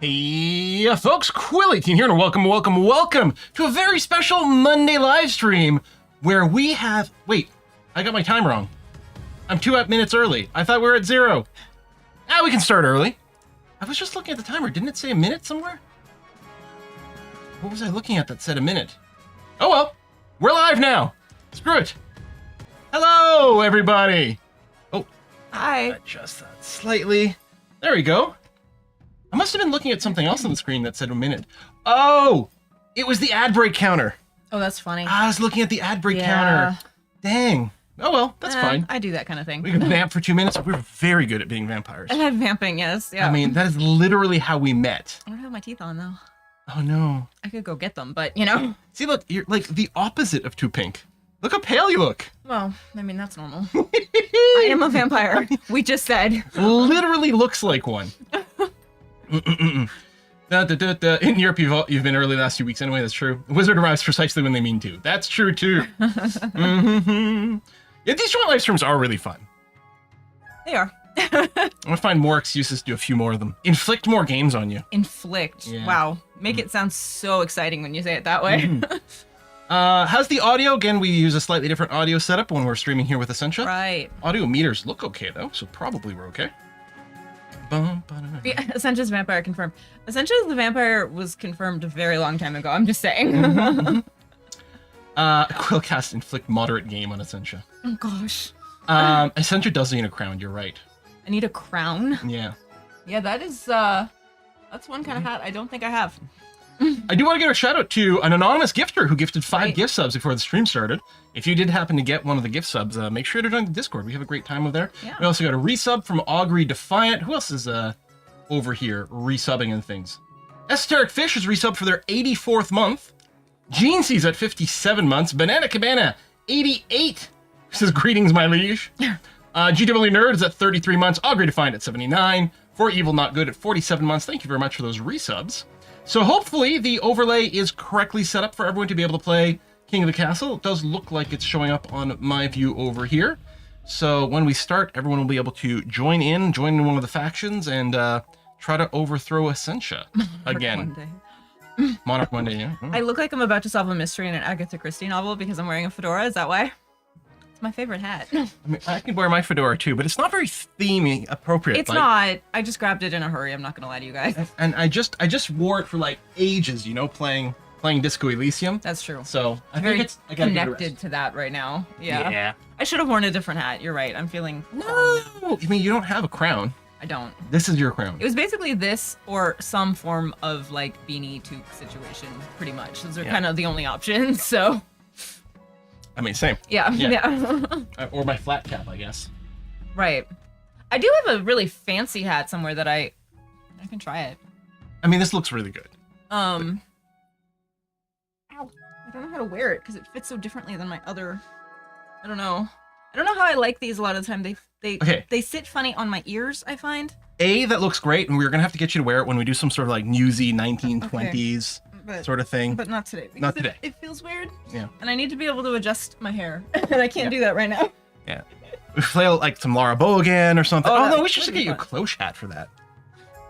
Hey, folks, Quill18 here, and welcome to a very special Monday live stream where we have... Wait, I got my time wrong. I'm 2 minutes early. I thought we were at 0. Now we can start early. I was just looking at the timer. Didn't it say a minute somewhere? What was I looking at that said a minute? Oh well, we're live now. Screw it. Hello, everybody. Oh, hi. Adjust that slightly. There we go. I must have been looking at something else on the screen that said a minute. Oh, it was the ad break counter. Oh, that's funny. I was looking at the ad break counter. Dang. Oh, well, that's fine. I do that kind of thing. We can vamp for 2 minutes. We're very good at being vampires. And vamping, yes. Yeah. I mean, that is literally how we met. I don't have my teeth on, though. Oh, no. I could go get them, but, you know. See, look, you're like the opposite of too pink. Look how pale you look. Well, I mean, that's normal. I am a vampire. We just said. Literally looks like one. In Europe, you've been early the last few weeks anyway. That's true. Wizard arrives precisely when they mean to. That's true too. Yeah, these joint live streams are really fun. They are. I'm gonna find more excuses to do a few more of them. Inflict more games on you. Inflict. Yeah. Wow. Make it sound so exciting when you say it that way. How's the audio? Again, we use a slightly different audio setup when we're streaming here with Essentia. Right. Audio meters look okay though, so probably we're okay. Yeah, Essentia's vampire confirmed. Essentia's the vampire was confirmed a very long time ago. I'm just saying. Quillcast inflict moderate game on Essentia. Oh gosh. Essentia does need a crown. You're right. I need a crown. Yeah. Yeah, that is. That's one kind of hat I don't think I have. I do want to give a shout out to an anonymous gifter who gifted 5 gift subs before the stream started. If you did happen to get one of the gift subs, make sure to join the Discord. We have a great time over there. Yeah. We also got a resub from Augury Defiant. Who else is over here resubbing and things? Esoteric Fish is resubbed for their 84th month. Gene C's at 57 months. Banana Cabana 88 says greetings, my liege. GW Nerd is at 33 months. Augury Defiant at 79. For Evil Not Good at 47 months. Thank you very much for those resubs. So hopefully the overlay is correctly set up for everyone to be able to play King of the Castle. It does look like it's showing up on my view over here. So when we start, everyone will be able to join in one of the factions and try to overthrow Essentia again. Monarch Monday, yeah. Oh. I look like I'm about to solve a mystery in an Agatha Christie novel because I'm wearing a fedora. Is that why? It's my favorite hat. I mean, I can wear my fedora too, but it's not very themey appropriate. It's not. I just grabbed it in a hurry. I'm not gonna lie to you guys. And I just wore it for like ages, you know, playing Disco Elysium. That's true. So I very think I connected to that right now. Yeah. Yeah. I should have worn a different hat. You're right. I'm feeling. No. I mean, you don't have a crown. I don't. This is your crown. It was basically this or some form of like beanie toque situation, pretty much. Those are kind of the only options. So. I mean, same. Yeah. Or my flat cap, I guess. Right. I do have a really fancy hat somewhere that I can try it. I mean, this looks really good. Ow. I don't know how to wear it because it fits so differently than my other. I don't know how I like these a lot of the time. They sit funny on my ears, I find. That looks great, and we're gonna have to get you to wear it when we do some sort of like newsy 1920s sort of thing. But not today. Not today. It feels weird. Yeah. And I need to be able to adjust my hair, and I can't do that right now. Yeah. We flail like some Laura Bogan or something. Oh no, we should get you a fun. cloche hat for that.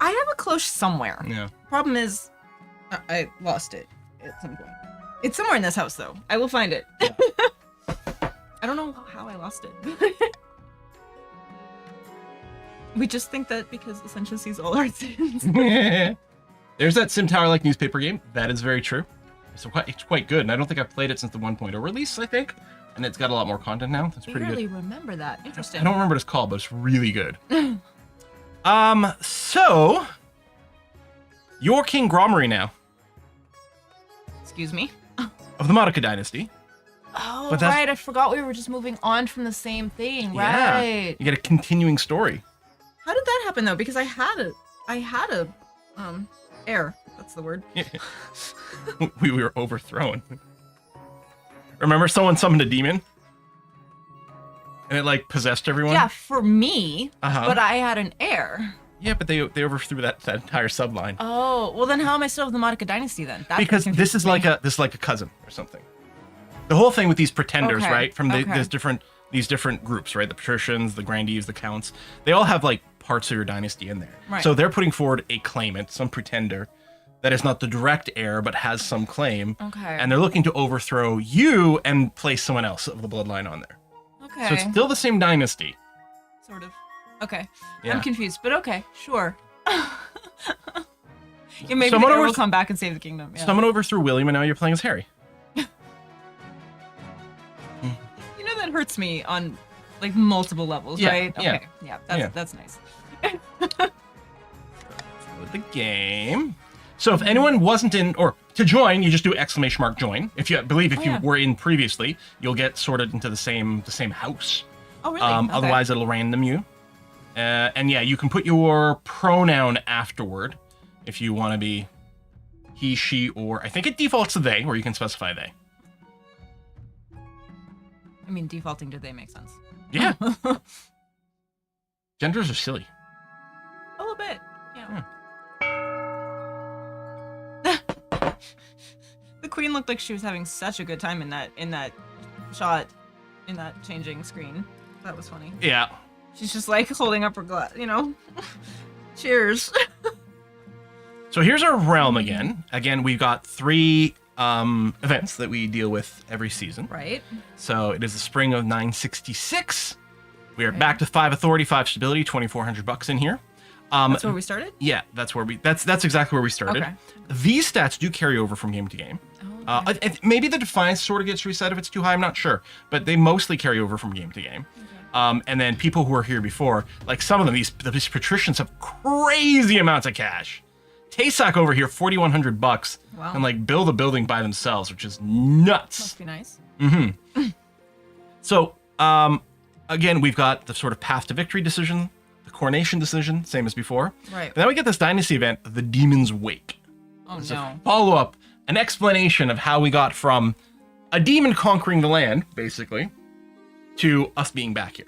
I have a cloche somewhere. Yeah. Problem is, I lost it at some point. It's somewhere in this house, though. I will find it. Yeah. I don't know how I lost it. We just think that because Essentia sees all our sins. There's that Sim Tower-like newspaper game. That is very true. So it's quite good, and I don't think I've played it since the 1.0 release, I think. And it's got a lot more content now. That's pretty good. I really remember that. Interesting. I don't remember what it's called, but it's really good. So... You're King Gromery now. Excuse me? Of the Monica Dynasty. Oh, right. I forgot we were just moving on from the same thing. Yeah. Right. You get a continuing story. How did that happen, though? Because I had a heir. That's the word. Yeah. we were overthrown. Remember someone summoned a demon? And it, like, possessed everyone? Yeah, for me. But I had an heir. Yeah, but they overthrew that entire subline. Oh, well then how am I still of the Monica Dynasty then? That's because this is like a cousin or something. The whole thing with these pretenders, right? From these different groups, right? The patricians, the grandees, the counts. They all have like parts of your dynasty in there. Right. So they're putting forward a claimant, some pretender, that is not the direct heir, but has some claim. Okay. And they're looking to overthrow you and place someone else of the bloodline on there. Okay. So it's still the same dynasty. Sort of. Okay. Yeah. I'm confused, but okay, sure. Yeah, maybe Someone the heir over- will come back and save the kingdom. Yeah. Someone overthrew William, and now you're playing as Harry. You know that hurts me on like multiple levels, Yeah, right? yeah. Okay. Yeah, that's nice. The game. So if anyone wasn't in, or to join, you just do !join. If you believe if you yeah. were in previously, you'll get sorted into the same house. Oh, really? Okay. Otherwise, it'll random you. And yeah, you can put your pronoun afterward if you want to be he, she, or I think it defaults to they, or you can specify they. I mean, defaulting to they makes sense. Yeah. Genders are silly. A little bit. Yeah. The queen looked like she was having such a good time in that shot, in that changing screen. That was funny. Yeah. She's just like holding up her glass, you know. Cheers. So here's our realm again. Again, we've got 3 events that we deal with every season. Right. So it is the spring of 966. We are back to 5 authority, 5 stability, $2,400 in here. That's where we started? Yeah, that's exactly where we started. Okay. These stats do carry over from game to game. Oh, okay. Maybe the defiance sort of gets reset if it's too high, I'm not sure. But they mostly carry over from game to game. Okay. And then people who were here before, like some of them, these patricians have crazy amounts of cash. Taysac over here, $4,100, Wow. and like build a building by themselves, which is nuts. Must be nice. So, again, we've got the sort of path to victory decision, the coronation decision, same as before. Right. And then we get this dynasty event, the Demon's Wake. Oh, It's no. a follow-up, an explanation of how we got from a demon conquering the land, basically, to us being back here.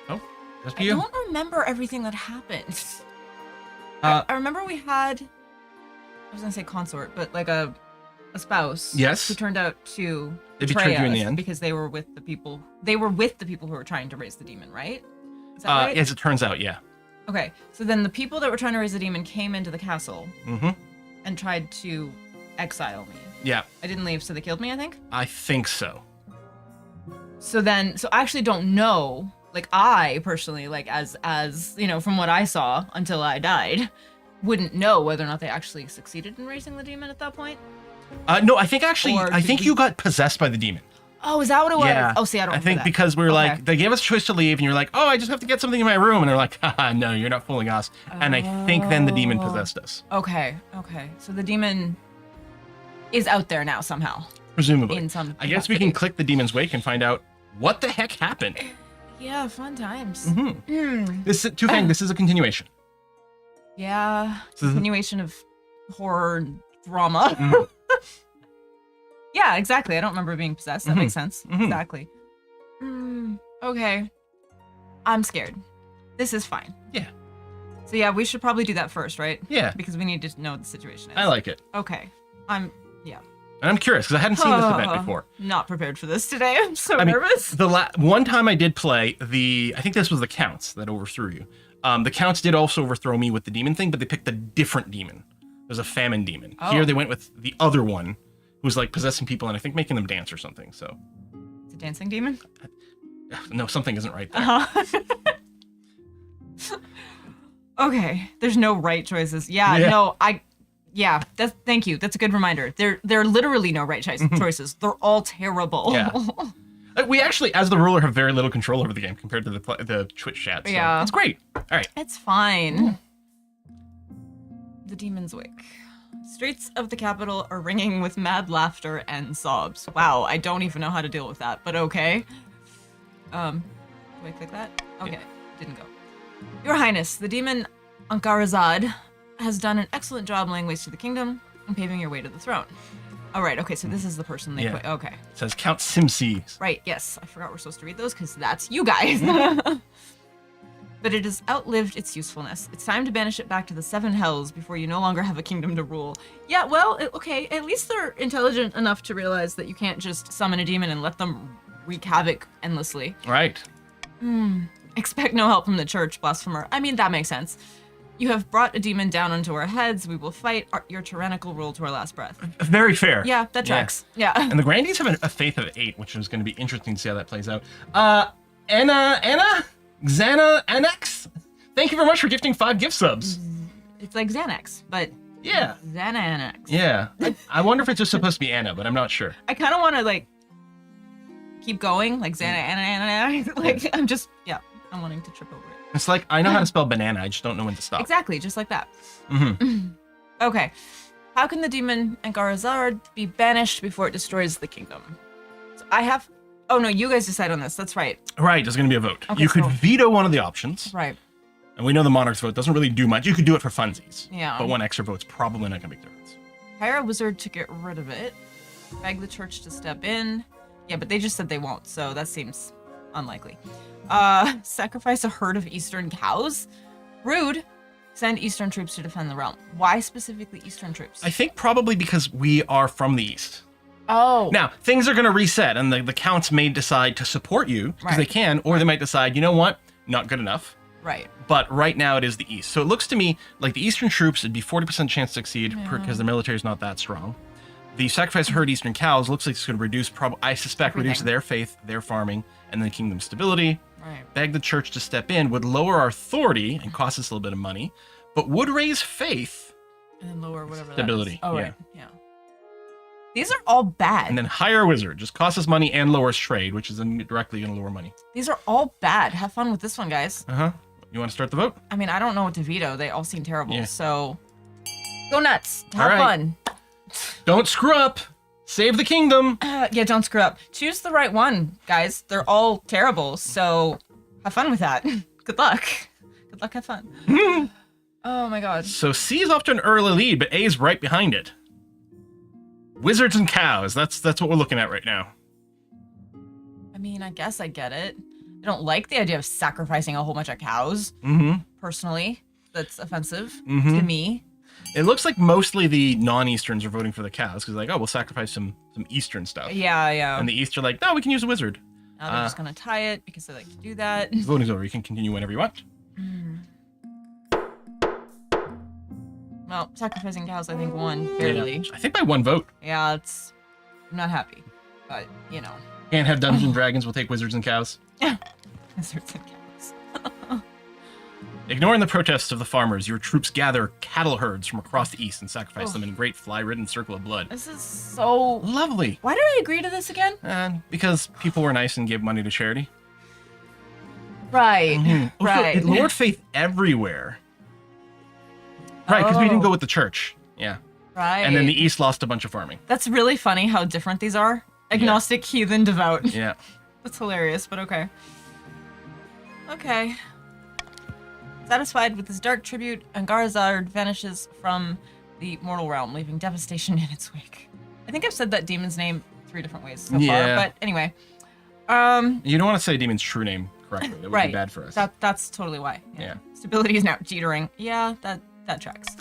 Oh, that's I you. don't remember everything that happened. I remember we had, I was gonna say consort, but like a spouse. Yes. Who turned out to They betray betrayed you in the us end. because they were with the people. They were with the people who were trying to raise the demon, right? Is that right? As it turns out, yeah. Okay, so then the people that were trying to raise the demon came into the castle Mm-hmm. and tried to exile me. Yeah, I didn't leave, so they killed me, I think. I think so. So I actually don't know. Like I personally, like as you know, from what I saw until I died, wouldn't know whether or not they actually succeeded in raising the demon at that point. No, I think actually, Or I did think we- you got possessed by the demon. Oh, is that what it was? Yeah. Oh, see, I don't I remember think that. because we were Okay. like, they gave us a choice to leave, and you're like, oh, I just have to get something in my room. And they're like, haha, no, you're not fooling us. And I think then the demon possessed us. Okay. So the demon is out there now somehow. Presumably. In some I guess we can click the Demon's Wake and find out what the heck happened. Yeah, fun times. This is 2 things. This is a continuation. Yeah, So the- continuation of horror drama. Mhm. Yeah, exactly. I don't remember being possessed. That makes sense. Mhm. Exactly. Okay. I'm scared. This is fine. Yeah. So yeah, we should probably do that first, right? Yeah. Because we need to know what the situation is. I like it. Okay. And I'm curious because I hadn't seen this event before. Not prepared for this today. I'm so I mean, nervous. one time I did play I think this was the Counts that overthrew you. The Counts did also overthrow me with the demon thing, but they picked a different demon. There's a famine demon. Oh. Here they went with the other one, who's like possessing people and I think making them dance or something. So It's a dancing demon? no, something isn't right there. Uh-huh. Okay. There's no right choices. Yeah. Yeah. No, thank you. That's a good reminder. There are literally no right choices. They're all terrible. Yeah. We actually, as the ruler, have very little control over the game compared to the Twitch chat. So Yeah. it's great. All right. It's fine. The Demon's Wake. Streets of the capital are ringing with mad laughter and sobs. Wow, I don't even know how to deal with that, but okay. Do I click that? Okay, didn't go. Your Highness, the demon Ankarazad has done an excellent job laying waste to the kingdom and paving your way to the throne. All right, okay, so this is the person they put. Okay. It says Count Simses. Right, yes. I forgot we're supposed to read those because that's you guys. But it has outlived its usefulness. It's time to banish it back to the 7 hells before you no longer have a kingdom to rule. Yeah, well, okay, at least they're intelligent enough to realize that you can't just summon a demon and let them wreak havoc endlessly. Right. I Expect no help from the church, blasphemer. I mean, that makes sense. You have brought a demon down onto our heads. We will fight your tyrannical rule to our last breath. Very fair. Yeah, that tracks. Yeah. And the Grandees have a faith of 8, which is going to be interesting to see how that plays out. Xana, Annex, thank you very much for gifting 5 gift subs. It's like Xanax, but yeah. Xanax. Yeah. I wonder if it's just supposed to be Anna, but I'm not sure. I kind of want to, like, keep going, like Anna. Like, I'm wanting to trip over it. It's like, I know how to spell banana, I just don't know when to stop. Exactly, just like that. Mm-hmm. Okay. How can the demon Angarazard be banished before it destroys the kingdom? So oh no, you guys decide on this, that's right. Right, there's going to be a vote. Okay, you could veto one of the options. Right. And we know the monarch's vote doesn't really do much. You could do it for funsies. Yeah. But one extra vote's probably not going to make a difference. Hire a wizard to get rid of it. Beg the church to step in. Yeah, but they just said they won't, so that seems unlikely. Sacrifice a herd of eastern cows. Rude. Send eastern troops to defend the realm. Why specifically eastern troops? I think probably because we are from the east. Oh. Now, things are going to reset, and the counts may decide to support you, because they can, or they might decide, you know what, not good enough. Right. But right now it is the east. So it looks to me like the eastern troops, it'd be 40% chance to succeed, because the military is not that strong. The sacrifice of herd eastern cows looks like it's going to reduce, I suspect, reduce their faith, their farming, and the kingdom stability. Right. Beg the church to step in would lower our authority and cost us a little bit of money, but would raise faith. And then lower whatever stability. That is. Oh, yeah. Right. Yeah. These are all bad. And then hire a wizard. Just costs us money and lowers trade, which is directly going to lower money. These are all bad. Have fun with this one, guys. Uh-huh. You want to start the vote? I mean, I don't know what to veto. They all seem terrible. Yeah. So go nuts. Have fun. Don't screw up. Save the kingdom. Yeah, don't screw up. Choose the right one, guys. They're all terrible, so have fun with that. Good luck. Good luck, have fun. Oh my god. So C is off to an early lead, but A is right behind it. Wizards and cows. That's what we're looking at right now. I mean, I guess I get it. I don't like the idea of sacrificing a whole bunch of cows. Personally, that's offensive to me. It looks like mostly the non-Easterns are voting for the cows because like, oh, we'll sacrifice some Eastern stuff. Yeah, yeah. And the East are like, no, we can use a wizard. Now they're just gonna tie it because they like to do that. Voting's over. You can continue whenever you want. Well, sacrificing cows, I think, won barely. Yeah. I think by 1 vote. Yeah, I'm not happy, but you know. Can't have Dungeons and Dragons. We'll take wizards and cows. Yeah, wizards and cows. Ignoring the protests of the farmers, your troops gather cattle herds from across the east and sacrifice them in a great fly-ridden circle of blood. This is so lovely. Why did I agree to this again? Because people were nice and gave money to charity. Right. Right. It lowered faith everywhere. Right, because we didn't go with the church. Yeah. Right. And then the east lost a bunch of farming. That's really funny how different these are. Agnostic, heathen, devout. Yeah. That's hilarious, but okay. Okay. Satisfied with this dark tribute, Angarazard vanishes from the mortal realm, leaving devastation in its wake. I think I've said that demon's name 3 different ways so far, but anyway. You don't want to say demon's true name correctly. That would be bad for us. That's totally why. Yeah. Stability is now jittering. Yeah, that tracks.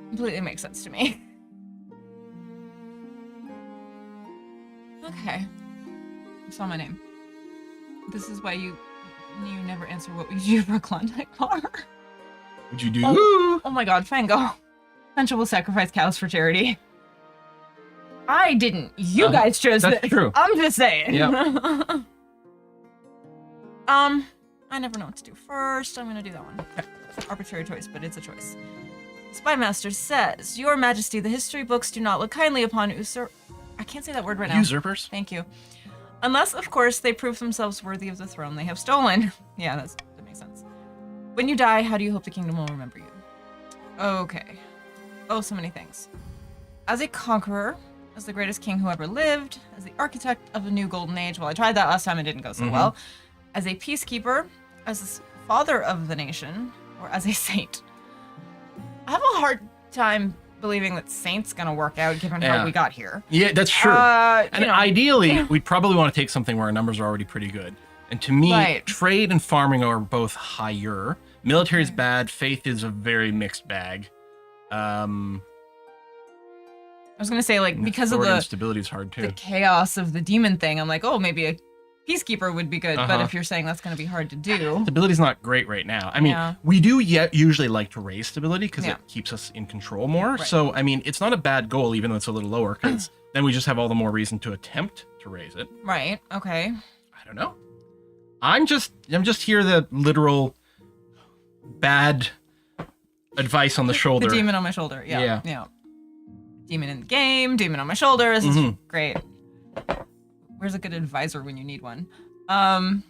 Completely makes sense to me. Okay. I saw my name. This is why you never answer what we do for a Klondike bar. Would you do? Oh my god, Fango. Essential will sacrifice cows for charity. I didn't. You guys chose this. That's true. I'm just saying. Yep. I never know what to do first. I'm gonna do that one. Okay. Arbitrary choice, but it's a choice. Spymaster says, Your Majesty, the history books do not look kindly upon I can't say that word right now. Usurpers? Thank you. Unless, of course, they prove themselves worthy of the throne they have stolen. Yeah, that makes sense. When you die, how do you hope the kingdom will remember you? Okay. Oh, so many things. As a conqueror, as the greatest king who ever lived, as the architect of a new golden age. Well, I tried that last time, it didn't go so well. As a peacekeeper, as the father of the nation, or as a saint. I have a hard time believing that saint's gonna work out given how we got here. Yeah, that's true. And ideally, we'd probably want to take something where our numbers are already pretty good. And to me, trade and farming are both higher. Military is bad. Faith is a very mixed bag. I was gonna say, like, because of the stability is hard too. The chaos of the demon thing, I'm like, oh, maybe a Peacekeeper would be good, but if you're saying that's going to be hard to do. Stability's not great right now. I mean, we do usually like to raise stability because it keeps us in control more. Right. So, I mean, it's not a bad goal, even though it's a little lower, because then we just have all the more reason to attempt to raise it. Right. Okay. I don't know. I'm just here the literal bad advice on the shoulder. The demon on my shoulder. Yeah. Demon in the game, demon on my shoulder. This is great. Where's a good advisor when you need one? Oh,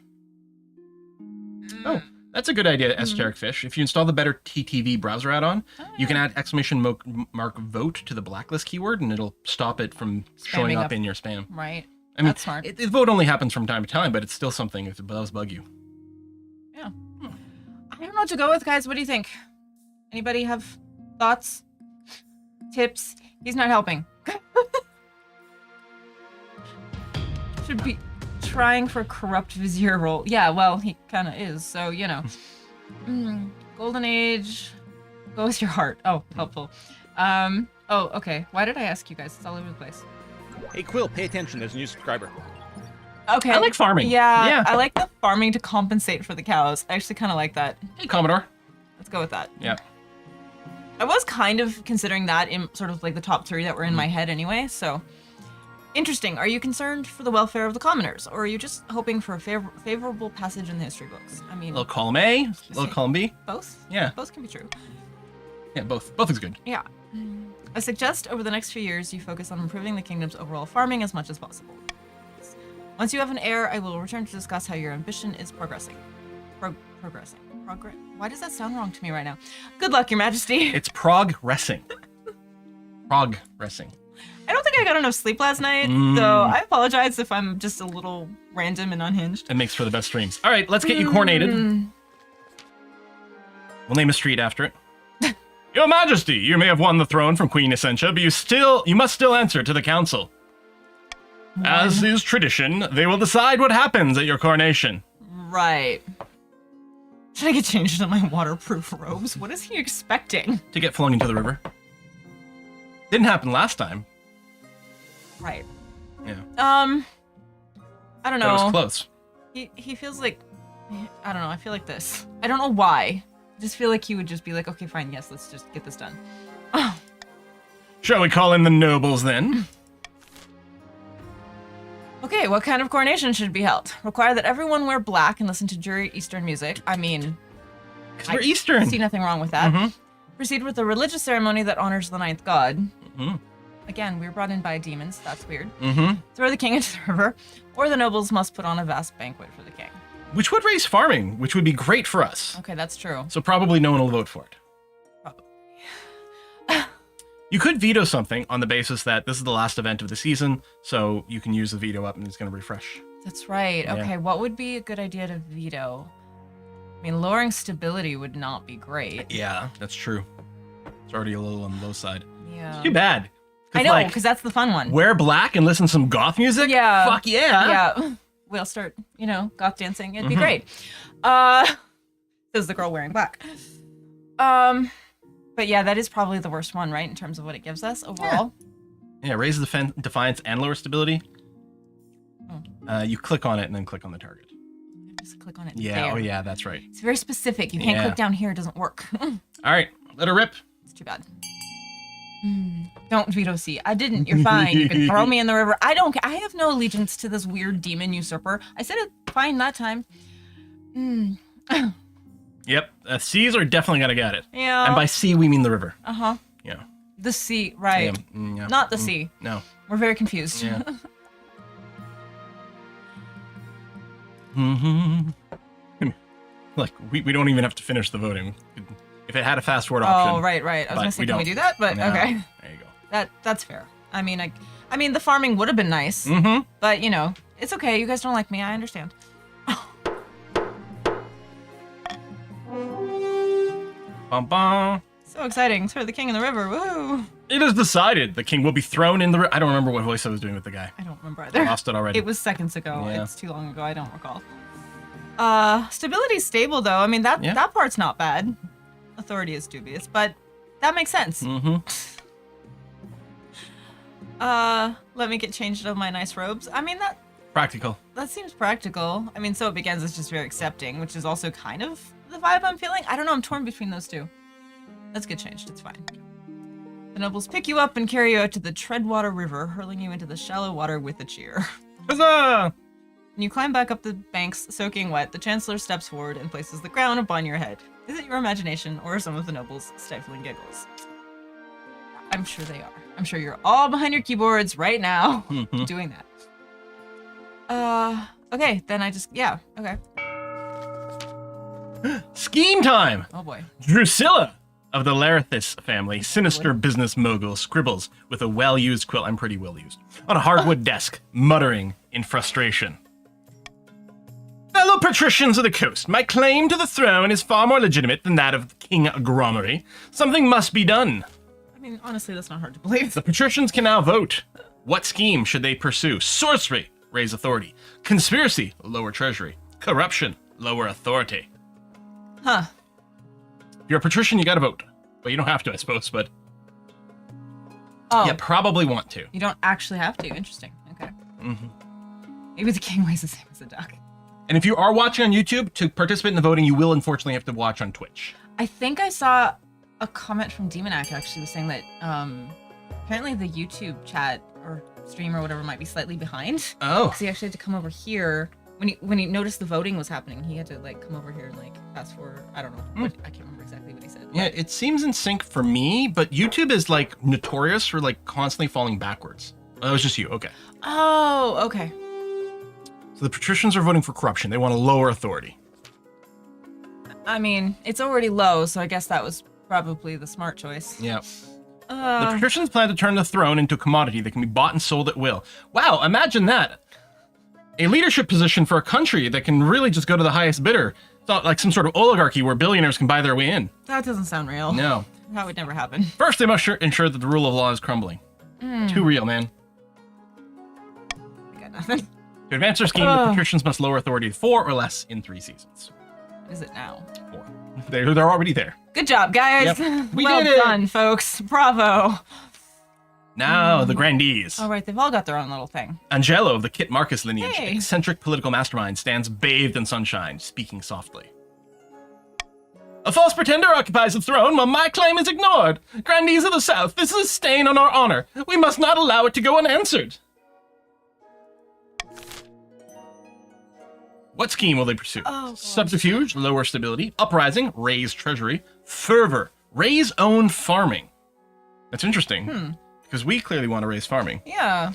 that's a good idea, Esoteric Fish. If you install the Better TTV browser add-on, you can add exclamation mark vote to the blacklist keyword, and it'll stop it from showing up in your spam. Right. I mean, that's smart. The vote only happens from time to time, but it's still something if it does bug you. Yeah. I don't know what to go with, guys. What do you think? Anybody have thoughts? Tips? He's not helping. Should be trying for corrupt vizier role. Yeah, well, he kind of is, so, you know. Golden Age. Go with your heart. Oh, helpful. Oh, okay. Why did I ask you guys? It's all over the place. Hey, Quill, pay attention. There's a new subscriber. Okay. I like farming. Yeah, I like the farming to compensate for the cows. I actually kind of like that. Hey, Commodore. Let's go with that. Yeah. I was kind of considering that in sort of like the top 3 that were in my head anyway, so... Interesting. Are you concerned for the welfare of the commoners, or are you just hoping for a favorable passage in the history books? I mean... A little column A, a little column B. Both? Yeah. Both can be true. Yeah, both. Both is good. Yeah. I suggest over the next few years you focus on improving the kingdom's overall farming as much as possible. Once you have an heir, I will return to discuss how your ambition is progressing. Progressing. Why does that sound wrong to me right now? Good luck, Your Majesty. It's progressing. Progressing. I don't think I got enough sleep last night, so I apologize if I'm just a little random and unhinged. It makes for the best streams. All right, let's get you coronated. We'll name a street after it. Your Majesty, you may have won the throne from Queen Essentia, but you must still answer to the council. As is tradition, they will decide what happens at your coronation. Right. Should I get changed into my waterproof robes? What is he expecting? To get flung into the river. Didn't happen last time. Right. Yeah. I don't know. But it was close. He feels like, I don't know, I feel like this. I don't know why. I just feel like he would just be like, okay, fine, yes, let's just get this done. Oh. Shall we call in the nobles then? Okay, what kind of coronation should be held? Require that everyone wear black and listen to dreary Eastern music. I mean, because we're Eastern. I see nothing wrong with that. Proceed with a religious ceremony that honors the ninth god. Again, we were brought in by demons. That's weird. Throw the king into the river, or the nobles must put on a vast banquet for the king. Which would raise farming, which would be great for us. Okay, that's true. So probably no one will vote for it. Probably. You could veto something on the basis that this is the last event of the season, so you can use the veto up and it's going to refresh. That's right. Yeah. Okay, what would be a good idea to veto? I mean, lowering stability would not be great. Yeah, that's true. It's already a little on the low side. Yeah. It's too bad. I know, because that's the fun one. Wear black and listen to some goth music? Yeah. Fuck yeah. Yeah. We'll start, goth dancing. It'd be great. Says the girl wearing black. But yeah, that is probably the worst one, right? In terms of what it gives us overall. Yeah, raise the defiance and lower stability. You click on it and then click on the target. Just click on it. Yeah, there. oh yeah, that's right. It's very specific. You can't click down here, it doesn't work. All right, let her rip. It's too bad. Don't veto C. I didn't. You're fine. You can throw me in the river. I don't. I have no allegiance to this weird demon usurper. I said it fine that time. Yep, C's are definitely gonna get it. Yeah. And by C we mean the river. Yeah. The C, right? Yeah. Not the C. No. We're very confused. Yeah. Look, we don't even have to finish the voting. If it had a fast forward option. Oh, right. I was gonna say, can we do that? But No. okay. There you go. That's fair. I mean, the farming would have been nice. But it's okay. You guys don't like me. I understand. Bum bum. So exciting. Throw the king in the river. Woo! It is decided. The king will be thrown in the river. I don't remember what voice I was doing with the guy. I don't remember either. I lost it already. It was seconds ago. Yeah. It's too long ago. I don't recall. Stability's stable though. I mean that part's not bad. Authority is dubious, but that makes sense. Let me get changed out of my nice robes. I mean Practical. That seems practical. I mean, so it begins is just very accepting, which is also kind of the vibe I'm feeling. I don't know, I'm torn between those two. Let's get changed, it's fine. The nobles pick you up and carry you out to the Treadwater River, hurling you into the shallow water with a cheer. Huzzah! When you climb back up the banks, soaking wet, the Chancellor steps forward and places the crown upon your head. Is it your imagination, or some of the nobles' stifling giggles? I'm sure they are. I'm sure you're all behind your keyboards right now, doing that. Okay, then yeah, okay. Scheme time! Oh boy. Drusilla of the Larithis family, sinister business mogul, scribbles with a well-used quill, I'm pretty well-used, on a hardwood desk, muttering in frustration. Fellow patricians of the coast, my claim to the throne is far more legitimate than that of King Gromery. Something must be done. I mean, honestly, that's not hard to believe. The patricians can now vote. What scheme should they pursue? Sorcery, raise authority. Conspiracy, lower treasury. Corruption, lower authority. Huh. If you're a patrician, you gotta vote. But you don't have to, I suppose, but... Oh. You probably want to. You don't actually have to. Interesting. Okay. Maybe the king weighs the same as a duck. And if you are watching on YouTube, to participate in the voting, you will unfortunately have to watch on Twitch. I think I saw a comment from Demonac actually saying that apparently the YouTube chat or stream or whatever might be slightly behind. Oh. Because he actually had to come over here when he noticed the voting was happening. He had to like come over here and like fast forward. I don't know. I can't remember exactly what he said. Yeah, it seems in sync for me, but YouTube is like notorious for like constantly falling backwards. Oh, that was just you. Okay. Oh, okay. So the patricians are voting for corruption. They want a lower authority. I mean, it's already low, so I guess that was probably the smart choice. Yeah. The patricians plan to turn the throne into a commodity that can be bought and sold at will. Wow, imagine that. A leadership position for a country that can really just go to the highest bidder. It's not like some sort of oligarchy where billionaires can buy their way in. That doesn't sound real. No. That would never happen. First, they must ensure that the rule of law is crumbling. Too real, man. I got nothing. To advance their scheme, the patricians must lower authority to 4 or less in 3 seasons. What is it now? 4. They're already there. Good job, guys. Yep. We well did it. done, folks. Bravo. Now, the Grandees. All right, they've all got their own little thing. Angelo of the Kit Marcus lineage, Hey. eccentric political mastermind, stands bathed in sunshine, speaking softly. A false pretender occupies the throne while my claim is ignored. Grandees of the South, this is a stain on our honor. We must not allow it to go unanswered. What scheme will they pursue? Oh, gosh. Subterfuge, lower stability. Uprising, raise treasury. Fervor, raise own farming. That's interesting, because we clearly want to raise farming. Yeah,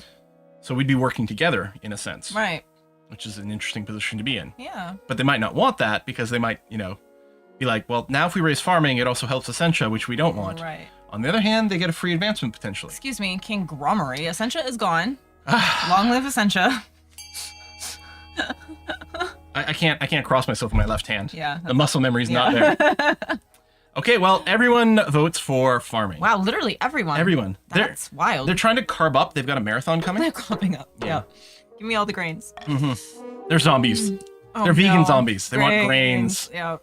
So we'd be working together, in a sense. right. Which is an interesting position to be in. Yeah. But they might not want that, because they might, be like, well, now if we raise farming, it also helps Essentia, which we don't want. Right. On the other hand, they get a free advancement, potentially. Excuse me, King Gromery. Essentia is gone. Long live Essentia. I can't cross myself with my left hand. Yeah. The muscle memory's not there. Okay, well, everyone votes for farming. Wow, literally everyone. Everyone. That's wild. They're trying to carb up. They've got a marathon coming. They're clumping up. Yeah. Give me all the grains. They're zombies. Oh, They're vegan no. zombies. They want grains. Yeah.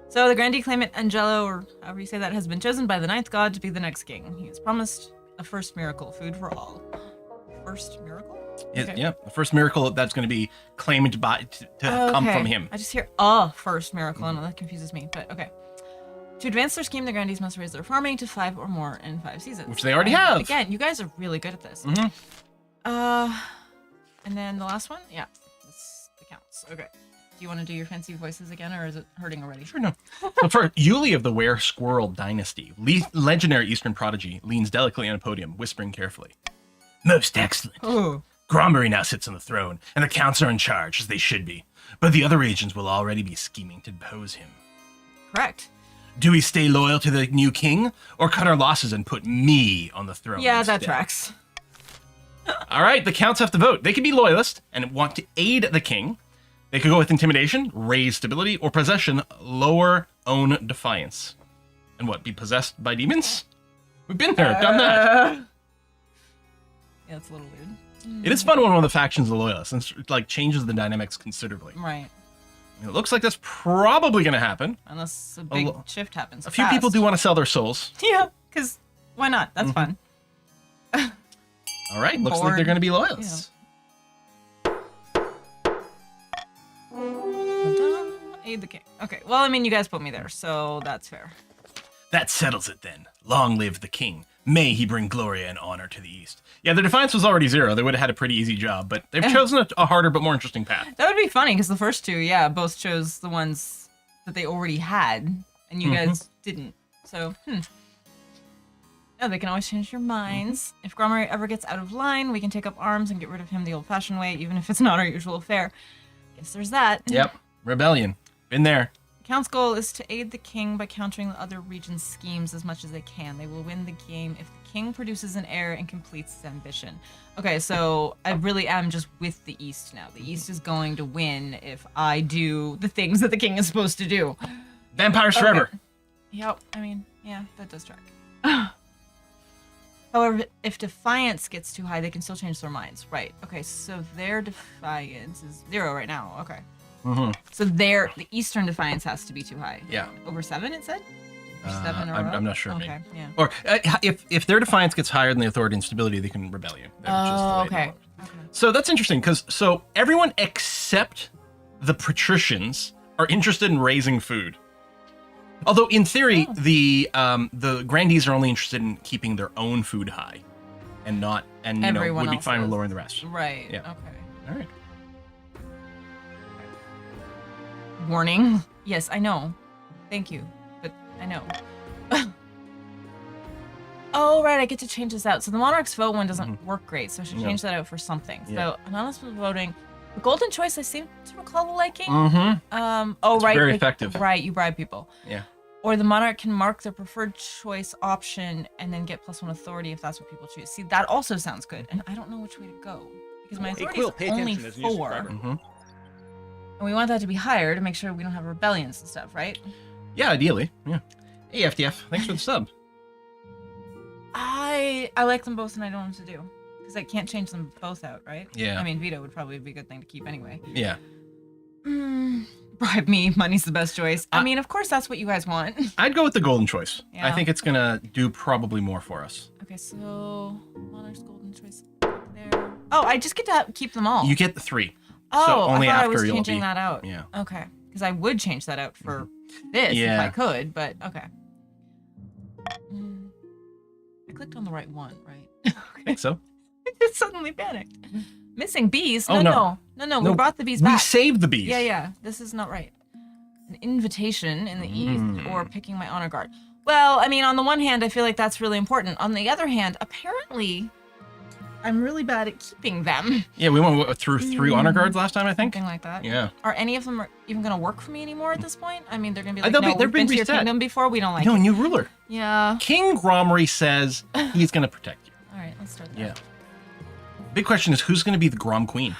So the Grandee claimant Angelo, or however you say that, has been chosen by the ninth god to be the next king. He is promised a first miracle, food for all. First miracle? Okay. Yeah, the first miracle that's going to be claimed to come from him. I just hear a first miracle, and that confuses me, but okay. To advance their scheme, the Grandees must raise their farming to 5 or more in 5 seasons. Which they already have. Again, you guys are really good at this. And then the last one? Yeah, this counts. Okay. Do you want to do your fancy voices again, or is it hurting already? Sure, no. But for Yuli of the Were-Squirrel Dynasty, legendary Eastern prodigy, leans delicately on a podium, whispering carefully. Most excellent. Oh. Gromery now sits on the throne, and the counts are in charge, as they should be. But the other regions will already be scheming to depose him. Correct. Do we stay loyal to the new king, or cut our losses and put me on the throne Yeah, instead? that tracks. All right, the counts have to vote. They can be loyalist and want to aid the king. They could go with intimidation, raise stability, or possession, lower own defiance. And what, be possessed by demons? We've been there, done that. Yeah, it's a little weird. It is fun when one of the factions is a loyalist, and it like changes the dynamics considerably. Right. It looks like that's probably going to happen. Unless a big shift happens. A few people do want to sell their souls. Yeah, because why not? That's fun. All right, looks like they're going to be loyalists. Aid the king. Okay, well, I mean, you guys put me there, so that's fair. That settles it then. Long live the king. May he bring glory and honor to the east. Yeah, their defiance was already 0. They would have had a pretty easy job, but they've chosen a harder but more interesting path. That would be funny, because the first two, yeah, both chose the ones that they already had, and you guys didn't. So, Oh, they can always change your minds. If Gromry ever gets out of line, we can take up arms and get rid of him the old-fashioned way, even if it's not our usual affair. Guess there's that. Yep, rebellion. Been there. The Count's goal is to aid the king by countering the other region's schemes as much as they can. They will win the game if the king produces an heir and completes his ambition. Okay, so I really am just with the East now. The East is going to win if I do the things that the king is supposed to do. Vampires forever. Yep, I mean, yeah, that does track. However, if defiance gets too high, they can still change their minds. Right. Okay, so their defiance is 0 right now. Okay. So the Eastern defiance has to be too high. Yeah. Over 7, it said? Or 7 or I'm not sure. Okay, yeah. Or if their defiance gets higher than the authority and stability, they can rebel you. Okay. So that's interesting because everyone except the patricians are interested in raising food. Although in theory, the Grandees are only interested in keeping their own food high, and not Everyone would be else fine with is. lowering the rest. Right. Yeah. Okay. All right. Warning. Yes, I know. Thank you, but I know. Oh, right, I get to change this out. So the Monarch's vote one doesn't work great, so I should change that out for something. Yeah. So anonymous voting. The golden choice, I seem to recall the liking. Mm-hmm. Oh, right. Very effective. Right, you bribe people. Yeah. Or the monarch can mark their preferred choice option and then get +1 authority if that's what people choose. See, that also sounds good, and I don't know which way to go because my authority Quill, pay is only attention, there's a new 4, subscriber. and we want that to be higher to make sure we don't have rebellions and stuff, right? Yeah, ideally. Yeah. Hey, FDF, thanks for the sub. I like them both, and I don't know what to do because I can't change them both out, right? Yeah. I mean, veto would probably be a good thing to keep anyway. Yeah. Bribe me. Money's the best choice. I mean, of course, that's what you guys want. I'd go with the golden choice. I Yeah. think it's gonna do probably more for us. Okay, so monarch's golden choice there. Oh, I just get to keep them all. You get the 3. Oh, so only I thought after I was you'll changing be. that out. Yeah. Okay, because I would change that out for this if Yeah. I could, but okay. I clicked on the right one, right? I think so. I just suddenly panicked. Missing bees? Oh, No, no. we brought the bees We back. saved the bees. Yeah. This is not right. An invitation in the east or picking my honor guard. Well, I mean, on the one hand, I feel like that's really important. On the other hand, apparently, I'm really bad at keeping them. Yeah, we went through 3 honor guards last time, I think. Something like that. Yeah. Are any of them even going to work for me anymore at this point? I mean, they're going to be like, They'll no, be- they're we've been being to your reset. kingdom before. We don't like No, it. new ruler. Yeah. King Gromry says he's gonna protect you. All right, let's start that. Yeah. Big question is who's gonna be the Grom Queen?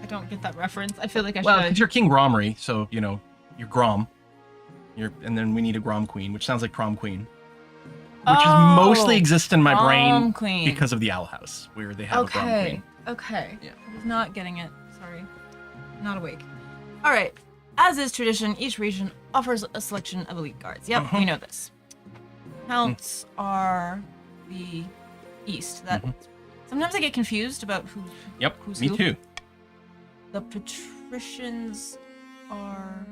I don't get that reference. I feel like I Well, should. because you're King Gromry, so you're Grom. And then we need a Grom Queen, which sounds like Prom Queen. Which is mostly exists in my brain Prom Queen. because of the Owl House, where they have a Grom Queen. Okay. Yeah. I was not getting it. Sorry. Not awake. All right. As is tradition, each region offers a selection of elite guards. Yep, we know this. Counts are the east. That sometimes I get confused about Yep, who's me who. too. The patricians are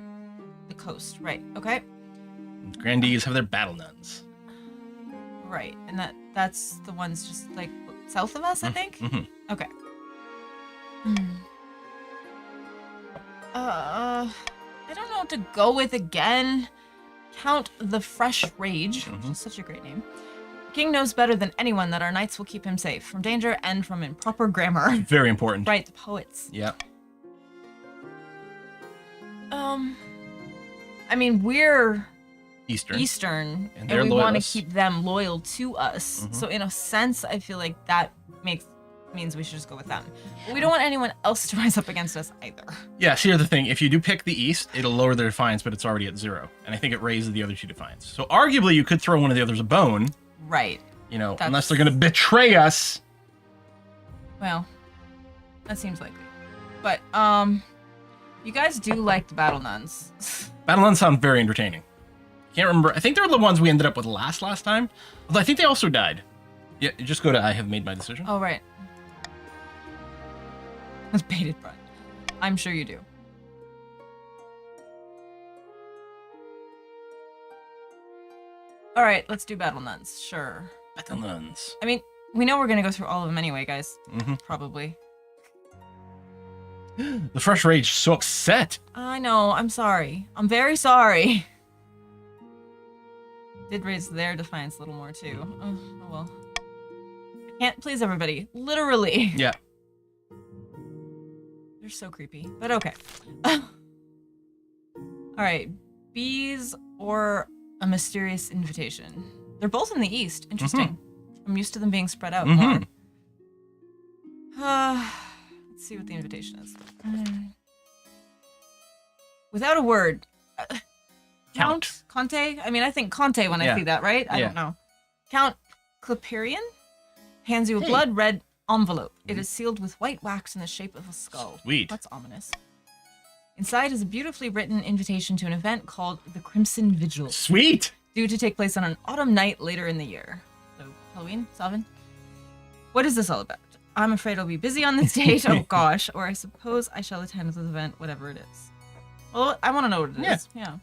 the coast, right? Okay. Grandees have their battle nuns. Right, and that's the ones just like south of us, I think. Okay. I don't know what to go with again. Count the Fresh Rage, which is such a great name. The king knows better than anyone that our knights will keep him safe from danger and from improper grammar. Very important. Right, the poets. Yep. I mean, we're Eastern. Eastern, And and they're we want to loyalists. keep them loyal to us. So in a sense, I feel like that means we should just go with them. But we don't want anyone else to rise up against us either. Yeah, see, here's the thing. If you do pick the East, it'll lower their defiance, but it's already at 0. And I think it raises the other 2 defiance. So arguably, you could throw one of the others a bone, Right. unless they're going to betray us. Well, that seems likely. But you guys do like the battle nuns. Battle nuns sound very entertaining. Can't remember. I think they were the ones we ended up with last time. Although I think they also died. Yeah, just go to I have made my decision. Oh right. That's baited, Brad. I'm sure you do. All right, let's do battle nuns. Sure. Battle nuns. I mean, we know we're gonna go through all of them anyway, guys. Probably. The fresh rage, so upset. I know. I'm sorry. I'm very sorry. Did raise their defiance a little more too. Oh well. I can't please everybody. Literally. Yeah. They're so creepy. But okay. All right. Bees or a mysterious invitation. They're both in the east. Interesting. I'm used to them being spread out more. Let's see what the invitation is. Without a word. Count Conte? I mean, I think Conte when I see that, right? I don't know. Count Cliperian hands you a blood red envelope. It is sealed with white wax in the shape of a skull. Sweet. That's ominous. Inside is a beautifully written invitation to an event called the Crimson Vigil. Sweet. Due to take place on an autumn night later in the year. So, Halloween? Savin? What is this all about? I'm afraid I'll be busy on this date. Oh gosh. Or I suppose I shall attend this event, whatever it is. Well, I want to know what it is. Yeah.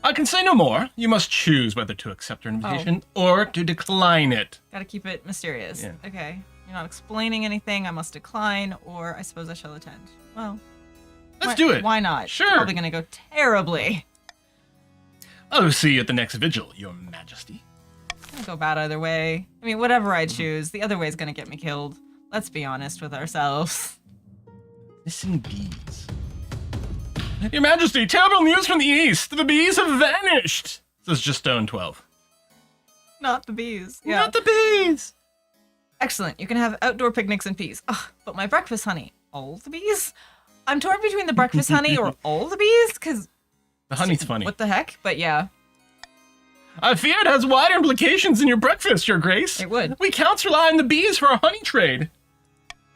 I can say no more. You must choose whether to accept our invitation or to decline it. Gotta keep it mysterious. Yeah. Okay. You're not explaining anything. I must decline, or I suppose I shall attend. Well, Let's do it. Why not? Sure. It's probably gonna go terribly. I'll see you at the next vigil, your majesty. It's gonna go bad either way. I mean, whatever I choose, the other way is gonna get me killed. Let's be honest with ourselves. Missing bees. Your majesty, terrible news from the east. The bees have vanished. Says Just Stone 12. Not the bees. Yeah. Not the bees. Excellent. You can have outdoor picnics in peace. Ugh, but my breakfast honey. All the bees? I'm torn between the breakfast honey or all the bees, because... The honey's funny. What the heck? But yeah. I fear it has wider implications than your breakfast, your grace. It would. We counts rely on the bees for our honey trade.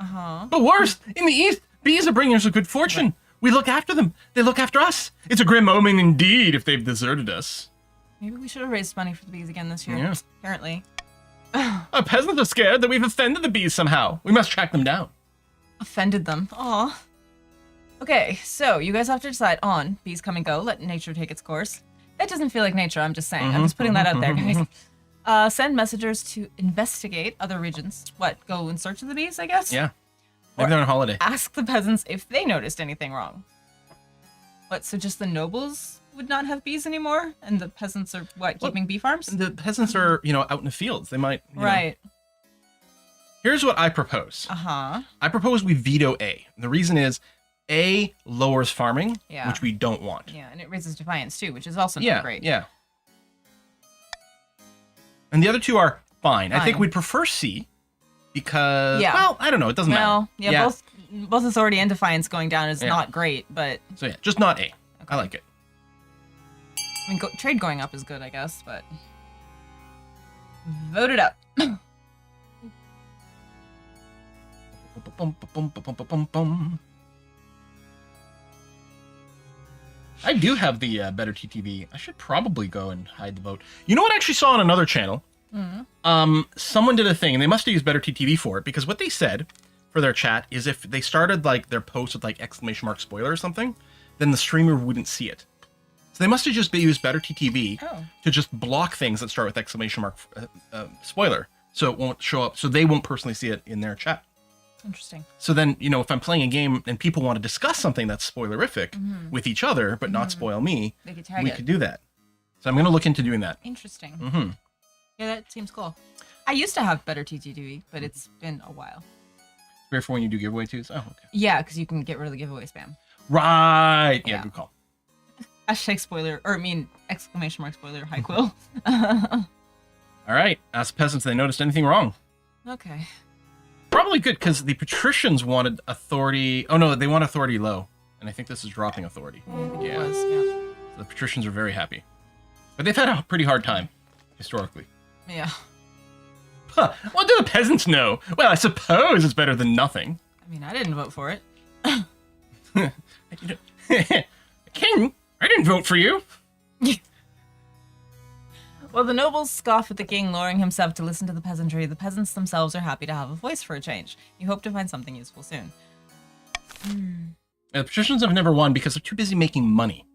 Uh-huh. But worse, in the east, bees are bringers of good fortune. Right. We look after them. They look after us. It's a grim omen indeed if they've deserted us. Maybe we should have raised money for the bees again this year. Yeah. Apparently. Our peasants are scared that we've offended the bees somehow. We must track them down. Offended them. Aw. Okay, so you guys have to decide on bees come and go, let nature take its course. That doesn't feel like nature, I'm just saying. I'm just putting that out there, guys. Send messengers to investigate other regions. What, go in search of the bees, I guess? Yeah. Maybe they're on holiday. Ask the peasants if they noticed anything wrong. What, so just the nobles would not have bees anymore? And the peasants are, what, keeping bee farms? The peasants are, out in the fields. They might, Right. Here's what I propose. Uh-huh. I propose we veto A. The reason is A lowers farming, which we don't want. Yeah, and it raises defiance too, which is also not great. Yeah. And the other two are fine. I think we'd prefer C because, well, I don't know. It doesn't matter. Yeah, both authority and defiance going down is not great, but... So yeah, just not A. Okay. I like it. I mean, trade going up is good, I guess, but... Vote it up. I do have the better TTV. I should probably go and hide the vote. You know what I actually saw on another channel? Someone did a thing, and they must have used better TTV for it, because what they said for their chat is if they started their post with exclamation mark spoiler or something, then the streamer wouldn't see it. So they must have just used better TTV to just block things that start with exclamation mark spoiler, so it won't show up, so they won't personally see it in their chat. Interesting. So then, if I'm playing a game and people want to discuss something that's spoilerific with each other, but not spoil me, we could do that. So I'm going to look into doing that. Interesting. Yeah, that seems cool. I used to have better TTV, but it's been a while. Great for when you do giveaway twos? Oh, okay. Yeah, because you can get rid of the giveaway spam. Right. Yeah, good call. Hashtag spoiler, or exclamation mark spoiler, hi Quill. All right. Ask peasants if they noticed anything wrong. Okay. Probably good, because the patricians wanted authority. Oh, no, they want authority low. And I think this is dropping authority. It was, yeah. So the patricians are very happy. But they've had a pretty hard time, historically. Yeah. Huh. What do the peasants know? Well, I suppose it's better than nothing. I mean, I didn't vote for it. King, I didn't vote for you. Well, the nobles scoff at the king, lowering himself to listen to the peasantry. The peasants themselves are happy to have a voice for a change. You hope to find something useful soon. And the patricians have never won because they're too busy making money.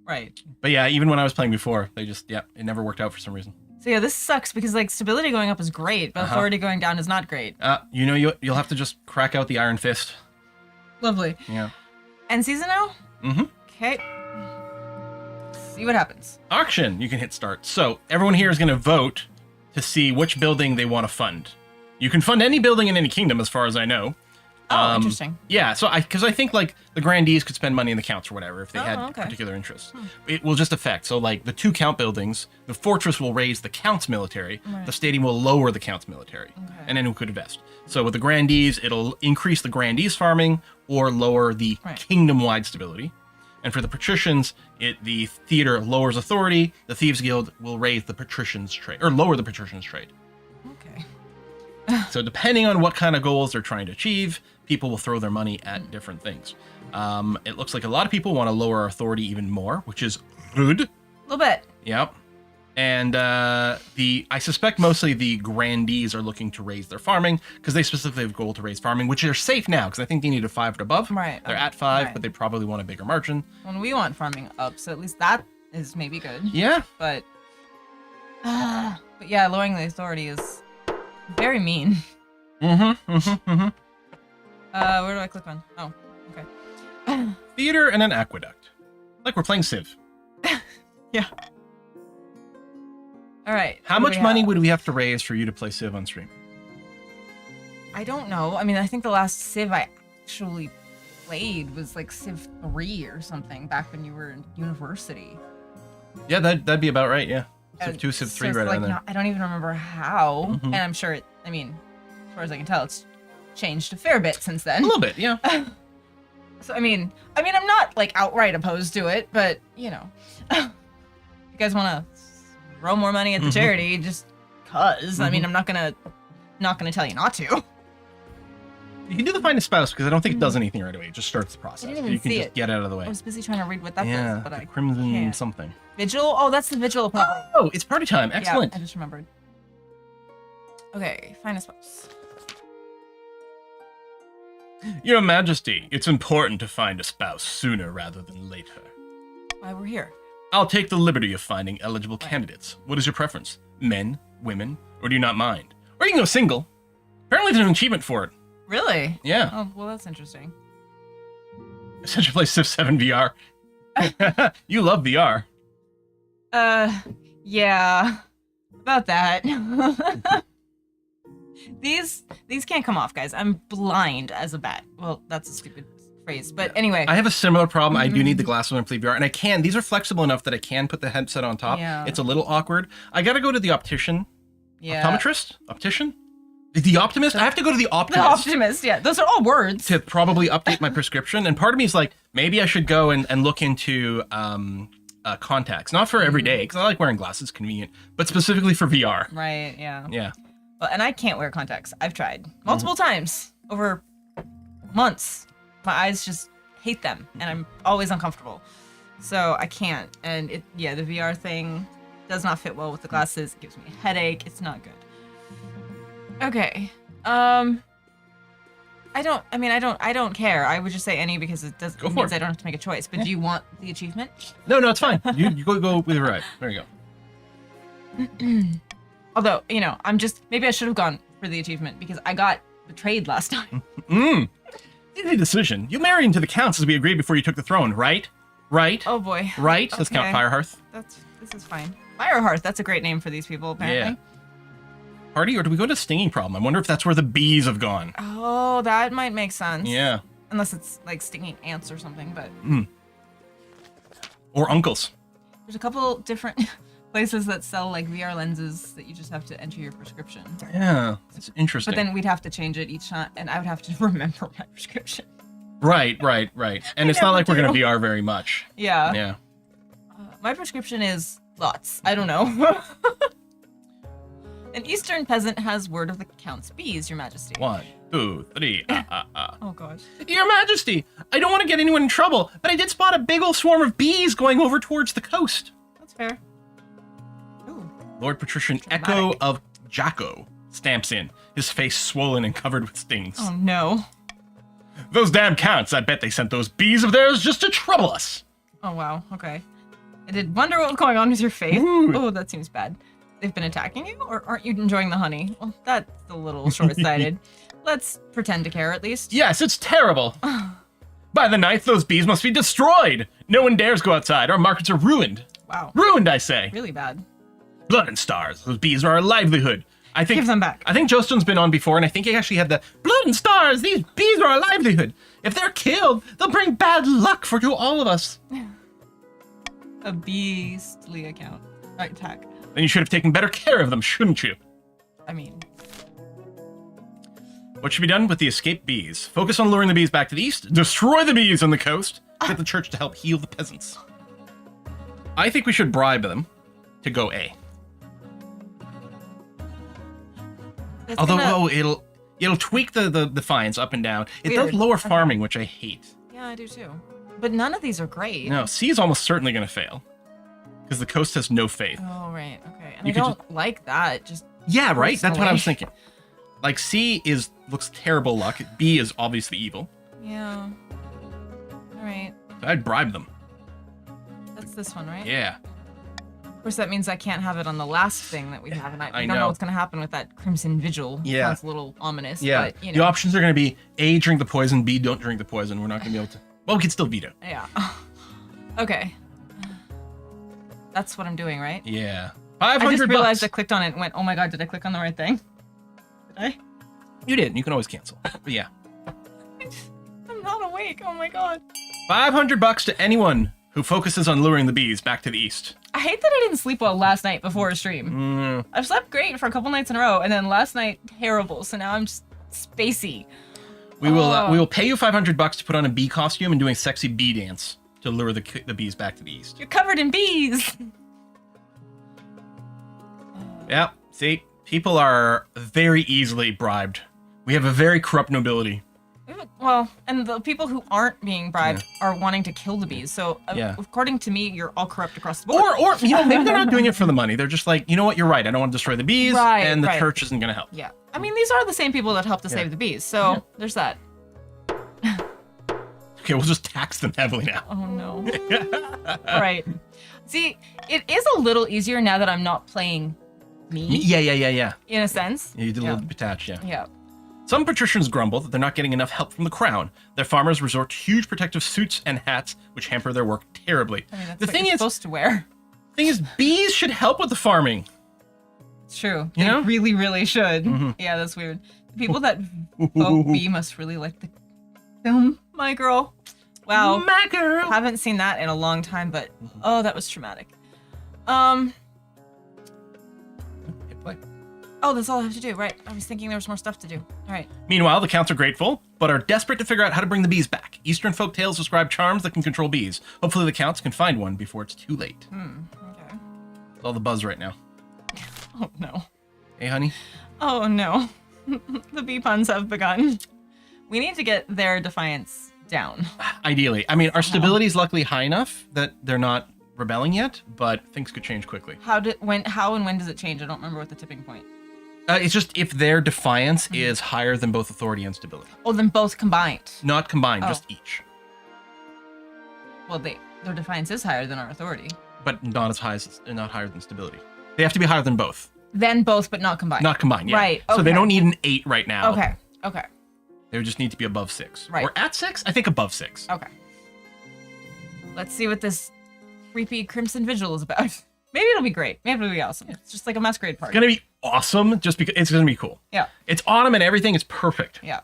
Right. But yeah, even when I was playing before, they just, it never worked out for some reason. So yeah, this sucks because like stability going up is great, but authority going down is not great. You know, you'll have to just crack out the Iron Fist. Lovely. Yeah. End season now? Mm-hmm. Okay. See what happens. Auction. You can hit start. So everyone here is going to vote to see which building they want to fund. You can fund any building in any kingdom, as far as I know. Oh, interesting. Yeah, so because I think like the grandees could spend money in the counts or whatever if they had particular interests. It will just affect. So like the 2 count buildings, the fortress will raise the count's military, the stadium will lower the count's military, and then who could invest. So with the grandees, it'll increase the grandees farming or lower the kingdom-wide stability. And for the patricians, the theater lowers authority. The Thieves Guild will raise the patricians' trade or lower the patricians' trade. Okay. So depending on what kind of goals they're trying to achieve, people will throw their money at different things. It looks like a lot of people want to lower our authority even more, which is good. A little bit. Yep. And I suspect mostly the grandees are looking to raise their farming because they specifically have a goal to raise farming, which are safe now because I think they need a 5 and above. Right. They're at 5, but they probably want a bigger margin. When we want farming up, so at least that is maybe good. Yeah. But yeah, lowering the authority is very mean. Where do I click on? Oh, okay. Theater and an aqueduct. Like we're playing Civ. Yeah. All right. How much money would we have to raise for you to play Civ on stream? I don't know. I mean, I think the last Civ I actually played was like Civ 3 or something back when you were in university. Yeah, that'd be about right, yeah. Civ 2, Civ 3 right like, on there. I don't even remember how. And I'm sure I mean, as far as I can tell, it's changed a fair bit since then. A little bit, yeah. So I mean, I'm not like outright opposed to it, but you know, if you guys want to throw more money at the charity, just cause. I mean, I'm not gonna tell you not to. You can do the find a spouse because I don't think it does anything right away. It just starts the process. I didn't even you can see just it. get out of the way. I was busy trying to read what that was, but I crimson can't. something. Vigil? Oh, that's the vigil appointment. Oh, it's party time. Excellent. Yeah, I just remembered. Okay, find a spouse. Your Majesty, it's important to find a spouse sooner rather than later. Why we're here. I'll take the liberty of finding eligible candidates. What is your preference? Men, women, or do you not mind? Or you can go single. Apparently there's an achievement for it. Really? Yeah. Oh, well, that's interesting. Essentially play Civ 7 VR. You love VR. Yeah. About that. These can't come off, guys. I'm blind as a bat. Well, that's a stupid phrase, but anyway. I have a similar problem. I do need the glasses when I play VR, and I can. These are flexible enough that I can put the headset on top. Yeah. It's a little awkward. I gotta go to the optician. Yeah. Optometrist? Optician? The optimist? I have to go to the optimist. The optimist, yeah. Those are all words. To probably update my prescription. And part of me is like, maybe I should go and look into contacts. Not for every day, because I like wearing glasses, convenient, but specifically for VR. Right, yeah. Yeah. Well, and I can't wear contacts. I've tried multiple times over months. My eyes just hate them, and I'm always uncomfortable. So I can't. And the VR thing does not fit well with the glasses. It gives me a headache. It's not good. Okay. I don't care. I would just say any because it means I don't have to make a choice. But do you want the achievement? No, it's fine. You go with the right. There you go. Although, maybe I should have gone for the achievement because I got betrayed last time. Easy decision. You married into the counts as we agreed before you took the throne, right? Right? Oh boy. Right? Let's count Firehearth. This is fine. Firehearth, that's a great name for these people, apparently. Yeah. Party, or do we go to stinging problem? I wonder if that's where the bees have gone. Oh, that might make sense. Yeah. Unless it's like stinging ants or something, but... Or uncles. There's a couple different places that sell like VR lenses that you just have to enter your prescription. Yeah, it's interesting. But then we'd have to change it each time, and I would have to remember my prescription. Right. And it's not like we're going to VR very much. Yeah. Yeah. My prescription is lots. I don't know. An Eastern peasant has word of the Count's bees, Your Majesty. 1, 2, 3. Oh, gosh. Your Majesty, I don't want to get anyone in trouble, but I did spot a big old swarm of bees going over towards the coast. That's fair. Ooh. Lord Patrician Echo of Jacko stamps in, his face swollen and covered with stings. Oh, no. Those damn counts, I bet they sent those bees of theirs just to trouble us. Oh, wow. Okay. I did wonder what was going on with your face. Ooh. Oh, that seems bad. They've been attacking you, or aren't you enjoying the honey? Well, that's a little short-sighted. Let's pretend to care, at least. Yes, it's terrible. By the 9th, those bees must be destroyed. No one dares go outside. Our markets are ruined. Wow. Ruined, I say. Really bad. Blood and stars. Those bees are our livelihood. Give them back. I think Joeston's been on before, and I think he actually had the blood and stars. These bees are our livelihood. If they're killed, they'll bring bad luck to all of us. A beastly attack. Then you should have taken better care of them, shouldn't you? I mean, What should be done with the escaped bees? Focus on luring the bees back to the east, destroy the bees on the coast, get the church to help heal the peasants. I think we should bribe them to go A. it's Although, gonna- it'll tweak the defiance up and down. It does Weird. lower farming, which I hate. Yeah, I do too. But none of these are great. No, C is almost certainly going to fail. Because the coast has no faith. Oh, right. Okay. And You I could don't like that. Just Yeah, right? That's what I was Personally. thinking. Like, C looks terrible luck. B is obviously evil. yeah. All right. So I'd bribe them. That's this one, right? Yeah. Of course, that means I can't have it on the last thing that we have, and I I don't know know. what's going to happen with that Crimson Vigil. Yeah. Sounds a little ominous, Yeah. but, you The know. options are going to be A, drink the poison, B, don't drink the poison. We're not going to be able to... Well, we can still veto. Yeah. Okay. That's what I'm doing, right? Yeah. I 500 just realized I bucks. clicked on it and went, oh my god, did I click on the right thing? Did I? You did. You can always cancel. But yeah. I'm not awake. Oh my god. 500 bucks to anyone who focuses on luring the bees back to the east. I hate that I didn't sleep well last night before a stream. I've slept great for a couple nights in a row, and then last night, terrible. So now I'm just spacey. We will pay you 500 bucks to put on a bee costume and doing sexy bee dance to lure the bees back to the east. You're covered in bees. Yeah, see, people are very easily bribed. We have a very corrupt nobility. Well, and the people who aren't being bribed are wanting to kill the bees. So, Yeah. according to me, you're all corrupt across the board. Or you know, maybe they're not doing it for the money. They're just like, you know what, you're right. I don't want to destroy the bees, Right, and the right. church isn't going to help. Yeah. I mean, these are the same people that helped to save the bees. So, there's that. Okay, we'll just tax them heavily now. Oh, no. All right. See, it is a little easier now that I'm not playing me, Yeah. in a sense. You did a Yeah. little detached, yeah. Yeah. Some patricians grumble that they're not getting enough help from the crown. Their farmers resort to huge protective suits and hats, which hamper their work terribly. I mean, that's The what thing you're is, supposed to wear. bees should help with the farming. It's true. You They know? really, really should. Yeah, that's weird. The people that vote B must really like the film My Girl. Wow. My girl. Haven't seen that in a long time, but oh, that was traumatic. Hit play. Oh, that's all I have to do, right? I was thinking there was more stuff to do. All right. Meanwhile, the counts are grateful, but are desperate to figure out how to bring the bees back. Eastern folk tales describe charms that can control bees. Hopefully the counts can find one before it's too late. Okay. It's all the buzz right now. Oh no. Hey, honey? Oh no. The bee puns have begun. We need to get their defiance down. Ideally. I mean, our stability is luckily high enough that they're not rebelling yet, but things could change quickly. How and when does it change? I don't remember what the tipping point. It's just if their defiance is higher than both authority and stability. Oh, then both combined. Not combined, Oh. just each. Well, their defiance is higher than our authority. But not as high as, not higher than stability. They have to be higher than both. Then both, but not combined. Not combined, yeah. Right, So they okay. don't need an 8 right now. Okay. They would just need to be above 6. Right. Or at 6? I think above 6. Okay. Let's see what this creepy Crimson Vigil is about. Maybe it'll be great. Maybe it'll be awesome. It's just like a masquerade party. It's gonna be awesome just because it's gonna be cool. Yeah. It's autumn and everything is perfect. Yeah.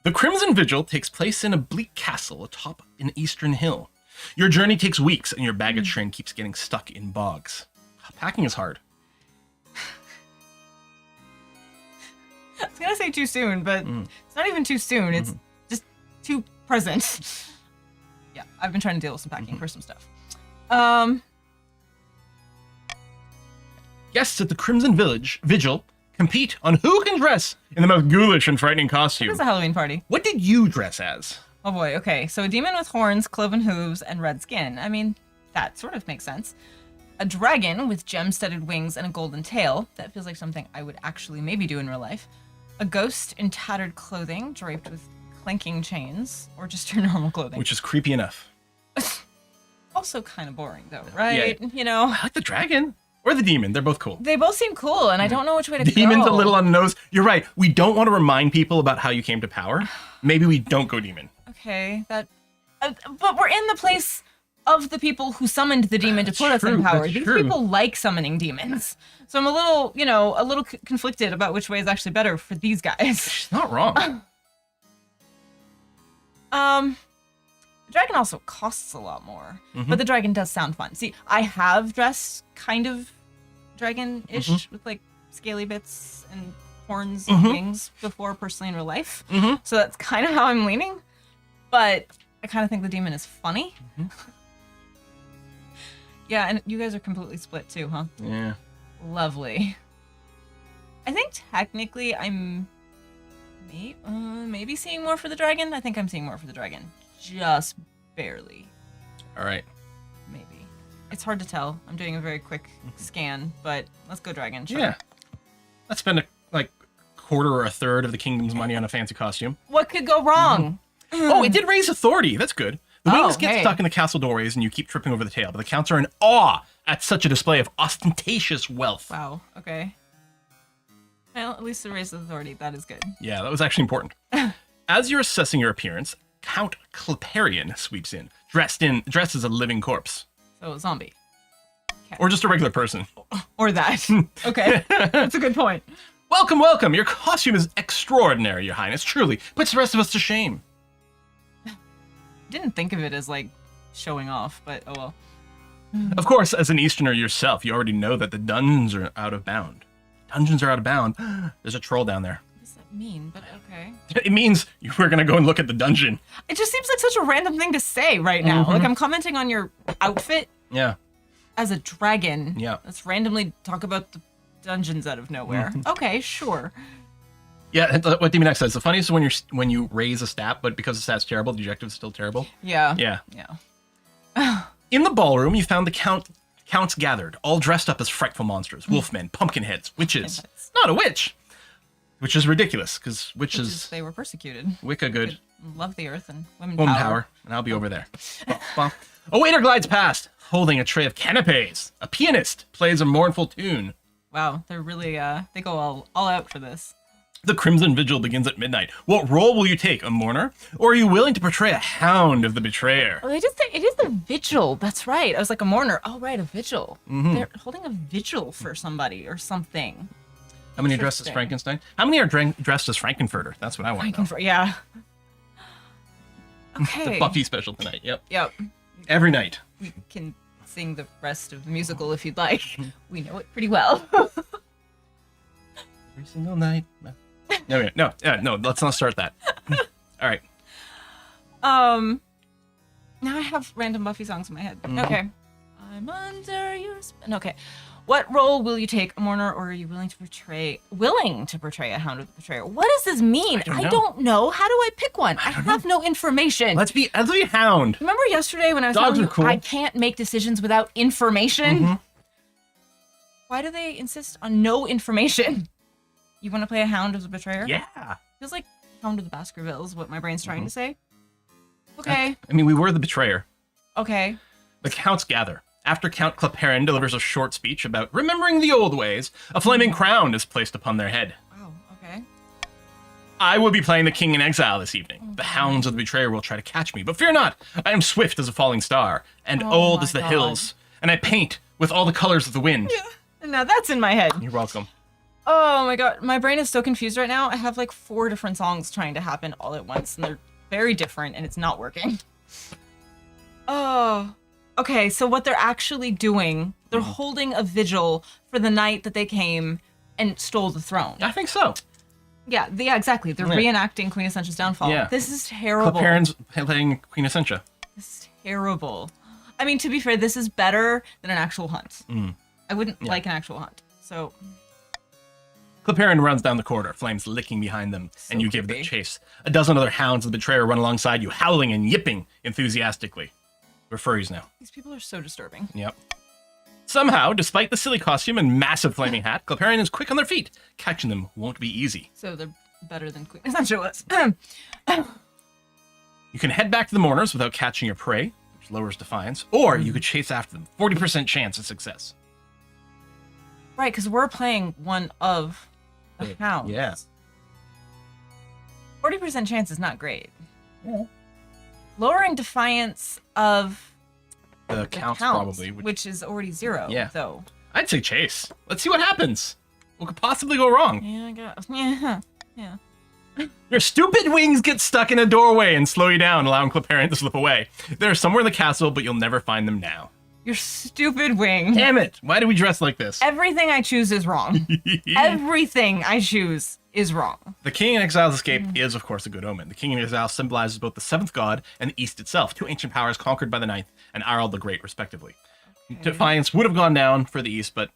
The Crimson Vigil takes place in a bleak castle atop an eastern hill. Your journey takes weeks and your baggage train keeps getting stuck in bogs. Packing is hard. I was gonna say too soon, but it's not even too soon. It's just too present. Yeah, I've been trying to deal with some packing for some stuff. Guests at the Crimson Vigil compete on who can dress in the most ghoulish and frightening costume. It's a Halloween party. What did you dress as? Oh boy, okay. So a demon with horns, cloven hooves, and red skin. I mean, that sort of makes sense. A dragon with gem-studded wings and a golden tail. That feels like something I would actually maybe do in real life. A ghost in tattered clothing, draped with clanking chains or just your normal clothing. Which is creepy enough. Also kind of boring though, right? Yeah. You know. I like the dragon or the demon. They're both cool. They both seem cool, and I don't know which way to go. Demon's a little on the nose. You're right. We don't want to remind people about how you came to power. Maybe we don't go demon. Okay, that. But we're in the place of the people who summoned the demon to put us in power. These people like summoning demons, so I'm a little, conflicted about which way is actually better for these guys. She's not wrong. The dragon also costs a lot more, but the dragon does sound fun. See, I have dressed kind of dragon-ish with like scaly bits and horns and wings before personally in real life. So that's kind of how I'm leaning, but I kind of think the demon is funny. Yeah, and you guys are completely split too, huh? Yeah. Lovely. I think technically I'm maybe seeing more for the dragon. I think I'm seeing more for the dragon. Just barely. All right. Maybe. It's hard to tell. I'm doing a very quick scan, but let's go dragon. Sure. Yeah. Let's spend a quarter or a third of the kingdom's money on a fancy costume. What could go wrong? Oh, it did raise authority. That's good. The wings get stuck in the castle doorways and you keep tripping over the tail, but the counts are in awe at such a display of ostentatious wealth. Wow. Okay. Well, at least it raised authority. That is good. Yeah, that was actually important. As you're assessing your appearance, Count Cloparion sweeps in, dressed as a living corpse. So a zombie. Okay. Or just a regular person. Or that. Okay. That's a good point. Welcome, welcome. Your costume is extraordinary, Your Highness. Truly puts the rest of us to shame. Didn't think of it as like showing off, but oh well. Of course, as an Easterner yourself, you already know that the dungeons are out of bound. Dungeons are out of bound. There's a troll down there. What does that mean? But okay. It means we're gonna go and look at the dungeon. It just seems like such a random thing to say right now. Like I'm commenting on your outfit. Yeah. As a dragon. Yeah. Let's randomly talk about the dungeons out of nowhere. Okay, sure. Yeah, what Demon X says, the funniest is when you raise a stat, but because the stat's terrible, the objective is still terrible. Yeah. Yeah. Yeah. In the ballroom, you found the counts gathered, all dressed up as frightful monsters, wolfmen, pumpkinheads, witches. Not a witch! Which is ridiculous, because witches... They were persecuted. Wicca good. Love the earth and women power. And I'll be over there. A waiter glides past, holding a tray of canapes. A pianist plays a mournful tune. Wow, they're really, they go all out for this. The Crimson Vigil begins at midnight. What role will you take, a mourner? Or are you willing to portray a hound of the betrayer? Oh, they just say it is the vigil. That's right. I was like a mourner. Oh, right, a vigil. They're holding a vigil for somebody or something. How many are dressed as Frankenstein? How many are dressed as Frankenfurter? That's what I want to know. Yeah. Okay. The Buffy special tonight. Yep. Yep. Every night. We can sing the rest of the musical if you'd like. We know it pretty well. Every single night. No, let's not start that. All right. Now I have random Buffy songs in my head. Okay. I'm under your spell. Okay. What role will you take, a mourner, or are you willing to portray a hound of the betrayer? What does this mean? I don't know. How do I pick one? I have no information. Let's be a hound. Remember yesterday when I was Dogs telling you are cool. I can't make decisions without information? Why do they insist on no information? You want to play a hound of the betrayer? Yeah. Feels like hound of the Baskervilles, what my brain's trying to say. Okay. I mean, we were the betrayer. Okay. The counts gather. After Count Cloparion delivers a short speech about remembering the old ways, a flaming crown is placed upon their head. Wow, okay. I will be playing the king in exile this evening. The hounds of the betrayer will try to catch me, but fear not. I am swift as a falling star, and old as the hills, and I paint with all the colors of the wind. Yeah. Now that's in my head. You're welcome. Oh my god, my brain is so confused right now. I have like 4 different songs trying to happen all at once, and they're very different, and it's not working. Oh. Okay, so what they're actually doing, they're holding a vigil for the night that they came and stole the throne. I think so. Yeah, exactly. They're reenacting Queen Essentia's downfall. Yeah. This is terrible. Cloparion's playing Queen Essentia. This is terrible. I mean, to be fair, this is better than an actual hunt. I wouldn't like an actual hunt, so... Cloparion runs down the corridor, flames licking behind them, and you give the chase. A dozen other hounds of the betrayer run alongside you, howling and yipping enthusiastically. We're furries now. These people are so disturbing. Yep. Somehow, despite the silly costume and massive flaming hat, Cloparion is quick on their feet. Catching them won't be easy. So they're better than Queen Essentia was. You can head back to the mourners without catching your prey, which lowers defiance, or you could chase after them. 40% chance of success. Right, because we're playing one of the hounds. Yeah. 40% chance is not great. Yeah. Lowering defiance of The counts probably. which is already 0, Yeah. though. I'd say chase. Let's see what happens. What could possibly go wrong? Yeah, I guess. Yeah. Yeah. Your stupid wings get stuck in a doorway and slow you down, allowing Cliparian to slip away. They're somewhere in the castle, but you'll never find them now. Your stupid wing. Damn it! Why do we dress like this? Everything I choose is wrong. Everything I choose is wrong. The King in Exile's escape is, of course, a good omen. The King in Exile symbolizes both the seventh god and the East itself, two ancient powers conquered by the ninth and Arald the Great, respectively. Okay. Defiance would have gone down for the East, but...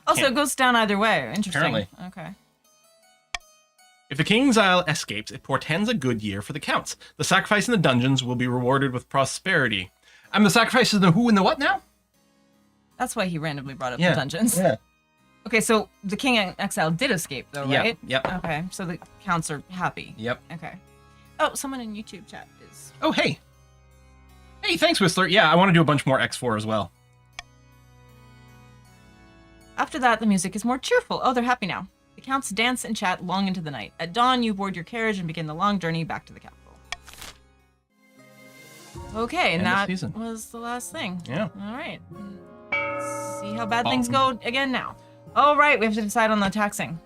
Also, it goes down either way. Interesting. Apparently. Okay. If the King in Exile escapes, it portends a good year for the Counts. The sacrifice in the dungeons will be rewarded with prosperity. The sacrifice is the who and the what now? That's why he randomly brought up the dungeons. Yeah. Okay, so the King in Exile did escape, though, right? Yep. Okay, so the Counts are happy. Yep. Okay. Oh, someone in YouTube chat is... Oh, hey. Hey, thanks, Whistler. Yeah, I want to do a bunch more X4 as well. After that, the music is more cheerful. Oh, they're happy now. The Counts dance and chat long into the night. At dawn, you board your carriage and begin the long journey back to the capital. Okay, and that was the last thing. Yeah. All right. Let's see how bad things go again now. Oh, right, we have to decide on the taxing.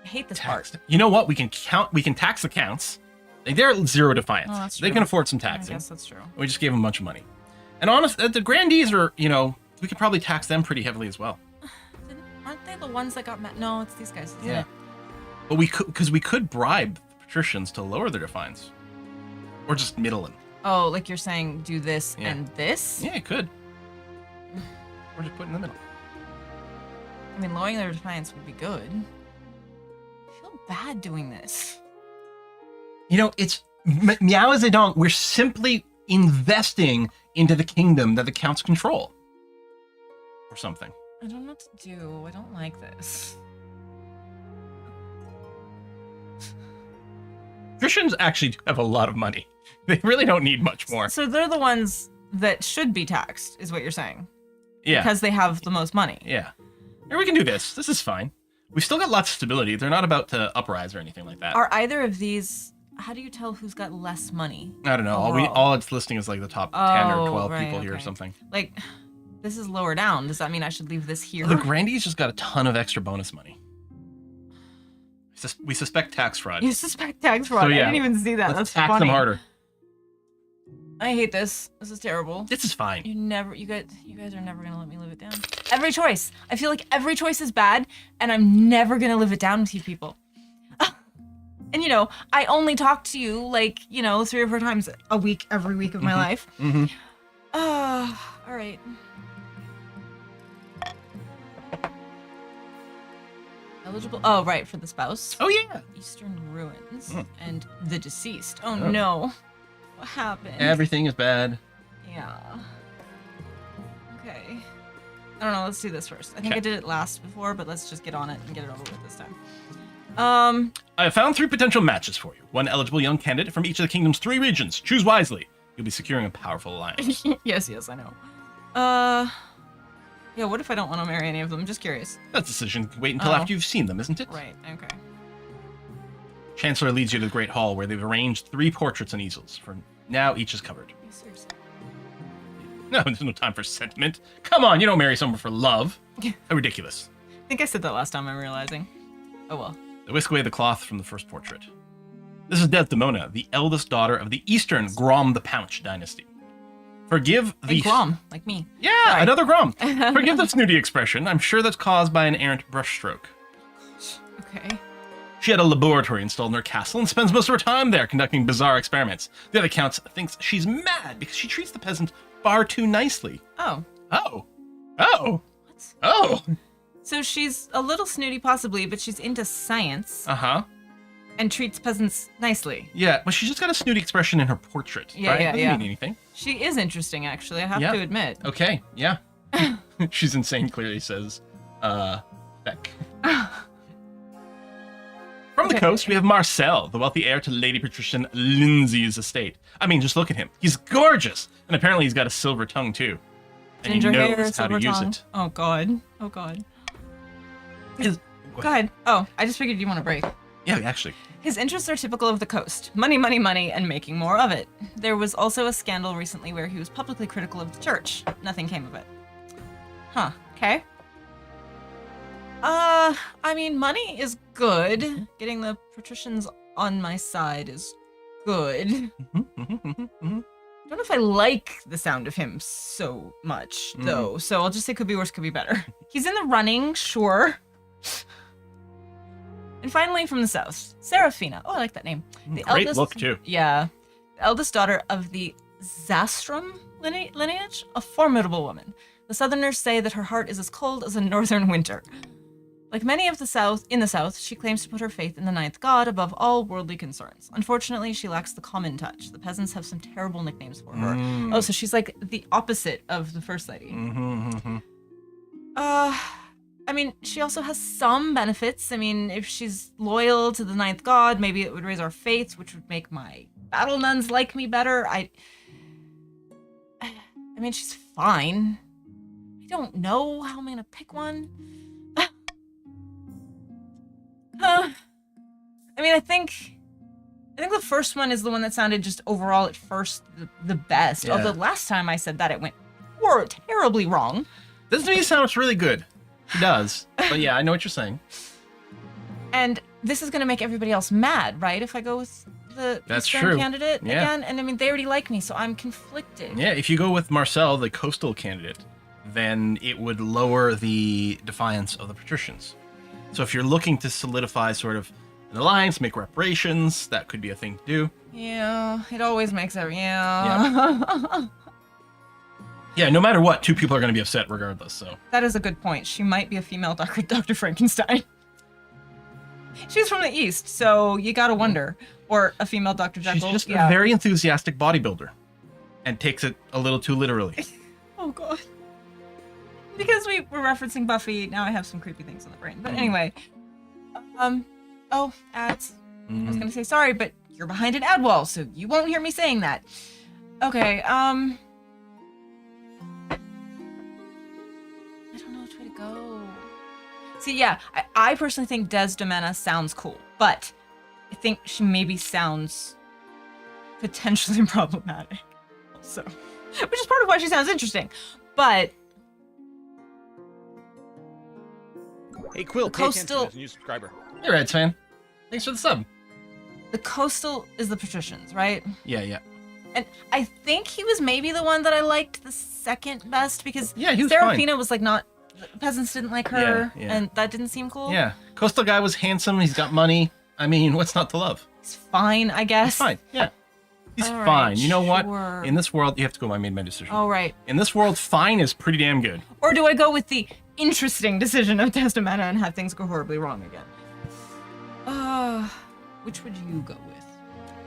I hate this part. You know what? We can tax the Counts. They're at 0 defiance. Oh, that's true. They can afford some taxing. I guess that's true. We just gave them a bunch of money. And honestly, the Grandees are, we could probably tax them pretty heavily as well. Aren't they the ones that got mad? No, it's these guys, isn't Yeah. it? But we could bribe the patricians to lower their defiance. Or just middle them. Oh, like you're saying do this and this? Yeah, it could. Or just put in the middle. I mean, lowering their defiance would be good. I feel bad doing this. It's Meow Zedong. We're simply investing into the kingdom that the Counts control. Or something. I don't know what to do. I don't like this. Patricians actually do have a lot of money. They really don't need much more. So they're the ones that should be taxed, is what you're saying? Yeah. Because they have the most money. Yeah. Here, we can do this. This is fine. We've still got lots of stability. They're not about to uprise or anything like that. Are either of these... How do you tell who's got less money? I don't know. All it's listing is like the top 10 or 12 people here or something. Like, this is lower down. Does that mean I should leave this here? The Grandees just got a ton of extra bonus money. We suspect tax fraud. You suspect tax fraud? So, yeah, I didn't even see that. That's tax funny. them harder. I hate this. This is terrible. This is fine. You guys are never gonna let me live it down. Every choice. I feel like every choice is bad, and I'm never gonna live it down with you people. And I only talk to you like 3 or 4 times a week, every week of my life. Mm-hmm. All right. Eligible. Oh, right, for the spouse. Oh yeah. Eastern ruins and the deceased. Oh no. What happened? Everything is bad. Yeah. Okay. I don't know. Let's do this first. I think I did it last before, but let's just get on it and get it over with this time. I have found 3 potential matches for you. One eligible young candidate from each of the kingdom's 3 regions. Choose wisely. You'll be securing a powerful alliance. Yes, I know. Yeah, what if I don't want to marry any of them? Just curious. That decision can wait until after you've seen them, isn't it? Right, okay. Chancellor leads you to the Great Hall, where they've arranged 3 portraits on easels. For now, each is covered. Seriously. No, there's no time for sentiment. Come on, you don't marry someone for love. How ridiculous. I think I said that last time, I'm realizing. Oh well. They whisk away the cloth from the first portrait. This is Desdemona, the eldest daughter of the Eastern Grom the Pounch dynasty. Forgive the... Grom, like me. Yeah, Sorry. Another Grom. Forgive the snooty expression. I'm sure that's caused by an errant brushstroke. Okay. She had a laboratory installed in her castle and spends most of her time there conducting bizarre experiments. The other Counts thinks she's mad because she treats the peasant far too nicely. Oh. Oh. Oh. What? Oh. So she's a little snooty possibly, but she's into science. Uh-huh. And treats peasants nicely. Yeah, well, she's just got a snooty expression in her portrait, right? Yeah, Doesn't mean anything. She is interesting, actually, I have to admit. Okay, yeah. She's insane, clearly says, Beck. From the coast, we have Marcel, the wealthy heir to Lady Patrician Lindsay's estate. I mean, just look at him. He's gorgeous. And apparently he's got a silver tongue, too. And Ginger he knows hair, how silver to use tongue. it. Oh, God. Oh, God. Go ahead. Oh, I just figured you want a break. Yeah, actually. His interests are typical of the coast. Money, money, money, and making more of it. There was also a scandal recently where he was publicly critical of the church. Nothing came of it. Huh. Okay. I mean, money is good. Getting the patricians on my side is good. Don't know if I like the sound of him so much, though. So I'll just say could be worse, could be better. He's in the running, sure. And finally, from the south, Serafina. Oh, I like that name. The Great look, too. Yeah. The eldest daughter of the Zastrum lineage, a formidable woman. The southerners say that her heart is as cold as a northern winter. Like many of the South, she claims to put her faith in the ninth god above all worldly concerns. Unfortunately, she lacks the common touch. The peasants have some terrible nicknames for her. Oh, so she's like the opposite of the first lady. I mean, she also has some benefits. I mean, if she's loyal to the ninth god, maybe it would raise our faiths, which would make my battle nuns like me better. I mean, she's fine. I don't know how I'm gonna pick one. I mean, I think the first one is the one that sounded just overall at first the best. Yeah. Although last time I said that, it went terribly wrong. This to me sounds really good. It does. But yeah, I know what you're saying. And this is going to make everybody else mad, right? If I go with the Eastern candidate again. And I mean, they already like me, so I'm conflicted. Yeah, if you go with Marcel, the coastal candidate, then it would lower the defiance of the patricians. So if you're looking to solidify sort of an alliance, make reparations, that could be a thing to do. Yeah, it always makes yeah. Yeah, no matter what, two people are going to be upset regardless, so. That is a good point. She might be a female Dr. Frankenstein. She's from the East, so you gotta wonder. Or a female Dr. Jekyll. She's just a very enthusiastic bodybuilder and takes it a little too literally. Oh, God. Because we were referencing Buffy, now I have some creepy things in the brain. But anyway. Ads. I was gonna say sorry, but you're behind an ad wall, so you won't hear me saying that. Okay, I don't know which way to go. See, yeah, I personally think Desdemona sounds cool, but I think she maybe sounds potentially problematic also. Which is part of why she sounds interesting. But Hey, Quill, pay attention. There's a new subscriber. Hey, Reds fan. Thanks for the sub. the coastal is the patricians, right? Yeah. And I think he was maybe the one that I liked the second best because Yeah, he was Serafina fine. was like not, the peasants didn't like her, Yeah. and that didn't seem cool. Yeah. Coastal guy was handsome. He's got money. I mean, what's not to love? He's fine, I guess. He's fine. Yeah. He's All right, fine. You know sure. what? In this world, you have to go. I made my decision. Oh, right. In this world, fine is pretty damn good. Or do I go with the interesting decision of Desdemona and have things go horribly wrong again? Which would you go with?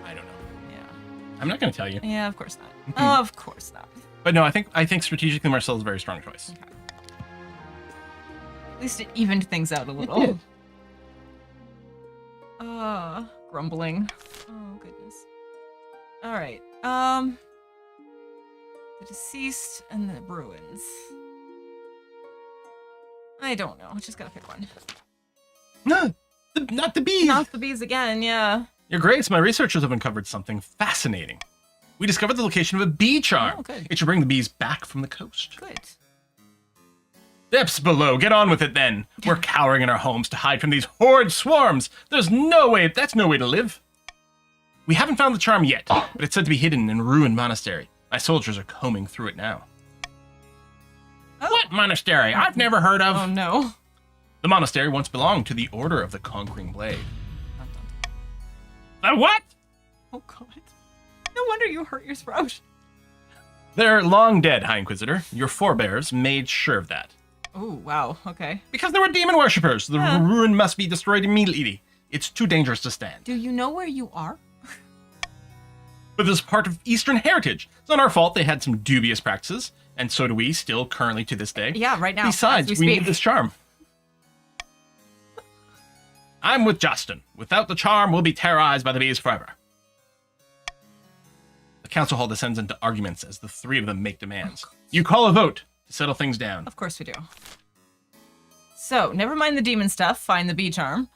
I don't know. Yeah. I'm not going to tell you. Yeah, of course not. Of course not. But no, I think strategically Marcel is a very strong choice. Okay. At least it evened things out a little. It did. Grumbling. Oh, goodness. All right. The deceased and the ruins. I don't know. I just gotta pick one. No, not the bees. Not the bees again, yeah. Your Grace, my researchers have uncovered something fascinating. We discovered the location of a bee charm. Oh, good. It should bring the bees back from the coast. Good. Depths below, get on with it then. We're cowering in our homes to hide from these horrid swarms. That's no way to live. We haven't found the charm yet, but it's said to be hidden in a ruined monastery. My soldiers are combing through it now. Oh. What monastery? I've never heard of. Oh, no. The monastery once belonged to the Order of the Conquering Blade. The what? Oh, God. No wonder you hurt your throat. They're long dead, High Inquisitor. Your forebears made sure of that. Oh, wow. Okay. Because they were demon worshippers. The ruin must be destroyed immediately. It's too dangerous to stand. Do you know where you are? But this is part of Eastern heritage. It's not our fault they had some dubious practices, and so do we still currently to this day. Yeah, right now. Besides, as we speak. need this charm. I'm with Justin. Without the charm, we'll be terrorized by the bees forever. The council hall descends into arguments as the three of them make demands. You call a vote to settle things down. Of course we do. So, never mind the demon stuff, find the bee charm,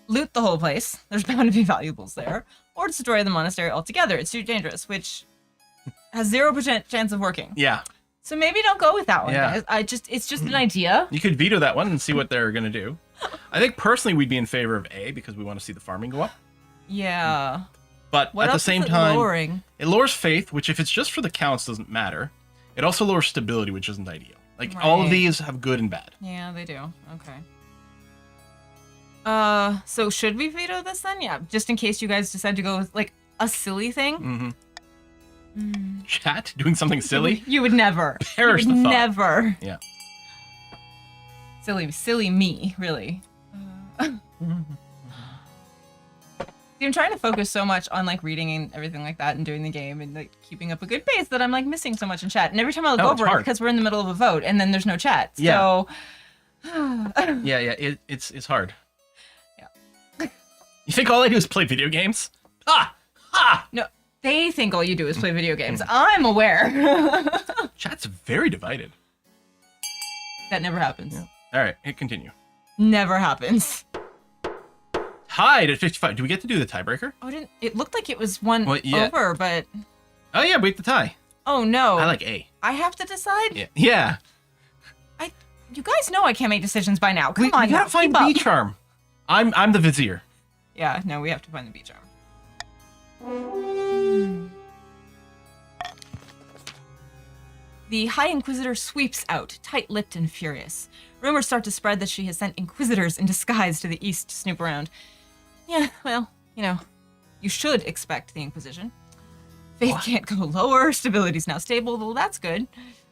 loot the whole place, there's bound to be valuables there, or destroy the monastery altogether. It's too dangerous, which has 0% chance of working. Yeah. So maybe don't go with that one, Yeah. guys. It's just an idea. You could veto that one and see what they're going to do. I think personally we'd be in favor of A because we want to see the farming go up. Yeah. But What at the else same is it time, lowering? it lowers faith, which if it's just for the counts doesn't matter. It also lowers stability, which isn't ideal. Like all of Right. these have good and bad. Yeah, they do. Okay. So should we veto this then? Yeah, just in case you guys decide to go with like a silly thing. Mm-hmm. Chat doing something silly. You would never. Perish You would the thought. never. Yeah. Silly me, really. See, I'm trying to focus so much on like reading and everything like that and doing the game and like keeping up a good pace that I'm like missing so much in chat. And every time I look Oh, it's over it hard. because we're in the middle of a vote and then there's no chat. Yeah. So Yeah, it's hard. Yeah. You think all I do is play video games? Ha! Ha! no, they think all you do is play video games. I'm aware. Chat's very divided. That never happens. Yeah. All right, hit continue. Never happens. Tied at 55. Do we get to do the tiebreaker? Oh, it looked like it was one Well, yeah. over, but Oh yeah, break the tie. oh no. I like A. I have to decide? Yeah. Yeah. You guys know I can't make decisions by now. Come We on, gotta now, find keep the up. bee charm. I'm the vizier. Yeah, no, we have to find the bee charm. The High Inquisitor sweeps out, tight-lipped and furious. Rumors start to spread that she has sent Inquisitors in disguise to the east to snoop around. Yeah, well, you should expect the Inquisition. Faith can't go lower, stability's now stable, well, that's good.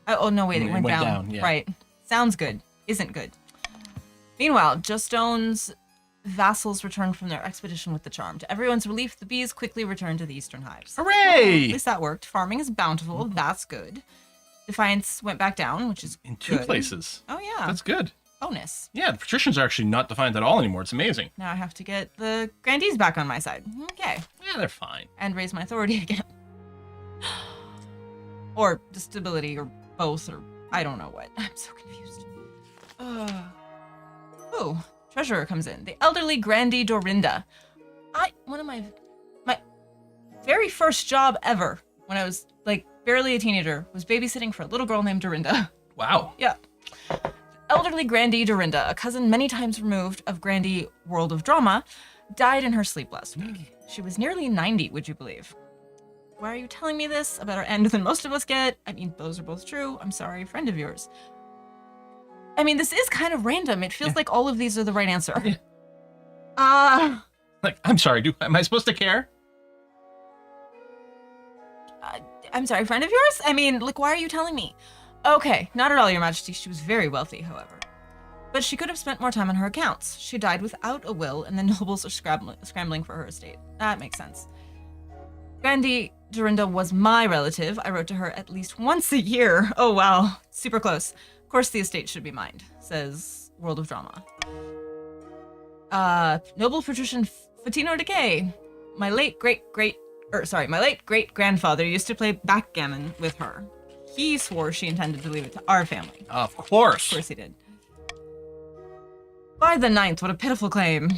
Oh, no, wait, it went down. Yeah. Right. Sounds good. Isn't good. Meanwhile, Justone's vassals return from their expedition with the charm. To everyone's relief, the bees quickly return to the eastern hives. Hooray! At least that worked. Farming is bountiful. That's good. Defiance went back down, which is In two good. places. Oh, yeah. That's good. Bonus. Yeah, the patricians are actually not defined at all anymore. It's amazing. Now I have to get the grandees back on my side. Okay. Yeah, they're fine. And raise my authority again. Or just stability, or both, or I don't know what. I'm so confused. Oh, treasurer comes in. The elderly Grandee Derinda. One of my very first job ever when I was like barely a teenager was babysitting for a little girl named Derinda. Wow. Yeah. Elderly Grandee Derinda, a cousin many times removed of Grandee World of Drama, died in her sleep last week. She was nearly 90, would you believe? Why are you telling me this? A better end than most of us get? I mean, those are both true. I'm sorry, friend of yours. I mean, this is kind of random. It feels like all of these are the right answer. Yeah. Like, I'm sorry, am I supposed to care? I'm sorry, friend of yours? I mean, like, why are you telling me? Okay, not at all, Your Majesty. She was very wealthy, however. But she could have spent more time on her accounts. She died without a will, and the nobles are scrambling for her estate. That makes sense. Grandee Derinda was my relative. I wrote to her at least once a year. Oh, wow. Super close. Of course the estate should be mine, says World of Drama. Noble patrician Fatino Decay. My late great-great-grandfather used to play backgammon with her. He swore she intended to leave it to our family. Of course. Of course he did. By the 9th, what a pitiful claim.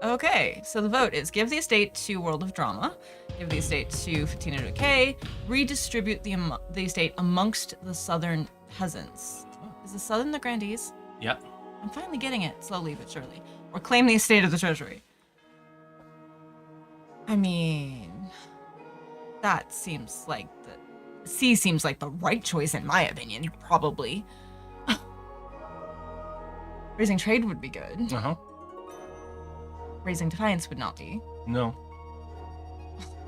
Okay, so the vote is give the estate to World of Drama, give the estate to Fatino Decay, redistribute the estate amongst the southern peasants. Is the southern the grandees? Yep. I'm finally getting it, slowly but surely. Or claim the estate of the treasury. I mean, that seems like C seems like the right choice in my opinion, probably. Raising trade would be good. Uh-huh. Raising defiance would not be. No.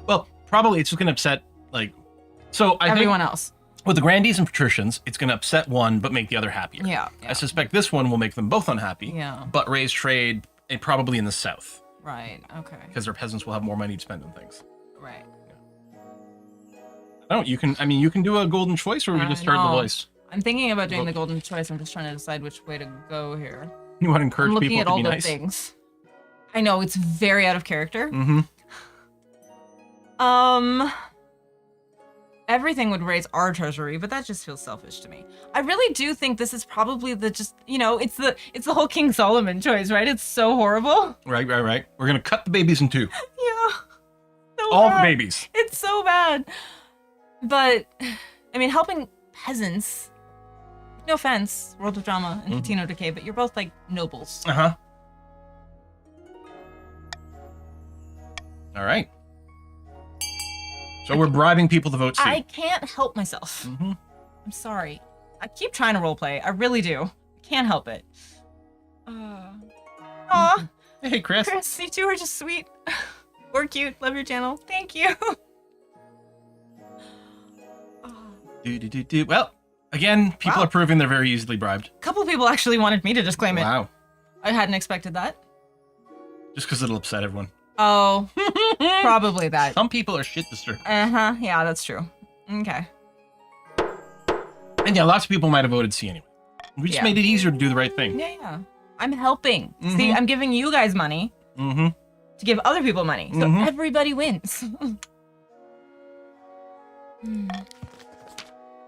Well, probably it's just going to upset, like... So I Everyone think else. with the grandees and patricians, it's going to upset one, but make the other happier. Yeah. I suspect this one will make them both unhappy, Yeah. but raise trade, probably in the south, Right, okay. because their peasants will have more money to spend on things. Right. You can do a golden choice, or we can just start the know. voice. I'm thinking about doing the golden choice. I'm just trying to decide which way to go here. You want to encourage I'm looking people at to all be the nice? things. I know, it's very out of character. Mm-hmm. Everything would raise our treasury, but that just feels selfish to me. I really do think this is probably the it's the whole King Solomon choice, right? It's so horrible. Right. We're gonna cut the babies in two. Yeah. So All bad. the babies. It's so bad. But, I mean, helping peasants, no offense, World of Drama and Patino Decay, but you're both like nobles. Uh-huh. All right. So we're bribing people to vote C. I can't help myself. Mm-hmm. I'm sorry. I keep trying to roleplay. I really do. I can't help it. Aw. Hey, Chris. Chris, you two are just sweet. Or cute. Love your channel. Thank you. Well, again, people Wow. are proving they're very easily bribed. A couple people actually wanted me to just claim it. Wow. I hadn't expected that. Just because it'll upset everyone. Oh, probably that. Some people are shit disturbed. Uh-huh. Yeah, that's true. Okay. And yeah, lots of people might have voted C anyway. We just Yeah. made it easier to do the right thing. Yeah. I'm helping. See, I'm giving you guys money Mm-hmm. to give other people money. So everybody wins.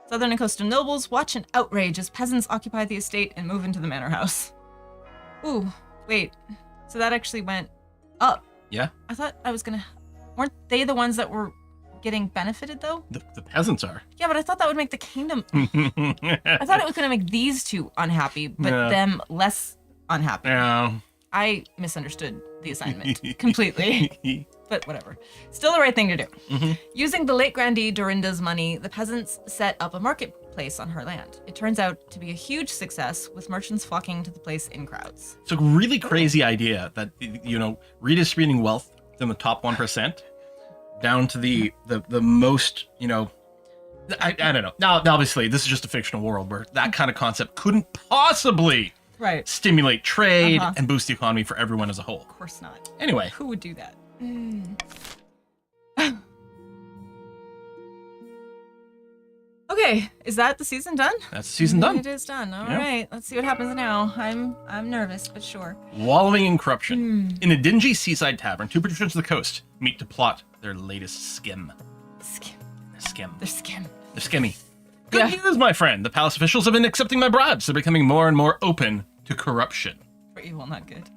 Southern and coastal nobles watch in outrage as peasants occupy the estate and move into the manor house. Ooh, wait. So that actually went up. Yeah. I thought I was gonna... Weren't they the ones that were getting benefited, though? The peasants are. Yeah, but I thought that would make the kingdom... I thought it was gonna make these two unhappy, but them less unhappy. Yeah. I misunderstood the assignment completely. But whatever. Still the right thing to do. Using the late Grandee Derinda's money, the peasants set up a marketplace on her land. It turns out to be a huge success, with merchants flocking to the place in crowds. It's a really crazy idea that, redistributing wealth from the top 1% down to the most, I don't know. Now, obviously, this is just a fictional world where that kind of concept couldn't possibly stimulate trade and boost the economy for everyone as a whole. Of course not. Anyway. Who would do that? Okay, is that the season done? That's the season done. It is done. All right, let's see what happens now. I'm nervous, but sure. Wallowing in corruption. In a dingy seaside tavern, two patricians of the coast meet to plot their latest skim. Skim. They're skim. They're skimmy. Good news, my friend. The palace officials have been accepting my bribes. They're becoming more and more open to corruption. For evil, not good.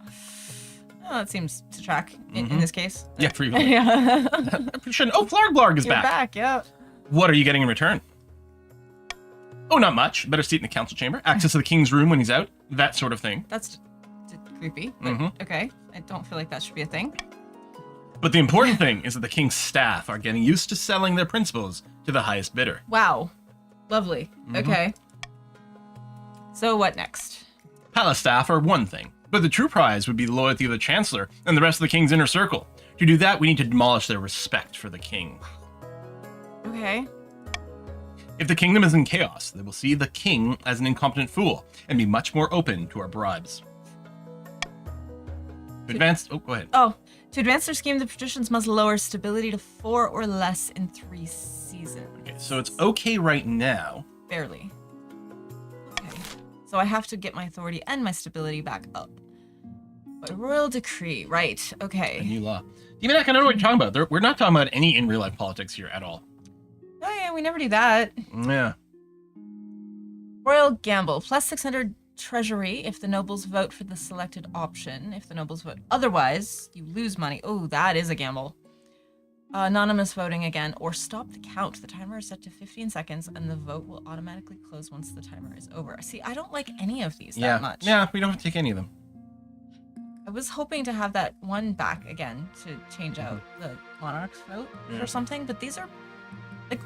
Oh, that seems to track in this case. Yeah, for evil. Yeah. Oh, Flarg is You're back. back, yeah. What are you getting in return? Oh, not much. Better seat in the council chamber. Access to the king's room when he's out. That sort of thing. That's creepy. But okay. I don't feel like that should be a thing. But the important thing is that the king's staff are getting used to selling their principles to the highest bidder. Wow. Lovely. Okay. So what next? Palace staff are one thing, but the true prize would be the loyalty of the chancellor and the rest of the king's inner circle. To do that, we need to demolish their respect for the king. Okay. If the kingdom is in chaos, they will see the king as an incompetent fool and be much more open to our bribes. Go ahead. Oh, to advance their scheme, the patricians must lower stability to 4 or less in 3 seasons. Okay, so it's okay right now. Barely. Okay. So I have to get my authority and my stability back up. But a royal decree, right? Okay. A new law. Even I kind of know what you're talking about. We're not talking about any in real life politics here at all. Oh yeah, we never do that. Yeah. Royal gamble, plus 600 treasury if the nobles vote for the selected option. If the nobles vote otherwise, you lose money. Oh, that is a gamble. Anonymous voting again, or stop the count. The timer is set to 15 seconds, and the vote will automatically close once the timer is over. See, I don't like any of these that much. Yeah, we don't have to take any of them. I was hoping to have that one back again to change out the monarch's vote or something, but these are, like,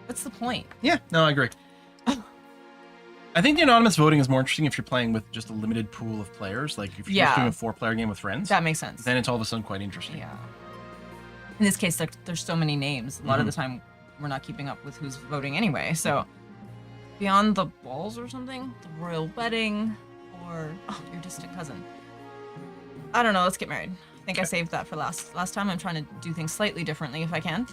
what's the point? Yeah, no, I agree. I think the anonymous voting is more interesting if you're playing with just a limited pool of players. Like if you're just doing a 4-player game with friends. That makes sense. Then it's all of a sudden quite interesting. Yeah. In this case, there's so many names. A lot of the time, we're not keeping up with who's voting anyway. So, beyond the balls or something, the royal wedding, or your distant cousin. I don't know. Let's get married. I think I saved that for last time. I'm trying to do things slightly differently if I can.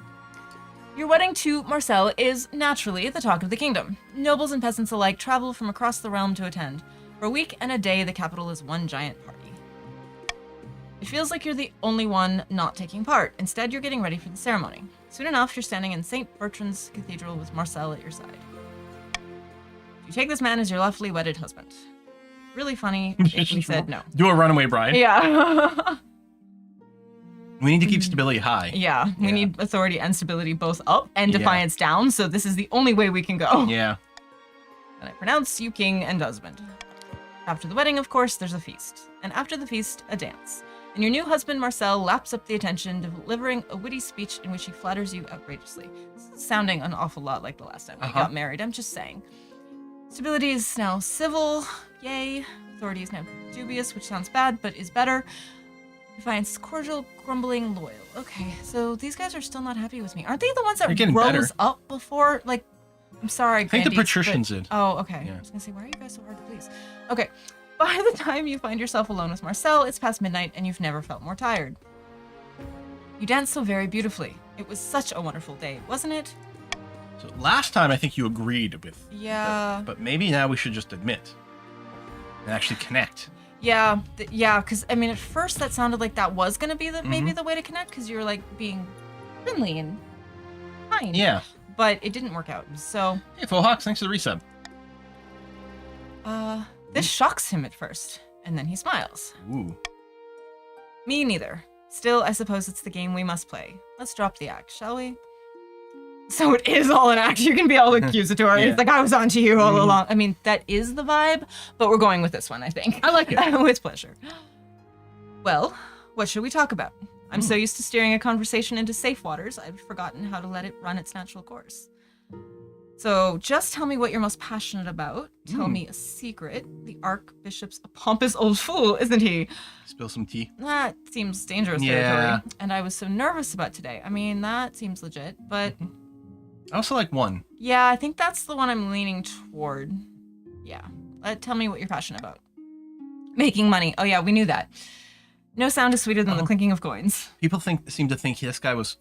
Your wedding to Marcel is naturally the talk of the kingdom. Nobles and peasants alike travel from across the realm to attend. For a week and a day, the capital is one giant party. It feels like you're the only one not taking part. Instead, you're getting ready for the ceremony. Soon enough, you're standing in St. Bertrand's Cathedral with Marcel at your side. You take this man as your lawfully wedded husband. Really funny if we said no. Do a runaway bride. Yeah. We need to keep stability high. Yeah, we need authority and stability both up and defiance down, so this is the only way we can go. Yeah. And I pronounce you king and husband. After the wedding, of course, there's a feast. And after the feast, a dance. And your new husband, Marcel, laps up the attention, delivering a witty speech in which he flatters you outrageously. This is sounding an awful lot like the last time we got married, I'm just saying. Stability is now civil, yay. Authority is now dubious, which sounds bad, but is better. Defiance, cordial, grumbling, loyal. Okay, so these guys are still not happy with me. Aren't they the ones that rose up before? Like, I'm sorry, I think the patricians did. Oh, okay. I was gonna say, why are you guys so hard to please? Okay, by the time you find yourself alone with Marcel, it's past midnight and you've never felt more tired. You danced so very beautifully. It was such a wonderful day, wasn't it? So last time I think you agreed with. Yeah. But maybe now we should just admit and actually connect. Yeah, because I mean, at first that sounded like that was gonna be maybe the way to connect, because you were like being friendly and kind. Yeah. But it didn't work out. So. Hey, Fohawks, thanks for the resub. This shocks him at first, and then he smiles. Ooh. Me neither. Still, I suppose it's the game we must play. Let's drop the act, shall we? So it is all an act. You can be all accusatory. It's like, I was on to you all along. I mean, that is the vibe, but we're going with this one, I think. I like it. With pleasure. Well, what should we talk about? I'm so used to steering a conversation into safe waters, I've forgotten how to let it run its natural course. So just tell me what you're most passionate about. Tell me a secret. The Archbishop's a pompous old fool, isn't he? Spill some tea. That seems dangerous territory. And I was so nervous about today. I mean, that seems legit, but... I also like one. Yeah, I think that's the one I'm leaning toward. Yeah. Tell me what you're passionate about. Making money. Oh yeah, we knew that. No sound is sweeter than the clinking of coins. People seem to think this guy was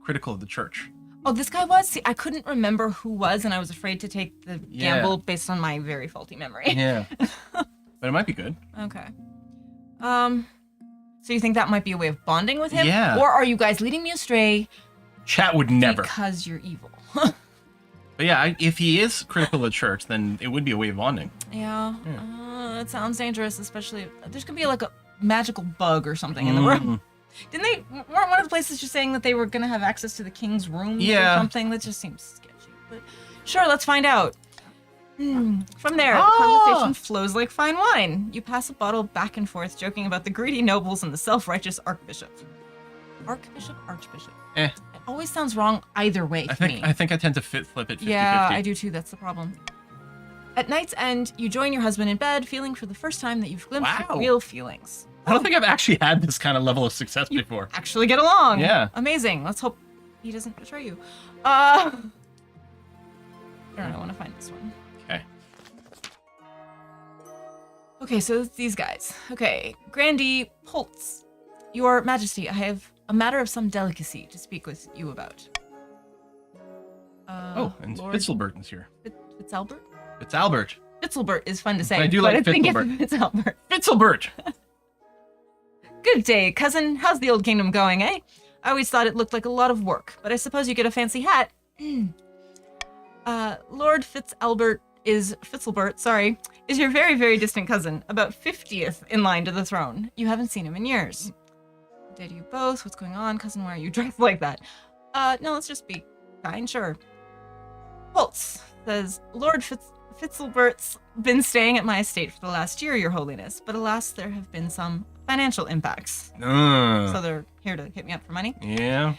critical of the church. Oh, this guy was? See, I couldn't remember who was, and I was afraid to take the gamble based on my very faulty memory. Yeah. But it might be good. Okay. So you think that might be a way of bonding with him? Yeah. Or are you guys leading me astray? Chat would never. Because you're evil. But yeah, if he is critical of the church, then it would be a way of bonding. Yeah. It sounds dangerous, especially if there's gonna be like a magical bug or something in the room. Weren't one of the places just saying that they were gonna have access to the king's rooms or something? That just seems sketchy. But sure, let's find out. From there, the conversation flows like fine wine. You pass a bottle back and forth, joking about the greedy nobles and the self-righteous archbishop. Archbishop. It always sounds wrong either way to me. I think I tend to flip it 50-50. Yeah, I do too. That's the problem. At night's end, you join your husband in bed, feeling for the first time that you've glimpsed real feelings. I don't think I've actually had this kind of level of success before. Actually get along. Yeah. Amazing. Let's hope he doesn't betray you. I don't know. I want to find this one. Okay. Okay, so it's these guys. Okay. Grandee Pultz. Your Majesty, I have a matter of some delicacy to speak with you about. And Lord Fitzalbert's here. Fitzalbert? Fitzalbert. Fitzalbert is fun to say. I do like Fitzalbert. Fitzalbert. Fitzalbert! Good day, cousin. How's the old kingdom going, eh? I always thought it looked like a lot of work, but I suppose you get a fancy hat. Lord Fitzalbert is your very, very distant cousin, about 50th in line to the throne. You haven't seen him in years. Good day to you both. What's going on, cousin? Why are you dressed like that? No, let's just be kind, sure. Pultz says, Lord Fitzalbert's been staying at my estate for the last year, your holiness, but alas, there have been some financial impacts. So they're here to hit me up for money. Yeah.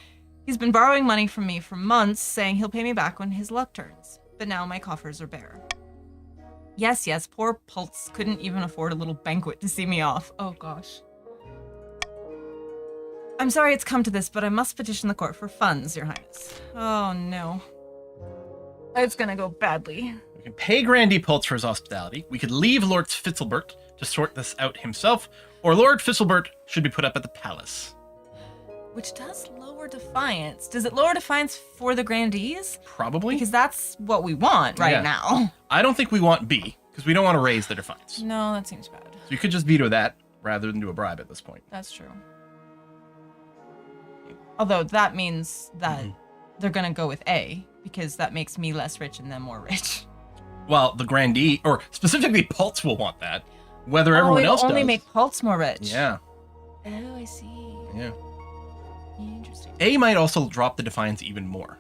He's been borrowing money from me for months, saying he'll pay me back when his luck turns. But now my coffers are bare. Yes, poor Pultz couldn't even afford a little banquet to see me off. Oh gosh. I'm sorry it's come to this, but I must petition the court for funds, your highness. Oh no. It's gonna go badly. We can pay Grandee Pultz for his hospitality. We could leave Lord Fitzalbert to sort this out himself, or Lord Fitzalbert should be put up at the palace. Which does lower defiance. Does it lower defiance for the Grandees? Probably. Because that's what we want right now. I don't think we want B, Because we don't want to raise the defiance. No, that seems bad. So you could just veto that rather than do a bribe at this point. That's true. Although that means that they're going to go with A, because that makes me less rich and them more rich. Well, the Grandee, or specifically Pulse, will want that. Whether everyone else does. only make Pulse more rich. Yeah. Oh, I see. Yeah. Interesting. A might also drop the defiance even more.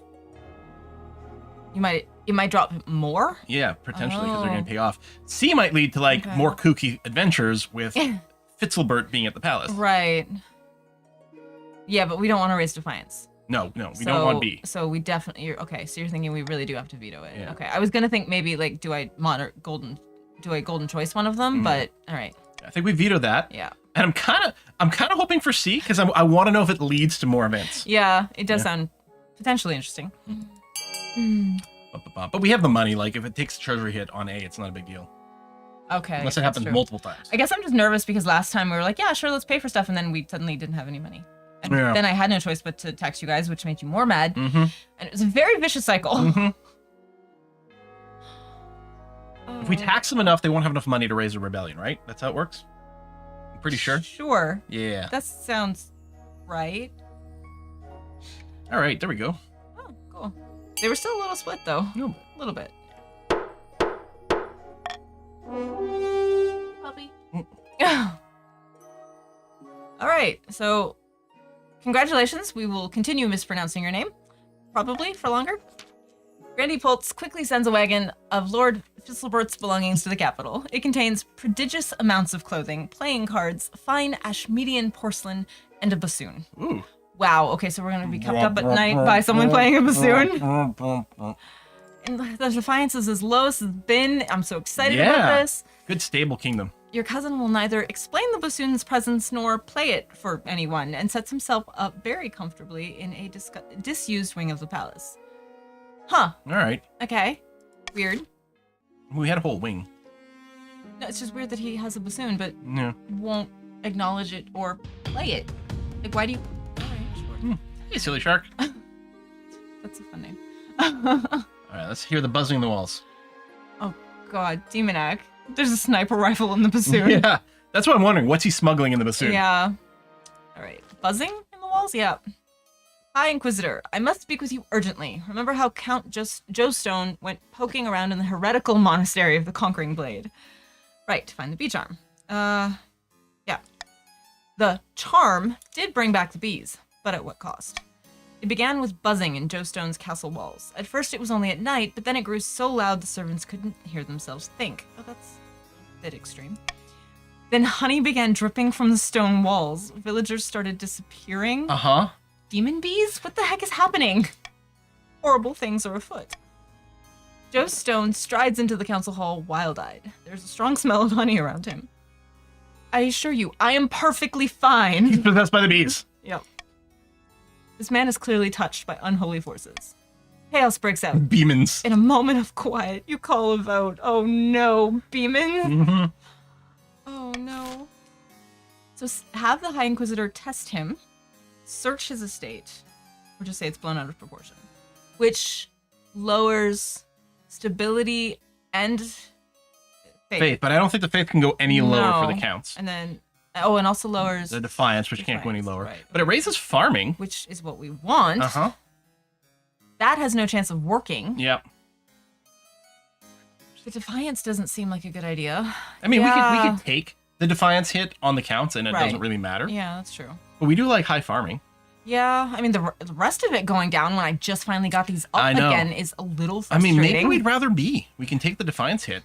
It might drop more? Yeah, potentially, because they're going to pay off. C might lead to, like, more kooky adventures with Fitzilbert being at the palace. Right. Yeah, but we don't want to raise defiance. No, we don't want B. So we definitely... Okay, so you're thinking we really do have to veto it. Yeah. Okay, I was going to think maybe, like, do I golden choice one of them? But, all right. I think we veto that. Yeah. And I'm kind of hoping for C, because I want to know if it leads to more events. Yeah, it does sound potentially interesting. But we have the money. Like, if it takes a treasury hit on A, it's not a big deal. Okay. Unless it happens multiple times. I guess I'm just nervous because last time we were like, yeah, sure, let's pay for stuff, and then we suddenly didn't have any money. And then I had no choice but to text you guys, which made you more mad. And it was a very vicious cycle. If we tax them enough, they won't have enough money to raise a rebellion, right? That's how it works? I'm pretty sure. Sure. Yeah. That sounds right. All right, there we go. Oh, cool. They were still a little split, though. No. A little bit. Puppy. All right, so congratulations. We will continue mispronouncing your name, probably for longer. Grandee Pultz quickly sends a wagon of Lord Fitzilbert's belongings to the capital. It contains prodigious amounts of clothing, playing cards, fine Ashmedian porcelain, and a bassoon. Ooh. Wow, okay, so we're going to be kept up at night by someone playing a bassoon. And the defiance is as low as it's been. I'm so excited about this. Good stable kingdom. Your cousin will neither explain the bassoon's presence nor play it for anyone, and sets himself up very comfortably in a disused wing of the palace. Huh. All right. Okay. Weird. We had a whole wing. No, it's just weird that he has a bassoon, but won't acknowledge it or play it. Like, why do you... All right, sure. Hey, silly shark. That's a fun name. All right, let's hear the buzzing in the walls. Oh, God. Demonac. There's a sniper rifle in the bassoon. Yeah. That's what I'm wondering. What's he smuggling in the bassoon? Yeah. All right. Buzzing in the walls? Yeah. Hi, Inquisitor. I must speak with you urgently. Remember how Count Joe Stone went poking around in the heretical monastery of the Conquering Blade? Right, to find the bee charm. Yeah. The charm did bring back the bees, but at what cost? It began with buzzing in Joe Stone's castle walls. At first it was only at night, but then it grew so loud the servants couldn't hear themselves think. Oh, that's a bit extreme. Then honey began dripping from the stone walls. Villagers started disappearing. Uh-huh. Demon bees? What the heck is happening? Horrible things are afoot. Joe Stone strides into the council hall wild-eyed. There's a strong smell of honey around him. I assure you, I am perfectly fine. He's possessed by the bees. Yep. This man is clearly touched by unholy forces. Chaos breaks out. Demons. In a moment of quiet, you call a vote. Oh no, Beeman. Oh no. So have the High Inquisitor test him, search his estate, or just say it's blown out of proportion, which lowers stability and faith. But I don't think the faith can go any lower for the counts. And then, and also lowers the defiance, which can't go any lower. Right. But it raises farming, which is what we want. Uh-huh. That has no chance of working. Yep. The defiance doesn't seem like a good idea. I mean, we could take the defiance hit on the counts, and it doesn't really matter. Yeah, that's true. But we do like high farming. Yeah, I mean, the rest of it going down when I just finally got these up again is a little frustrating. I mean, maybe we'd rather be. We can take the defiance hit.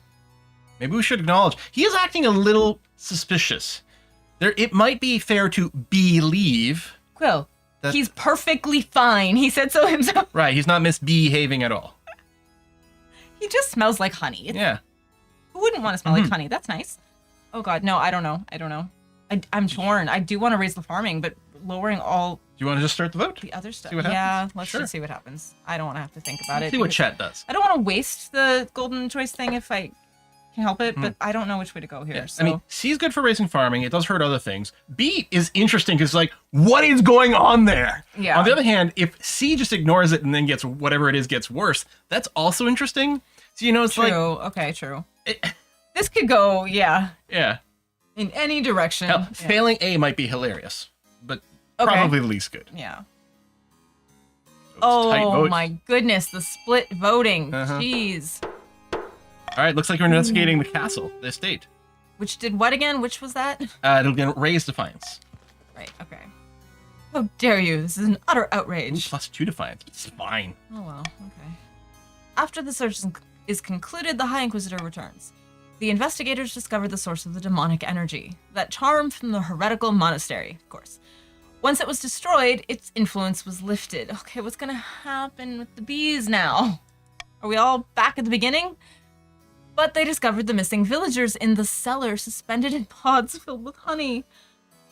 Maybe we should acknowledge. He is acting a little suspicious. It might be fair to believe. Quill, he's perfectly fine. He said so himself. Right, he's not misbehaving at all. He just smells like honey. Yeah. Who wouldn't want to smell like honey? That's nice. Oh God, no, I don't know. I'm torn. I do want to raise the farming, but lowering all... Do you want to just start the vote? The other stuff. See what happens? Yeah, let's just see what happens. I don't want to have to think about it. See what Chet does. I don't want to waste the golden choice thing if I can help it, but I don't know which way to go here. Yeah. So. I mean, C is good for raising farming. It does hurt other things. B is interesting because, like, what is going on there? Yeah. On the other hand, if C just ignores it and then gets whatever it is gets worse, that's also interesting. So, you know, it's true. like... Okay, true. This could go, yeah, Yeah. in any direction. Hell, Yeah. failing A might be hilarious, but Okay. probably the least good. Yeah. So it's tight Oh votes. my goodness, the split voting. Uh-huh. Jeez. All right, looks like we're investigating the castle, the estate. Which did what again? Which was that? It'll get raise defiance. Right, okay. How dare you? This is an utter Ooh, outrage. +2 defiance. It's fine. Oh well, okay. After the search is concluded, the High Inquisitor returns. The investigators discover the source of the demonic energy, that charm from the heretical monastery, of course. Once it was destroyed, its influence was lifted. Okay, what's gonna happen with the bees now? Are we all back at the beginning? But they discovered the missing villagers in the cellar, suspended in pods filled with honey.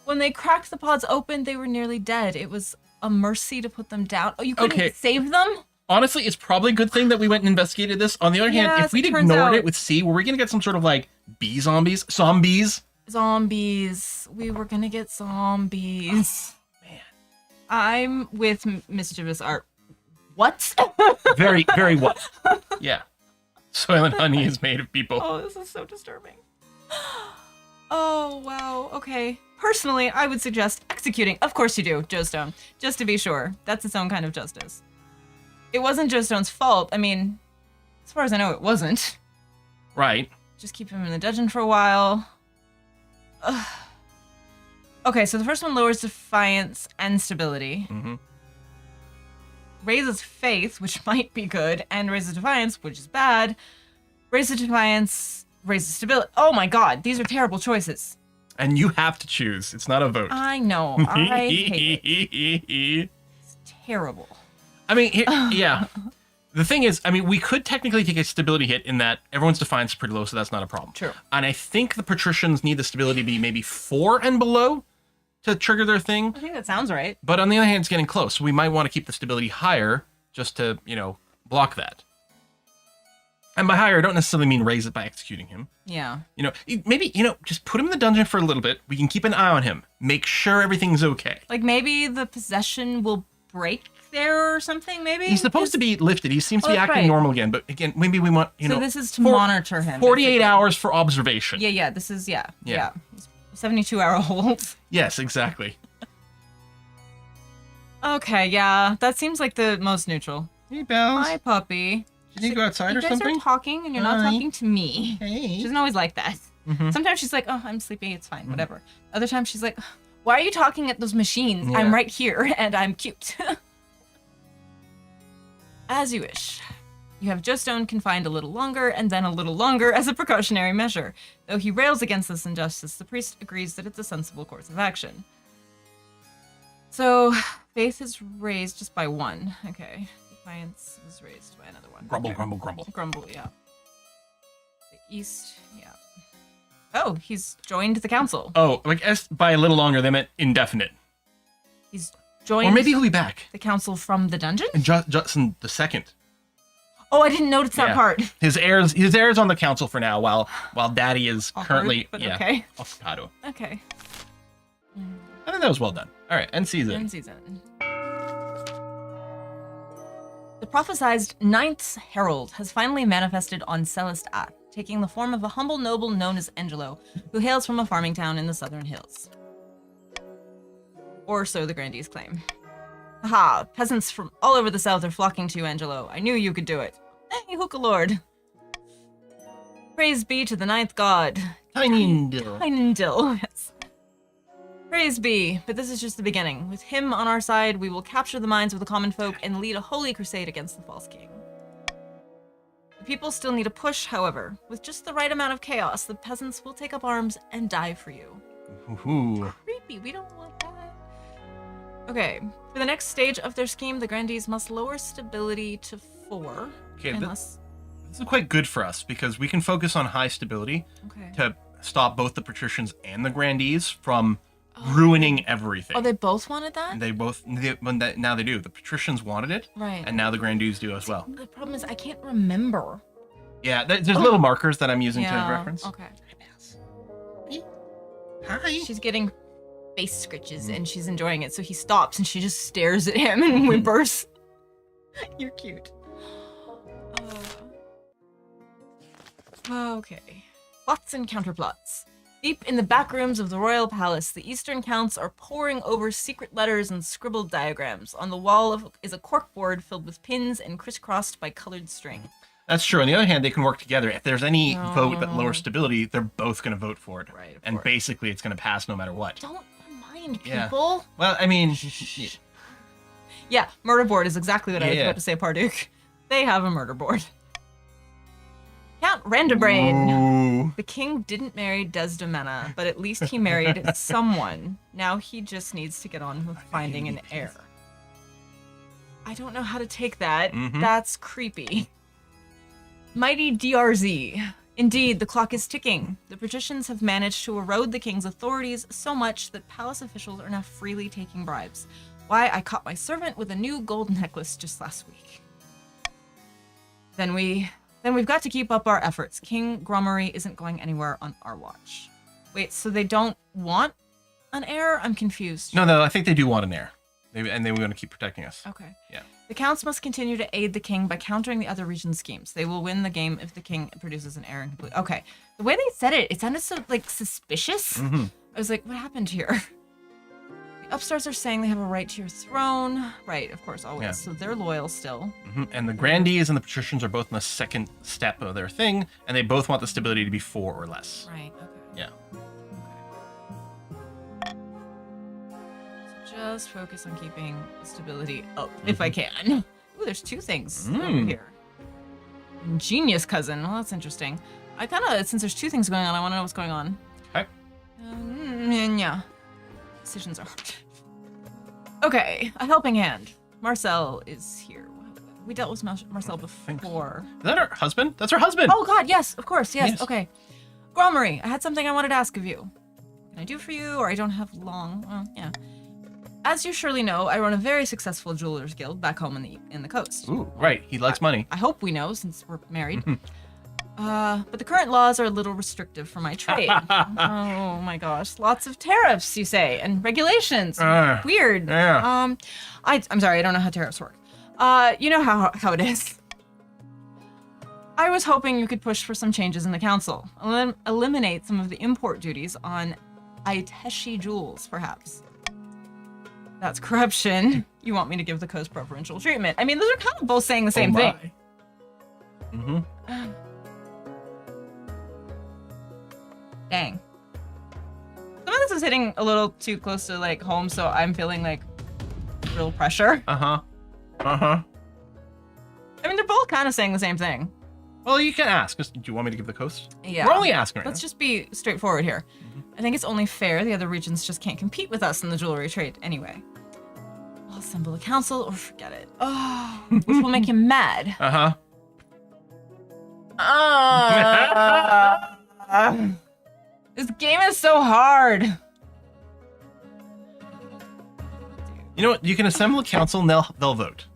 When they cracked the pods open, they were nearly dead. It was a mercy to put them down. Oh, you couldn't save them? Honestly, it's probably a good thing that we went and investigated this. On the other hand, if we'd ignored it with C, were we going to get some sort of like bee zombies? Zombies? Zombies. We were going to get zombies. Oh, man. I'm with mischievous art. What? Very, very what? Yeah. Soylent honey is made of people. Oh, this is so disturbing. Oh, wow. Okay. Personally, I would suggest executing. Of course you do, Joe Stone. Just to be sure. That's its own kind of justice. It wasn't Joe Stone's fault. I mean, as far as I know, it wasn't. Right. Just keep him in the dungeon for a while. Ugh. Okay, so the first one lowers defiance and stability. Mm-hmm. Raises faith, which might be good, and raises defiance, which is bad. Raises defiance, raises stability. Oh my god, these are terrible choices. And you have to choose. It's not a vote. I know. I hate it. It's terrible. I mean, yeah. The thing is, I mean, we could technically take a stability hit in that everyone's defiance is pretty low, so that's not a problem. True. And I think the patricians need the stability to be maybe 4 and below to trigger their thing. I think that sounds right. But on the other hand, it's getting close. So we might want to keep the stability higher just to, block that. And by higher, I don't necessarily mean raise it by executing him. Yeah. Maybe, just put him in the dungeon for a little bit. We can keep an eye on him. Make sure everything's okay. Like maybe the possession will break there or something, maybe? He's supposed to be lifted. He seems to be that's acting right. normal again. But again, maybe we want, So this is to monitor him. 48 basically. hours for observation. Yeah, this is, yeah. Yeah. 72-hour hold. Yes, exactly. Okay, yeah. That seems like the most neutral. Hey, Bells. Hi, puppy. Do you need to go outside or You guys something? are talking and you're not Hi. talking to me. Hey. She doesn't always like that. Mhm. Sometimes she's like, oh, I'm sleepy, it's fine, whatever. Other times she's like, why are you talking at those machines? Yeah. I'm right here and I'm cute. As you wish. You have Joe Stone confined a little longer and then a little longer as a precautionary measure. Though he rails against this injustice, the priest agrees that it's a sensible course of action. So, faith is raised just by 1. Okay. Defiance is raised by another 1. Grumble, Okay. grumble, grumble. Grumble, yeah. The East, yeah. Oh, he's joined the council. Oh, like by a little longer, they meant indefinite. He's joined Or maybe he'll be back. the council from the dungeon? And Justin the second. Oh, I didn't notice that Yeah. part. His heirs on the council for now, while Daddy is Awkward, currently but okay. occupado. Okay. I think that was well done. All right, end season. End season. The prophesized Ninth Herald has finally manifested on Celeste Ath, taking the form of a humble noble known as Angelo, who hails from a farming town in the southern hills. Or so the Grandees claim. Haha, peasants from all over the south are flocking to you, Angelo. I knew you could do it. Hey, hookah lord. Praise be to the ninth god. Heindil, yes. Praise be, but this is just the beginning. With him on our side, we will capture the minds of the common folk and lead a holy crusade against the false king. The people still need a push, however. With just the right amount of chaos, the peasants will take up arms and die for you. Ooh. Creepy, we don't want that. Okay, for the next stage of their scheme, the Grandees must lower stability to 4. Okay, unless... this is quite good for us because we can focus on high stability Okay. to stop both the patricians and the Grandees from ruining everything. Oh, they both wanted that? And now they do. The patricians wanted it, Right. and now the Grandees do as well. The problem is I can't remember. Yeah, there's little markers that I'm using to reference. Okay. Hi. She's getting face scritches and she's enjoying it, so he stops and she just stares at him and whimpers. You're cute. Okay. Plots and counterplots. Deep in the back rooms of the royal palace, the Eastern counts are poring over secret letters and scribbled diagrams. On the wall is a corkboard filled with pins and crisscrossed by colored string. That's true. On the other hand, they can work together. If there's any vote that lowers stability, they're both going to vote for it. Right, and basically, it's going to pass no matter what. Don't mind people. Yeah. Well, I mean... Yeah, murder board is exactly what I was about to say, Parduke. They have a murder board. Count Randabrain. Ooh. The king didn't marry Desdemona, but at least he married someone. Now he just needs to get on with finding an heir. I don't know how to take that. That's creepy. Mighty DRZ. Indeed, the clock is ticking. The patricians have managed to erode the king's authorities so much that palace officials are now freely taking bribes. Why, I caught my servant with a new gold necklace just last week. Then we've got to keep up our efforts. King Grommery isn't going anywhere on our watch. Wait, so they don't want an heir? I'm confused. No, I think they do want an heir. And they want to keep protecting us. Okay. Yeah. The counts must continue to aid the king by countering the other region's schemes. They will win the game if the king produces an heir and complete. Okay. The way they said it sounded so, like, suspicious. I was like, what happened here? The upstarts are saying they have a right to your throne. Right, of course, always. Yeah. So they're loyal still. And the Grandees and the patricians are both in the second step of their thing, and they both want the stability to be 4 or less. Right, okay. Yeah. Just focus on keeping the stability up, if I can. Ooh, there's 2 things over here. Ingenious cousin. Well, that's interesting. I kind of, since there's 2 things going on, I want to know what's going on. Okay. Yeah. Decisions are hard. Okay, a helping hand. Marcel is here. We dealt with Marcel before. Is that her husband? That's her husband! Oh god, yes, of course, yes. Okay. Grommery, I had something I wanted to ask of you. What can I do for you, or I don't have long? Well, yeah. As you surely know, I run a very successful jewelers guild back home in the coast. Ooh, right. He likes money. I hope we know, since we're married. But the current laws are a little restrictive for my trade. Oh my gosh. Lots of tariffs, you say, and regulations. Weird. Yeah. I'm sorry, I don't know how tariffs work. You know how it is. I was hoping you could push for some changes in the council. Eliminate some of the import duties on Aiteshi jewels, perhaps. That's corruption. You want me to give the coast preferential treatment. I mean, those are kind of both saying the same thing. Dang. Some of this is hitting a little too close to, like, home, so I'm feeling, like, real pressure. I mean, they're both kind of saying the same thing. Well, you can ask. Do you want me to give the coast? Yeah. We're only asking right Let's just be straightforward here. I think it's only fair the other regions just can't compete with us in the jewelry trade anyway. I'll assemble a council or forget it. Oh, which will make him mad. This game is so hard. You know what? You can assemble a council and they'll vote.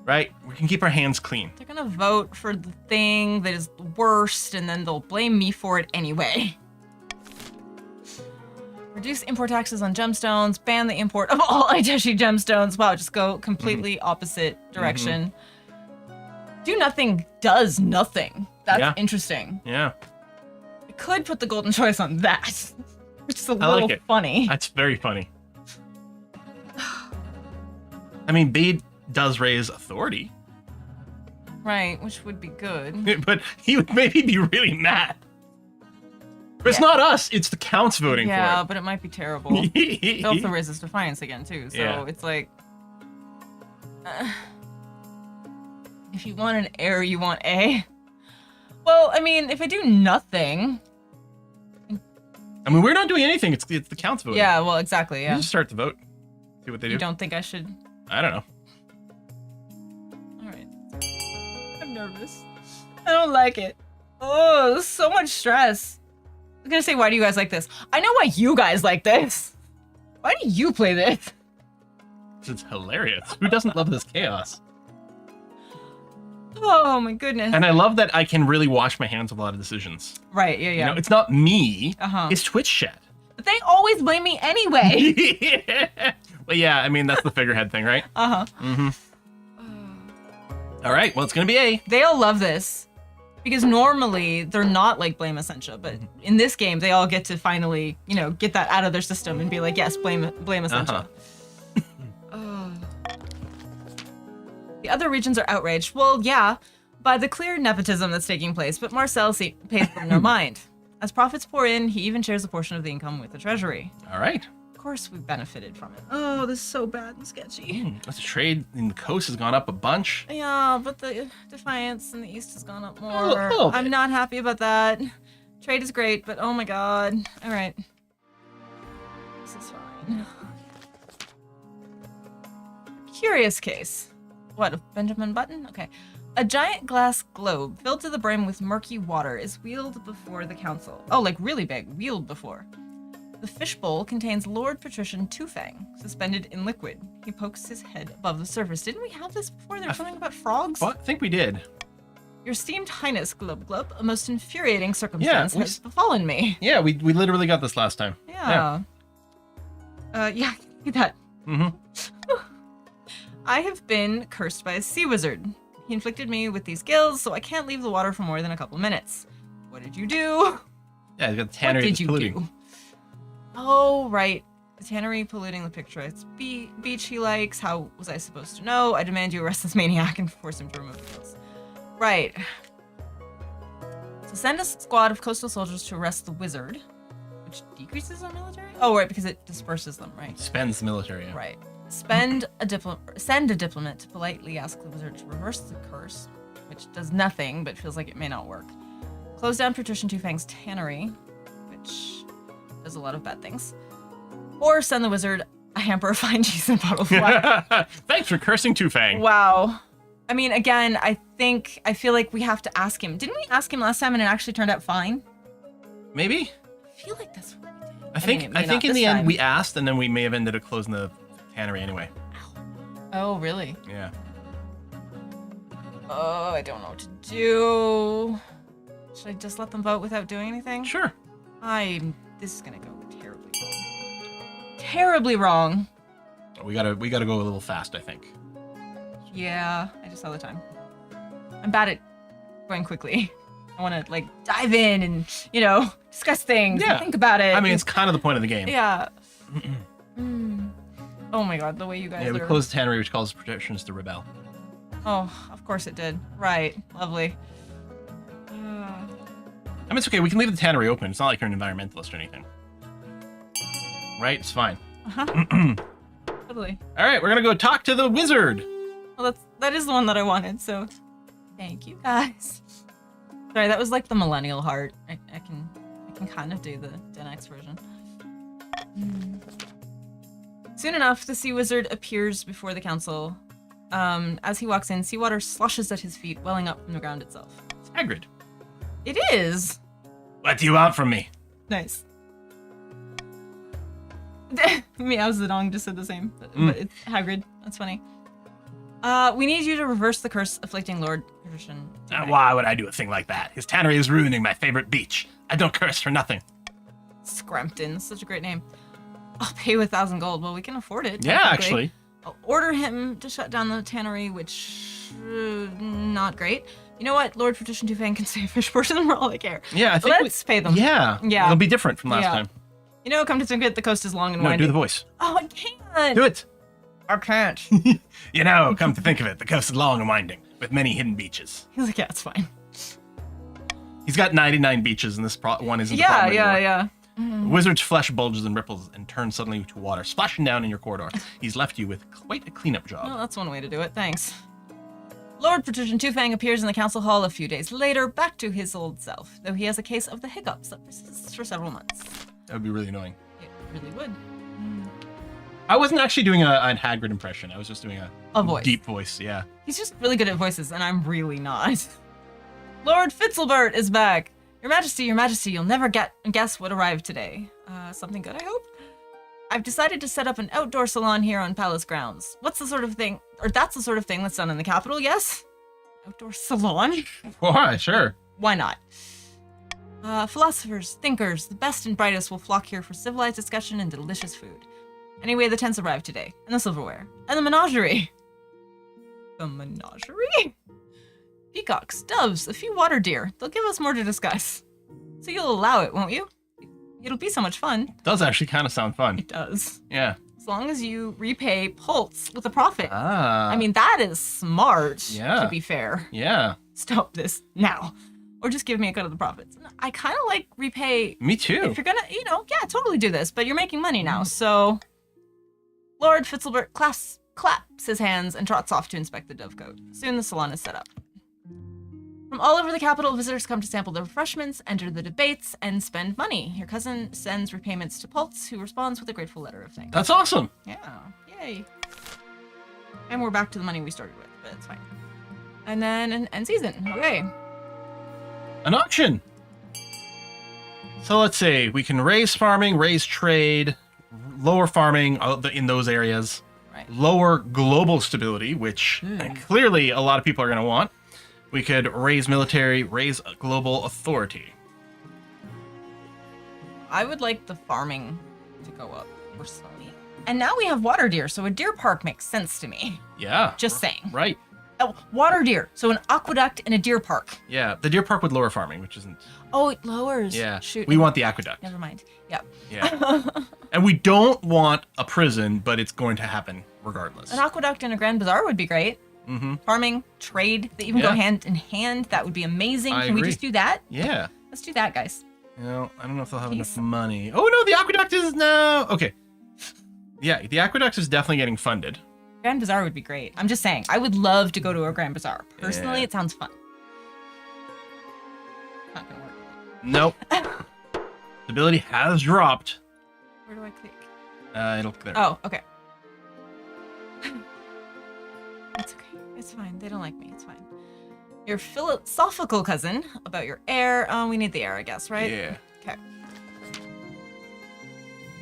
Right? We can keep our hands clean. They're gonna vote for the thing that is the worst, and then they'll blame me for it anyway. Reduce import taxes on gemstones, ban the import of all Aiteshi gemstones. Wow, just go completely opposite direction. Do nothing does nothing. That's interesting. Yeah. I could put the golden choice on that, which is a little funny. That's very funny. I mean, Bede does raise authority. Right, which would be good. But he would maybe be really mad. But it's not us, it's the counts voting for it. Yeah, but it might be terrible. It also raises defiance again, too. So it's like... if you want an heir, you want A. Well, I mean, if I do nothing... I mean, we're not doing anything, it's the counts voting. Yeah, well, exactly, yeah. You just start the vote. See what they do. You don't think I should... I don't know. Alright. I'm nervous. I don't like it. Oh, so much stress. I was gonna say, why do you guys like this? I know why you guys like this. Why do you play this? It's hilarious. Who doesn't love this chaos? Oh my goodness. And I love that I can really wash my hands of a lot of decisions. Right, yeah. You know, it's not me, it's Twitch chat. But they always blame me anyway. Well, yeah, I mean, that's the figurehead thing, right? All right, well, it's gonna be A. They'll love this. Because normally they're not like blame Essentia, but in this game they all get to finally, get that out of their system and be like, yes, blame Essentia. The other regions are outraged. Well, yeah, by the clear nepotism that's taking place, but Marcel pays them no mind. As profits pour in, he even shares a portion of the income with the treasury. All right. Of course, we've benefited from it. Oh, this is so bad and sketchy. The trade in the coast has gone up a bunch. Yeah, but the defiance in the east has gone up more. A little bit. I'm not happy about that. Trade is great, but oh my god. All right. This is fine. Curious case. What, a Benjamin Button? Okay. A giant glass globe filled to the brim with murky water is wheeled before the council. Oh, like really big. Wheeled before. The fishbowl contains Lord Patrician Two-Fang, suspended in liquid. He pokes his head above the surface. Didn't we have this before? There was something about frogs? I think we did. Your esteemed highness, Glub Glub, a most infuriating circumstance has befallen me. Yeah, we literally got this last time. Yeah. Yeah, that. Mm-hmm. I have been cursed by a sea wizard. He inflicted me with these gills, so I can't leave the water for more than a couple minutes. What did you do? Yeah, you got the tannery that's polluting. What did you do? Oh, right. The tannery polluting the picturesque beach he likes. How was I supposed to know? I demand you arrest this maniac and force him to remove the gills. Right. So send a squad of coastal soldiers to arrest the wizard, which decreases our military? Oh, right, because it disperses them, right? Spends the military. Yeah. Right. Send a diplomat to politely ask the wizard to reverse the curse, which does nothing, but feels like it may not work. Close down Patrician Two-Fang's tannery, which does a lot of bad things. Or send the wizard a hamper of fine cheese and a bottle of wine. Thanks for cursing Two-Fang. Wow. I mean, again, I feel like we have to ask him. Didn't we ask him last time and it actually turned out fine? Maybe? I feel like that's what we did. I think in the end we asked and then we may have ended up closing the tannery anyway. Oh, really? Yeah. Oh, I don't know what to do. Should I just let them vote without doing anything? Sure. This is gonna go terribly wrong. Terribly wrong. We gotta go a little fast, I think. Yeah, I just saw the time. I'm bad at going quickly. I want to dive in and discuss things. And think about it. I mean, it's kind of the point of the game. Yeah. Oh my god, the way you guys. Yeah, we closed the tannery, which causes protections to rebel. Oh, of course it did. Right, lovely. I mean, it's okay. We can leave the tannery open. It's not like you're an environmentalist or anything. Right? It's fine. Totally. All right, we're gonna go talk to the wizard. Well, that is the one that I wanted. So, thank you guys. Sorry, that was like the millennial heart. I can kind of do the Gen X version. Soon enough, the sea wizard appears before the council. As he walks in, seawater sloshes at his feet, welling up from the ground itself. It's Hagrid. It is. What do you want from me? Nice. Meow Zedong just said the same, but it's Hagrid. That's funny. We need you to reverse the curse afflicting Lord Patrician. Why would I do a thing like that? His tannery is ruining my favorite beach. I don't curse for nothing. Scrampton, such a great name. I'll pay you 1,000 gold. Well, we can afford it. Yeah, actually. I'll order him to shut down the tannery, which not great. You know what? Lord Patrician Two-Fang can say a fish person for all I care. Yeah, I think let's pay them. Yeah. It'll be different from last time. Come to think of it, the coast is long and winding. No, do the voice. Oh, I can't. Do it. I can't. Come to think of it, the coast is long and winding, with many hidden beaches. He's like, yeah, it's fine. He's got 99 beaches, and this one isn't the problem anymore. Yeah. The wizard's flesh bulges and ripples and turns suddenly to water, splashing down in your corridor. He's left you with quite a cleanup job. Well, that's one way to do it. Thanks. Lord Patrician Two-Fang appears in the council hall a few days later, back to his old self, though he has a case of the hiccups that persists for several months. That would be really annoying. It really would. I wasn't actually doing a Hagrid impression. I was just doing a voice. Deep voice, yeah. He's just really good at voices, and I'm really not. Lord Fitzilbert is back. Your Majesty, you'll never guess what arrived today. Something good, I hope? I've decided to set up an outdoor salon here on palace grounds. That's the sort of thing that's done in the capital, yes? Outdoor salon? Why, sure. Why not? Philosophers, thinkers, the best and brightest will flock here for civilized discussion and delicious food. Anyway, the tents arrived today, and the silverware, and the menagerie. The menagerie? peacocks, doves, a few water deer. They'll give us more to discuss. So you'll allow it, won't you? It'll be so much fun. Does actually kind of sound fun. It does. Yeah. As long as you repay Pulse with a profit. Ah. I mean, that is smart, Yeah. to be fair. Yeah. Stop this now. Or just give me a cut of the profits. I kind of like repay. Me too. If you're gonna, yeah, totally do this, but you're making money now, so. Lord Fitzilbert claps his hands and trots off to inspect the dovecote. Soon the salon is set up. From all over the capital, visitors come to sample the refreshments, enter the debates, and spend money. Your cousin sends repayments to Pulse, who responds with a grateful letter of thanks. That's awesome. Yeah, yay. And we're back to the money we started with, but it's fine. And then an end season, okay. An auction. So let's see. We can raise farming, raise trade, lower farming in those areas, Right. lower global stability, which clearly a lot of people are going to want. We could raise military, raise global authority. I would like the farming to go up personally. And now we have water deer, so a deer park makes sense to me. Yeah. Just saying. Right. Oh, water deer. So an aqueduct and a deer park. Yeah. The deer park would lower farming, which isn't. Oh, it lowers. Yeah. Shoot. We want the aqueduct. Never mind. Yep. Yeah. And we don't want a prison, but it's going to happen regardless. An aqueduct and a grand bazaar would be great. Mm-hmm. Farming, trade, they even go hand in hand. That would be amazing. I Can we agree. just do that? Yeah. Let's do that, guys. You know, I don't know if they'll have Peace. enough money. Oh no, the aqueduct is now. Okay. Yeah, the aqueduct is definitely getting funded. Grand bazaar would be great. I'm just saying, I would love to go to a grand bazaar. Personally, Yeah. it sounds fun. Not gonna work. Nope. Stability has dropped. Where do I click? It'll clear. Oh, okay. It's okay. It's fine. They don't like me. It's fine. Your philosophical cousin about your heir. We need the heir, I guess, right? Yeah. Okay.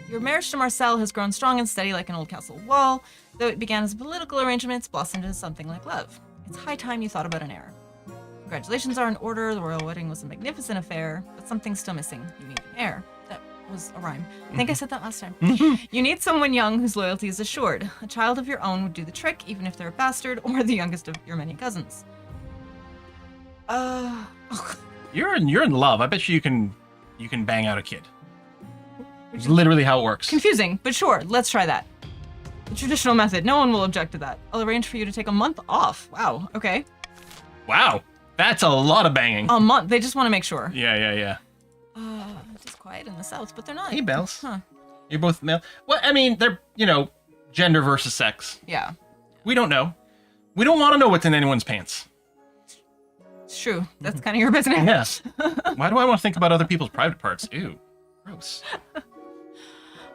Your marriage to Marcel has grown strong and steady like an old castle wall. Though it began as a political arrangement, it's blossomed into something like love. It's high time you thought about an heir. Congratulations are in order. The royal wedding was a magnificent affair, but something's still missing. You need an heir. That was a rhyme. I think I said that last time. You need someone young whose loyalty is assured. A child of your own would do the trick, even if they're a bastard or the youngest of your many cousins. You're in love. I bet you can bang out a kid. It's literally how it works. Confusing, but sure, let's try that. The traditional method. No one will object to that. I'll arrange for you to take a month off. Wow, okay. Wow. That's a lot of banging. A month. They just want to make sure. Yeah. Just quiet in the south, but they're not. Hey, Bells. Huh. You're both male. Well, I mean, they're, gender versus sex. Yeah. We don't know. We don't want to know what's in anyone's pants. It's true. That's kind of your business. Yes. Why do I want to think about other people's private parts? Ew. Gross.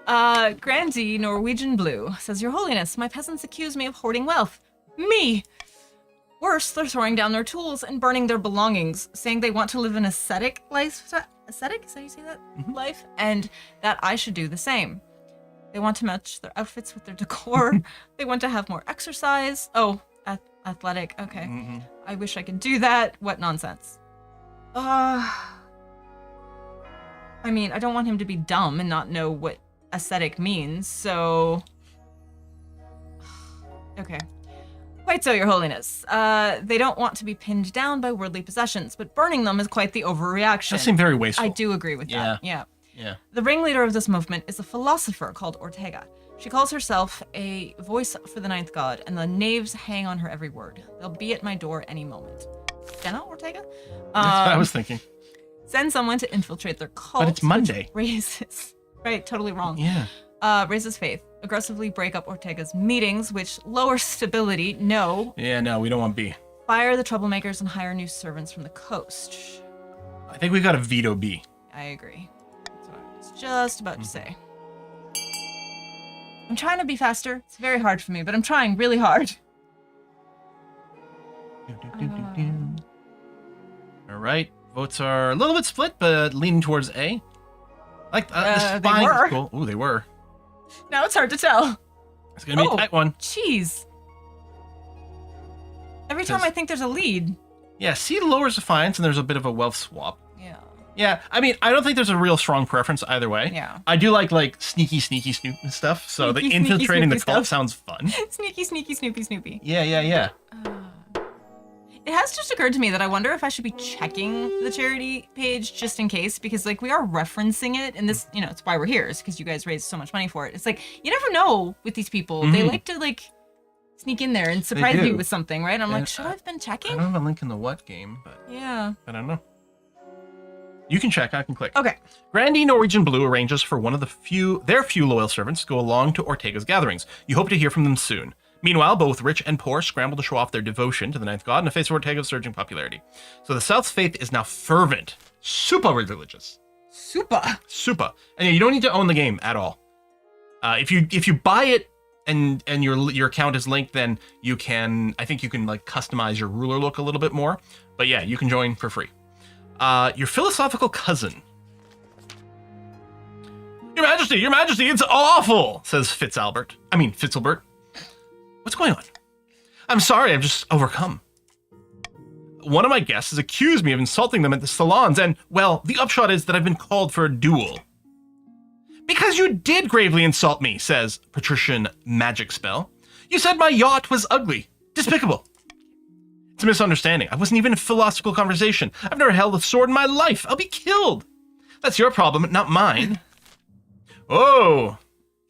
Grandee Norwegian Blue says, Your Holiness, my peasants accuse me of hoarding wealth. Me! Worse, they're throwing down their tools and burning their belongings, saying they want to live an ascetic life. Ascetic? Is that how you say that? Life? And that I should do the same. They want to match their outfits with their decor. They want to have more exercise. Oh, athletic. Okay. I wish I could do that. What nonsense. I mean, I don't want him to be dumb and not know what ascetic means, so... Okay. Quite so, Your Holiness. They don't want to be pinned down by worldly possessions, but burning them is quite the overreaction. That seemed very wasteful. I do agree with that. Yeah. Yeah. The ringleader of this movement is a philosopher called Ortega. She calls herself a voice for the ninth god, and the knaves hang on her every word. They'll be at my door any moment. Jenna Ortega? That's what I was thinking. Send someone to infiltrate their cult. But it's Monday. Raises... Right, totally wrong. Yeah. Raises faith. Aggressively break up Ortega's meetings, which lowers stability. No. Yeah, no, we don't want B. Fire the troublemakers and hire new servants from the coast. I think we got to veto B. I agree. That's what I was just about to say. I'm trying to be faster. It's very hard for me, but I'm trying really hard. All right. Votes are a little bit split, but leaning towards A. Like the they spine were. is cool. Ooh, they were. Now it's hard to tell. It's gonna be a tight one. Jeez. Every time I think there's a lead. Yeah, C lowers defiance, and there's a bit of a wealth swap. Yeah. Yeah, I mean, I don't think there's a real strong preference either way. Yeah. I do like sneaky snoop stuff. So the Sneaky, infiltrating the snoopy cult stuff. sounds fun. Sneaky, snoopy. Yeah. It has just occurred to me that I wonder if I should be checking the charity page just in case, because like we are referencing it, and this, it's why we're here, is because you guys raised so much money for it. It's like you never know with these people; they like to like sneak in there and surprise you with something, right? I'm like, should I have been checking? I don't have a link in the what game, but yeah, I don't know. You can check. I can click. Okay. Grandee Norwegian Blue arranges for one of their few loyal servants to go along to Ortega's gatherings. You hope to hear from them soon. Meanwhile, both rich and poor scramble to show off their devotion to the ninth god in the face of Ortega's surging popularity. So the South's faith is now fervent, super religious. Super. And you don't need to own the game at all. If you buy it and your account is linked, then you can, I think you can like customize your ruler look a little bit more. But yeah, you can join for free. Your philosophical cousin. Your Majesty, it's awful, says Fitzalbert. What's going on? I'm sorry, I'm just overcome. One of my guests has accused me of insulting them at the salons, and, well, the upshot is that I've been called for a duel. Because you did gravely insult me, says Patrician Magic Spell. You said my yacht was ugly, despicable. It's a misunderstanding. I wasn't even in a philosophical conversation. I've never held a sword in my life. I'll be killed. That's your problem, not mine. Oh.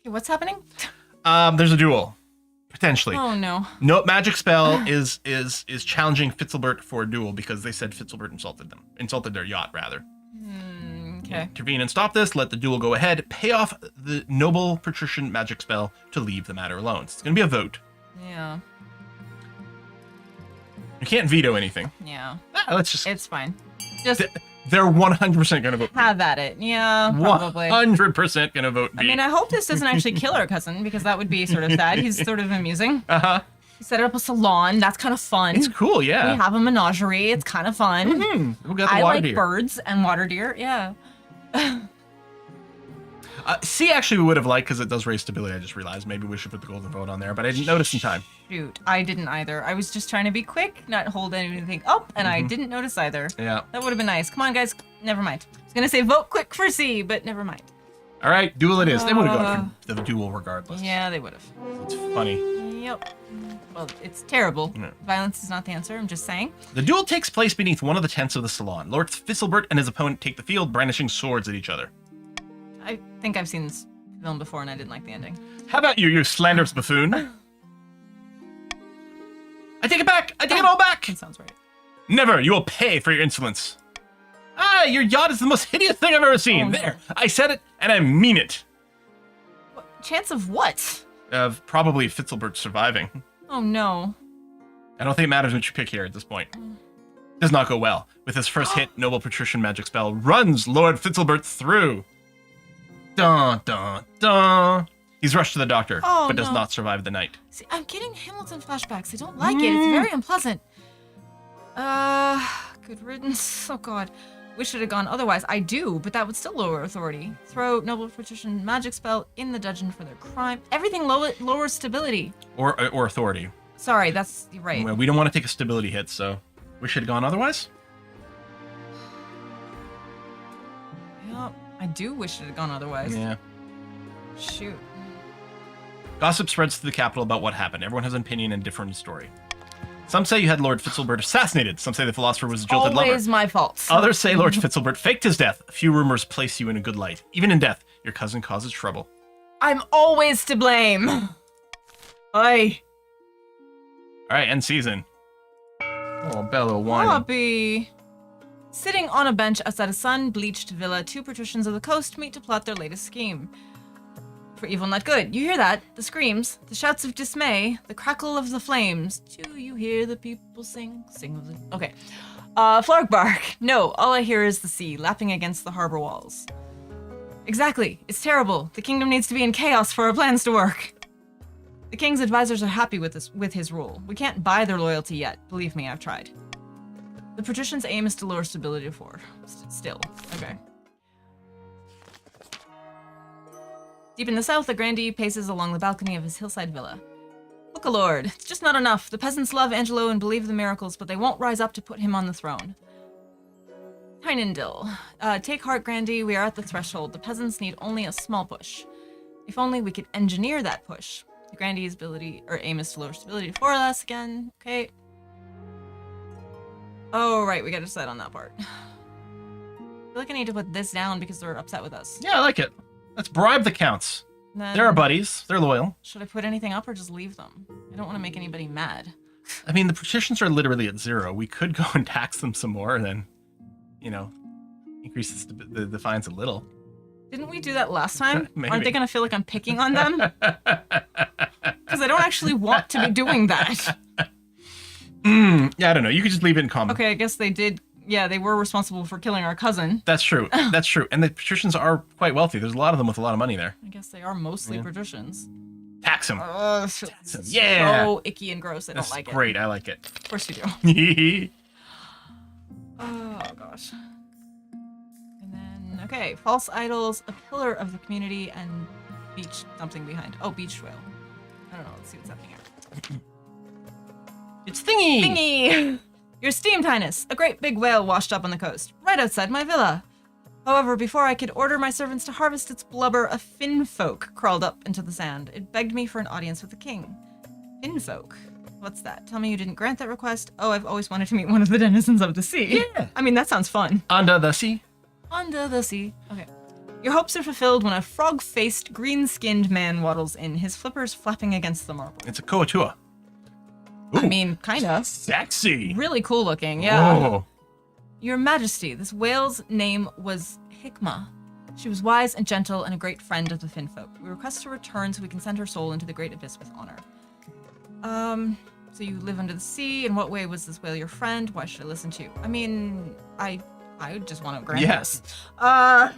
Okay, what's happening? There's a duel. Potentially. Oh no. No, Magic Spell is challenging Fitzalbert for a duel because they said Fitzalbert insulted their yacht rather. Okay. Intervene and stop this. Let the duel go ahead. Pay off the noble patrician Magic Spell to leave the matter alone. It's gonna be a vote. Yeah. You can't veto anything. Yeah. Let's just. It's fine. Just. They're 100% gonna vote. Have at it. Yeah, probably. 100% gonna vote B. I mean, I hope this doesn't actually kill our cousin, because that would be sort of sad. He's sort of amusing. Uh-huh. He set up a salon. That's kind of fun. It's cool, yeah. We have a menagerie. It's kind of fun. Mm-hmm. We got the I water like deer. birds and water deer. Yeah. C actually we would have liked because it does raise stability. I just realized maybe we should put the golden vote on there, but I didn't notice in time. Shoot, I didn't either. I was just trying to be quick, not hold anything up, and I didn't notice either. Yeah. That would have been nice. Come on, guys. Never mind. I was gonna say vote quick for C, but never mind. All right, duel it is. They would have gone for the duel regardless. Yeah, they would have. It's funny. Yep. Well, it's terrible. Yeah. Violence is not the answer. I'm just saying. The duel takes place beneath one of the tents of the salon. Lord Fitzalbert and his opponent take the field, brandishing swords at each other. I think I've seen this film before, and I didn't like the ending. How about you, you slanderous buffoon? I take it back! I take it all back! That sounds right. Never! You will pay for your insolence. Ah, your yacht is the most hideous thing I've ever seen. Oh, no. There, I said it, and I mean it. What? Chance of what? Of probably Fitzalbert surviving. Oh no. I don't think it matters what you pick here at this point. Does not go well. With his first hit, noble patrician magic spell runs Lord Fitzalbert through. Dun, dun, dun. He's rushed to the doctor, but does not survive the night. See, I'm getting Hamilton flashbacks. I don't like it. It's very unpleasant. Good riddance. Oh god. Wish it had gone otherwise. I do, but that would still lower authority. Throw noble patrician magic spell in the dungeon for their crime. Everything lowers stability. Or authority. Sorry, that's you're right. We don't want to take a stability hit, so wish it had gone otherwise. Yeah, I do wish it had gone otherwise. Yeah. Shoot. Gossip spreads through the capital about what happened. Everyone has an opinion and different story. Some say you had Lord Fitzalbert assassinated. Some say the philosopher was a jilted lover. Always my fault. Others say Lord Fitzalbert faked his death. A few rumors place you in a good light. Even in death, your cousin causes trouble. I'm always to blame. Aye. All right, end season. Oh, Bello whining. Puppy. Sitting on a bench outside a sun-bleached villa, two patricians of the coast meet to plot their latest scheme. For evil, not good. You hear that? The screams, the shouts of dismay, the crackle of the flames. Do you hear the people sing? Sing of the... Okay. Flarg bark. No, all I hear is the sea lapping against the harbor walls. Exactly. It's terrible. The kingdom needs to be in chaos for our plans to work. The king's advisors are happy with his rule. We can't buy their loyalty yet. Believe me, I've tried. The patrician's aim is to lower stability to 4. Still. Okay. Deep in the south, the Grandee paces along the balcony of his hillside villa. Look, a lord, it's just not enough. The peasants love Angelo and believe the miracles, but they won't rise up to put him on the throne. Tynendil. Take heart, Grandee, we are at the threshold. The peasants need only a small push. If only we could engineer that push. The Grandee's aim is to lower stability to 4 or less again. Okay. Oh, right, we gotta decide on that part. I feel like I need to put this down because they're upset with us. Yeah, I like it. Let's bribe the counts. They're our buddies. They're loyal. Should I put anything up or just leave them? I don't want to make anybody mad. I mean, the petitions are literally at 0. We could go and tax them some more and then, you know, increase the fines a little. Didn't we do that last time? Maybe. Aren't they going to feel like I'm picking on them? Because I don't actually want to be doing that. Yeah, I don't know. You could just leave it in common. Okay, I guess they did. Yeah, they were responsible for killing our cousin. That's true. That's true. And the patricians are quite wealthy. There's a lot of them with a lot of money there. I guess they are mostly patricians. Tax them. Tax them. Yeah. So icky and gross. I don't like it. Great. I like it. Of course you do. Oh, gosh. And then, okay, false idols, a pillar of the community, and beach something behind. Oh, beach whale. I don't know. Let's see what's happening here. It's Thingy! Thingy! Your esteemed highness, a great big whale washed up on the coast, right outside my villa. However, before I could order my servants to harvest its blubber, a finfolk crawled up into the sand. It begged me for an audience with the king. Finfolk? What's that? Tell me you didn't grant that request? Oh, I've always wanted to meet one of the denizens of the sea. Yeah. I mean, that sounds fun. Under the sea. Under the sea. Okay. Your hopes are fulfilled when a frog-faced, green-skinned man waddles in, his flippers flapping against the marble. It's a koatua. I mean, kinda. Sexy. Really cool looking, yeah. Oh. Your Majesty, this whale's name was Hikmah. She was wise and gentle and a great friend of the Finfolk. We request her return so we can send her soul into the great abyss with honor. So you live under the sea. In what way was this whale your friend? Why should I listen to you? I mean, I just want to grant Yes. this.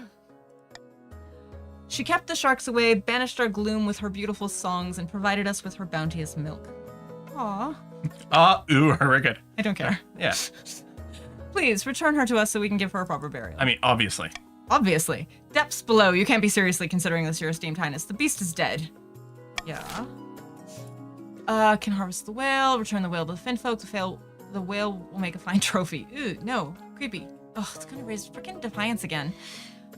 She kept the sharks away, banished our gloom with her beautiful songs, and provided us with her bounteous milk. Aww. Ooh, very good. I don't care. Yeah. Please, return her to us so we can give her a proper burial. I mean, obviously. Obviously. Depths below. You can't be seriously considering this, your esteemed highness. The beast is dead. Yeah. Can harvest the whale, return the whale to the Finfolk. The whale will make a fine trophy. Ooh, no. Creepy. Oh, it's gonna raise freaking defiance again.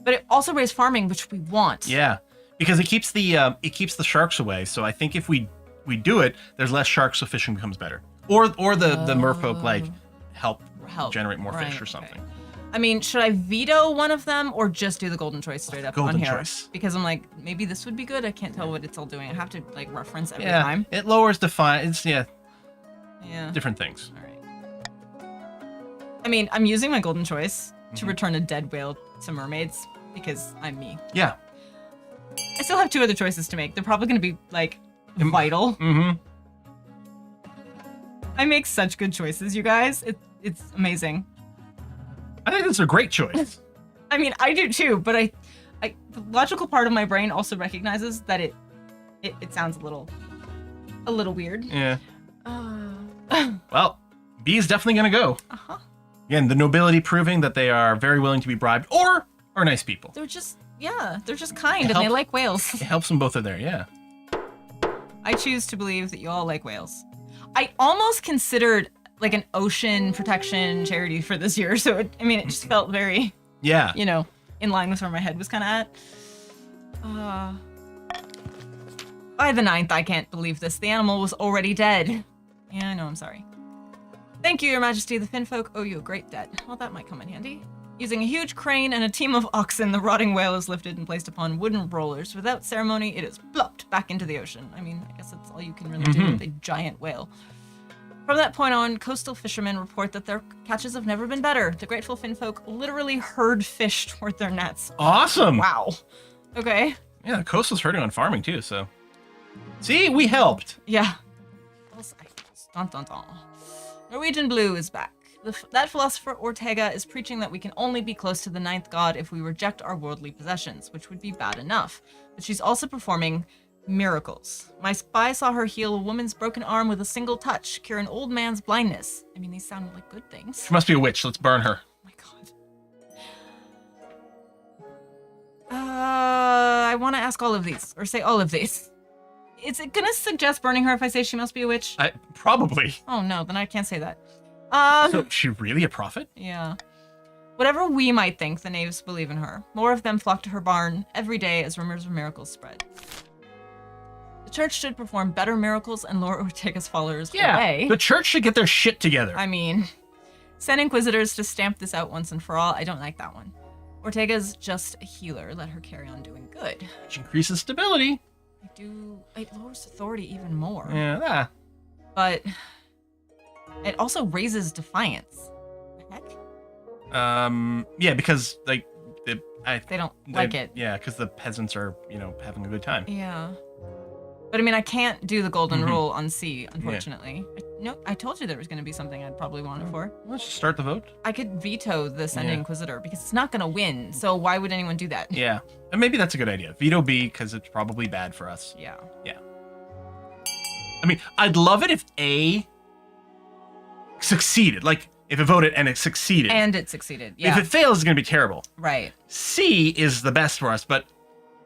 But it also raised farming, which we want. Yeah. Because it keeps the sharks away. So I think if we do it, there's less sharks, so fishing becomes better. Or the merfolk like help generate more fish or something. Okay. I mean, should I veto one of them or just do the golden choice straight up on here? Golden choice. Because I'm like, maybe this would be good. I can't tell what it's all doing. I have to like reference every Yeah. time. It lowers defiance. Yeah. Yeah. Different things. All right. I mean, I'm using my golden choice to return a dead whale to mermaids because I'm me. Yeah. I still have 2 other choices to make. They're probably going to be like vital. Mm-hmm. I make such good choices, you guys. It's amazing. I think that's a great choice. I mean, I do too, but I the logical part of my brain also recognizes that it sounds a little weird. Yeah. Well, B is definitely gonna go. Uh-huh. Again, the nobility proving that they are very willing to be bribed or are nice people. They're just kind and they like whales. It helps them both are there, yeah. I choose to believe that you all like whales. I almost considered like an ocean protection charity for this year, so it just felt very, yeah, in line with where my head was kind of at. By the 9th, I can't believe this. The animal was already dead. Yeah, I know, I'm sorry. Thank you, Your Majesty. The Finfolk owe you a great debt. Well, that might come in handy. Using a huge crane and a team of oxen, the rotting whale is lifted and placed upon wooden rollers. Without ceremony, it is plopped back into the ocean. I mean, I guess that's all you can really do with a giant whale. From that point on, coastal fishermen report that their catches have never been better. The grateful Finfolk literally herd fish toward their nets. Awesome. Wow. Okay. Yeah, the coastal's hurting on farming too, so. See, we helped. Yeah. Dun, dun, dun. Norwegian Blue is back. That philosopher Ortega is preaching that we can only be close to the 9th god if we reject our worldly possessions, which would be bad enough. But she's also performing miracles. My spy saw her heal a woman's broken arm with a single touch, cure an old man's blindness. I mean, these sound like good things. She must be a witch. Let's burn her. Oh my god. I want to ask all of these, or say all of these. Is it gonna suggest burning her if I say she must be a witch? Probably. Oh no, then I can't say that. So, is she really a prophet? Yeah. Whatever we might think, the knaves believe in her. More of them flock to her barn every day as rumors of miracles spread. The church should perform better miracles and lure Ortega's followers away. The church should get their shit together. I mean, Send Inquisitors to stamp this out once and for all. I don't like that one. Ortega's just a healer. Let her carry on doing good. Which increases stability. It lowers authority even more. Yeah. But it also raises defiance. The heck? Yeah, because like they don't like it. Yeah, because the peasants are, having a good time. Yeah. But I mean, I can't do the golden rule on C, unfortunately. Yeah. I told you there was going to be something I'd probably want it for. Let's just start the vote. I could veto the Send Inquisitor because it's not going to win. So why would anyone do that? Yeah. And maybe that's a good idea. Veto B because it's probably bad for us. Yeah. Yeah. I mean, I'd love it if A succeeded. Like, if it voted and it succeeded. And it succeeded, yeah. If it fails, it's going to be terrible. Right. C is the best for us, but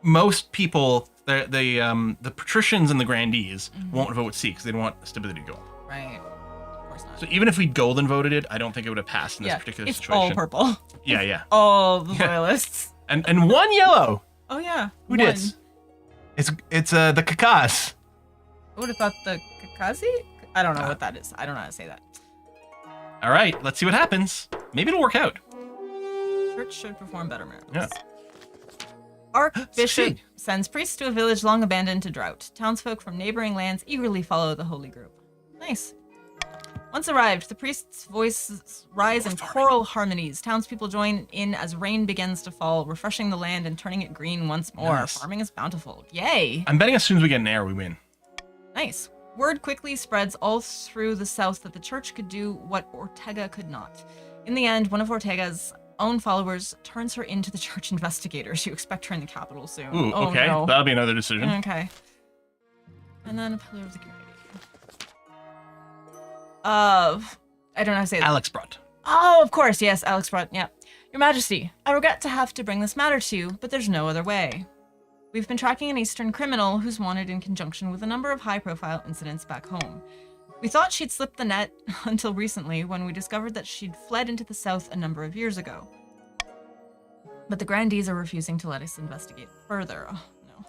most people, the patricians and the grandees won't vote C because they don't want stability to go up. Right. Of course not. So even if we golden voted it, I don't think it would have passed in this particular it's situation. all purple. Yeah. All the loyalists. And one yellow. Oh yeah. Who did? It's the Kakas. I would have thought the Kakazi? I don't know what that is. I don't know how to say that. All right, let's see what happens. Maybe it'll work out. Church should perform better miracles. Yeah. Archbishop sends priests to a village long abandoned to drought. Townsfolk from neighboring lands eagerly follow the holy group. Nice. Once arrived, the priest's voices rise in choral harmonies. Townspeople join in as rain begins to fall, refreshing the land and turning it green once more. Nice. Farming is bountiful. Yay! I'm betting as soon as we get an heir, we win. Nice. Word quickly spreads all through the south that the church could do what Ortega could not. In the end, one of Ortega's own followers turns her into the church investigators. You expect her in the capital soon. Ooh, okay. No. That'll be another decision. Okay. And then a pillar of the community. I don't know how to say that. Alex brought. Oh, of course. Yes, Alex brought. Yeah. Your Majesty, I regret to have to bring this matter to you, but there's no other way. We've been tracking an Eastern criminal who's wanted in conjunction with a number of high-profile incidents back home. We thought she'd slipped the net until recently when we discovered that she'd fled into the south a number of years ago. But the Grandees are refusing to let us investigate further. Oh, no.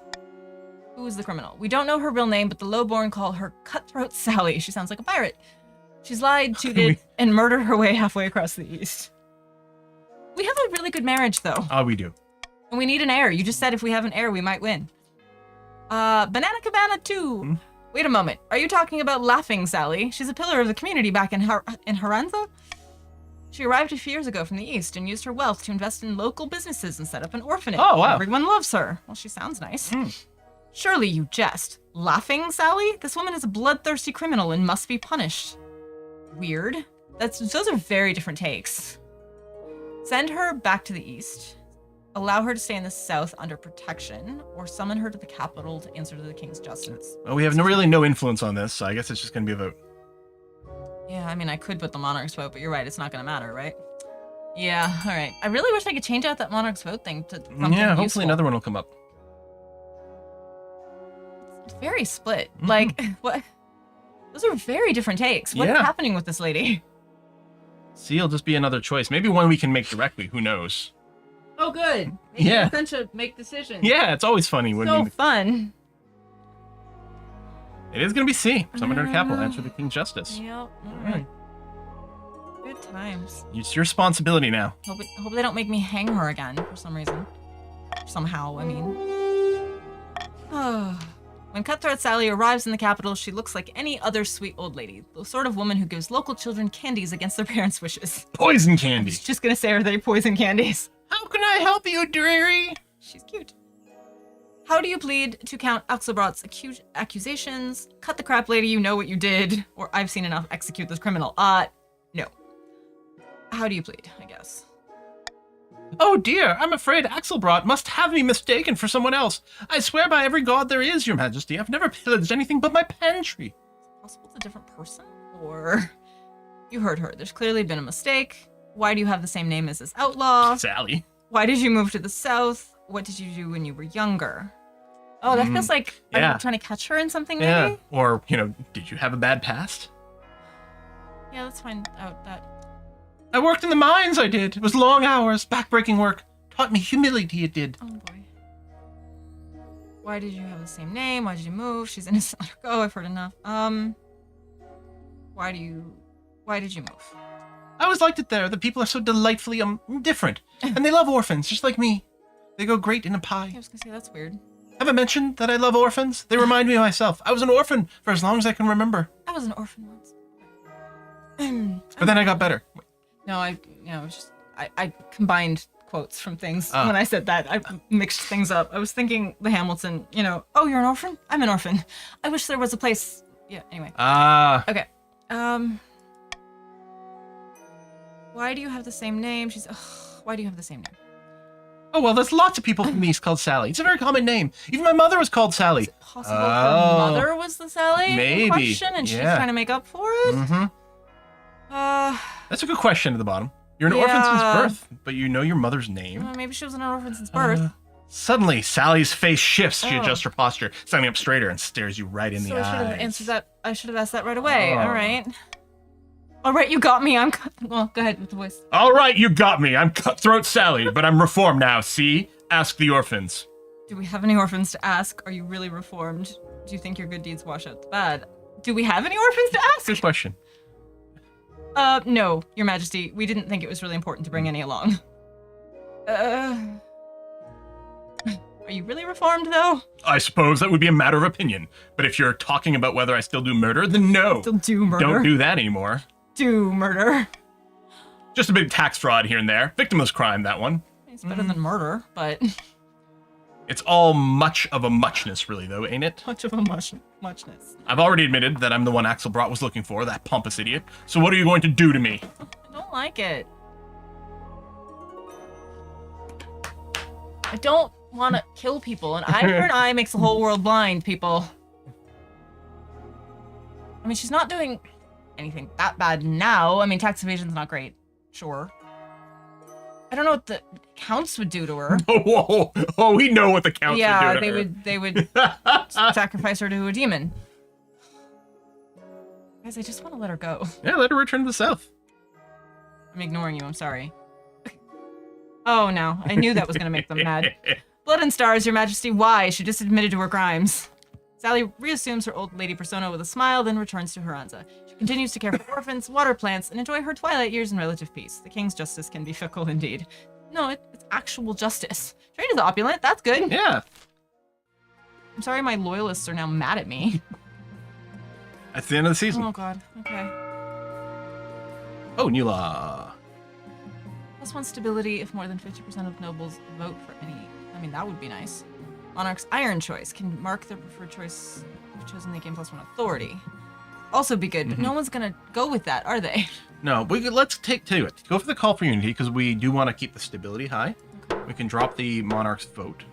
Who is the criminal? We don't know her real name, but the lowborn call her Cutthroat Sally. She sounds like a pirate. She's lied, cheated, and murdered her way halfway across the east. We have a really good marriage, though. Oh, we do. And we need an heir. You just said if we have an heir, we might win. Banana Cabana 2. Wait a moment. Are you talking about Laughing Sally? She's a pillar of the community back in Haranza? She arrived a few years ago from the east and used her wealth to invest in local businesses and set up an orphanage. Oh, wow. Everyone loves her. Well, she sounds nice. Surely you jest. Laughing Sally? This woman is a bloodthirsty criminal and must be punished. Weird. Those are very different takes. Send her back to the east. Allow her to stay in the south under protection, or summon her to the capital to answer to the king's justice. Well, we have really no influence on this, so I guess it's just going to be a vote. Yeah, I mean, I could put the monarch's vote, but you're right, it's not going to matter, right? Yeah, all right. I really wish I could change out that monarch's vote thing to something hopefully useful. another one will come up. It's very split. Like, what? Those are very different takes. What's happening with this lady? C will just be another choice. Maybe one we can make directly. Who knows? Oh, good. Maybe Essentia make decisions. Yeah, it's always funny when so fun. It is going to be C. Summon her capital, answer the king's justice. Yep. All right. Good times. It's your responsibility now. Hope they don't make me hang her again for some reason. Somehow, I mean. When Cutthroat Sally arrives in the capital, she looks like any other sweet old lady. The sort of woman who gives local children candies against their parents' wishes. Poison candy. I was just gonna say, are they poison candies? How can I help you, dearie? She's cute. How do you plead to Count Axelbrot's accusations? Cut the crap, lady, you know what you did. Or I've seen enough, execute this criminal. No. How do you plead, I guess? Oh dear, I'm afraid Axelbrot must have me mistaken for someone else. I swear by every god there is, your majesty, I've never pillaged anything but my pantry. Is it possible it's a different person? Or... You heard her. There's clearly been a mistake. Why do you have the same name as this outlaw? Sally. Why did you move to the south? What did you do when you were younger? Oh, that feels like are you trying to catch her in something, maybe? Yeah, or, did you have a bad past? Yeah, let's find out that. I worked in the mines, I did. It was long hours, backbreaking work. Taught me humility, it did. Oh, boy. Why did you have the same name? Why did you move? She's innocent. Let her go. I've heard enough. Why did you move? I always liked it there. The people are so delightfully different. And they love orphans, just like me. They go great in a pie. I was gonna say, that's weird. Have I mentioned that I love orphans? They remind me of myself. I was an orphan for as long as I can remember. I was an orphan once. But then I got better. No, I combined quotes from things when I said that. I mixed things up. I was thinking the Hamilton, oh, you're an orphan? I'm an orphan. I wish there was a place. Yeah, anyway. Okay. Why do you have the same name? Why do you have the same name? Oh, well, there's lots of people from the East called Sally. It's a very common name. Even my mother was called Sally. Is it possible her mother was the Sally in Maybe. question and she's trying to make up for it? Mm-hmm. That's a good question at the bottom. You're an orphan since birth, but you know your mother's name. Maybe she was an orphan since birth. Suddenly, Sally's face shifts. She adjusts her posture, standing up straighter and stares you right in the eyes. I should have answered that. I should have asked that right away. All right. All right, you got me. Well, go ahead with the voice. All right, you got me. I'm Cutthroat Sally, but I'm reformed now, see? Ask the orphans. Do we have any orphans to ask? Are you really reformed? Do you think your good deeds wash out the bad? Do we have any orphans to ask? Good question. No, Your Majesty. We didn't think it was really important to bring any along. Are you really reformed, though? I suppose that would be a matter of opinion. But if you're talking about whether I still do murder, then no. Still do murder? Don't do that anymore. Do murder. Just a bit of tax fraud here and there. Victimless crime, that one. It's better than murder, but... It's all much of a muchness, really, though, ain't it? Much of a muchness. I've already admitted that I'm the one Axelbrot was looking for, that pompous idiot. So what are you going to do to me? I don't like it. I don't want to kill people. An eye for an eye makes the whole world blind, people. I mean, she's not doing anything that bad now. I mean, tax evasion's not great. Sure. I don't know what the counts would do to her. Oh, we know what the counts would do to her. They would sacrifice her to a demon. Guys, I just want to let her go. Yeah, let her return to the south. I'm ignoring you, I'm sorry. Oh no, I knew that was going to make them mad. Blood and stars, Your Majesty, why? She just admitted to her crimes. Sally reassumes her old lady persona with a smile, then returns to Haranza. She continues to care for orphans, water plants, and enjoy her twilight years in relative peace. The king's justice can be fickle indeed. No, it's actual justice. Trade is opulent, that's good. Yeah. I'm sorry my loyalists are now mad at me. That's the end of the season. Oh god, okay. Oh, new law. +1 stability if more than 50% of nobles vote for any... I mean, that would be nice. Monarch's Iron Choice can mark their preferred choice if chosen they gain +1 authority. Also be good, but no one's gonna go with that, are they? No, let's tell you what. Go for the call for unity because we do want to keep the stability high. Okay. We can drop the monarch's vote.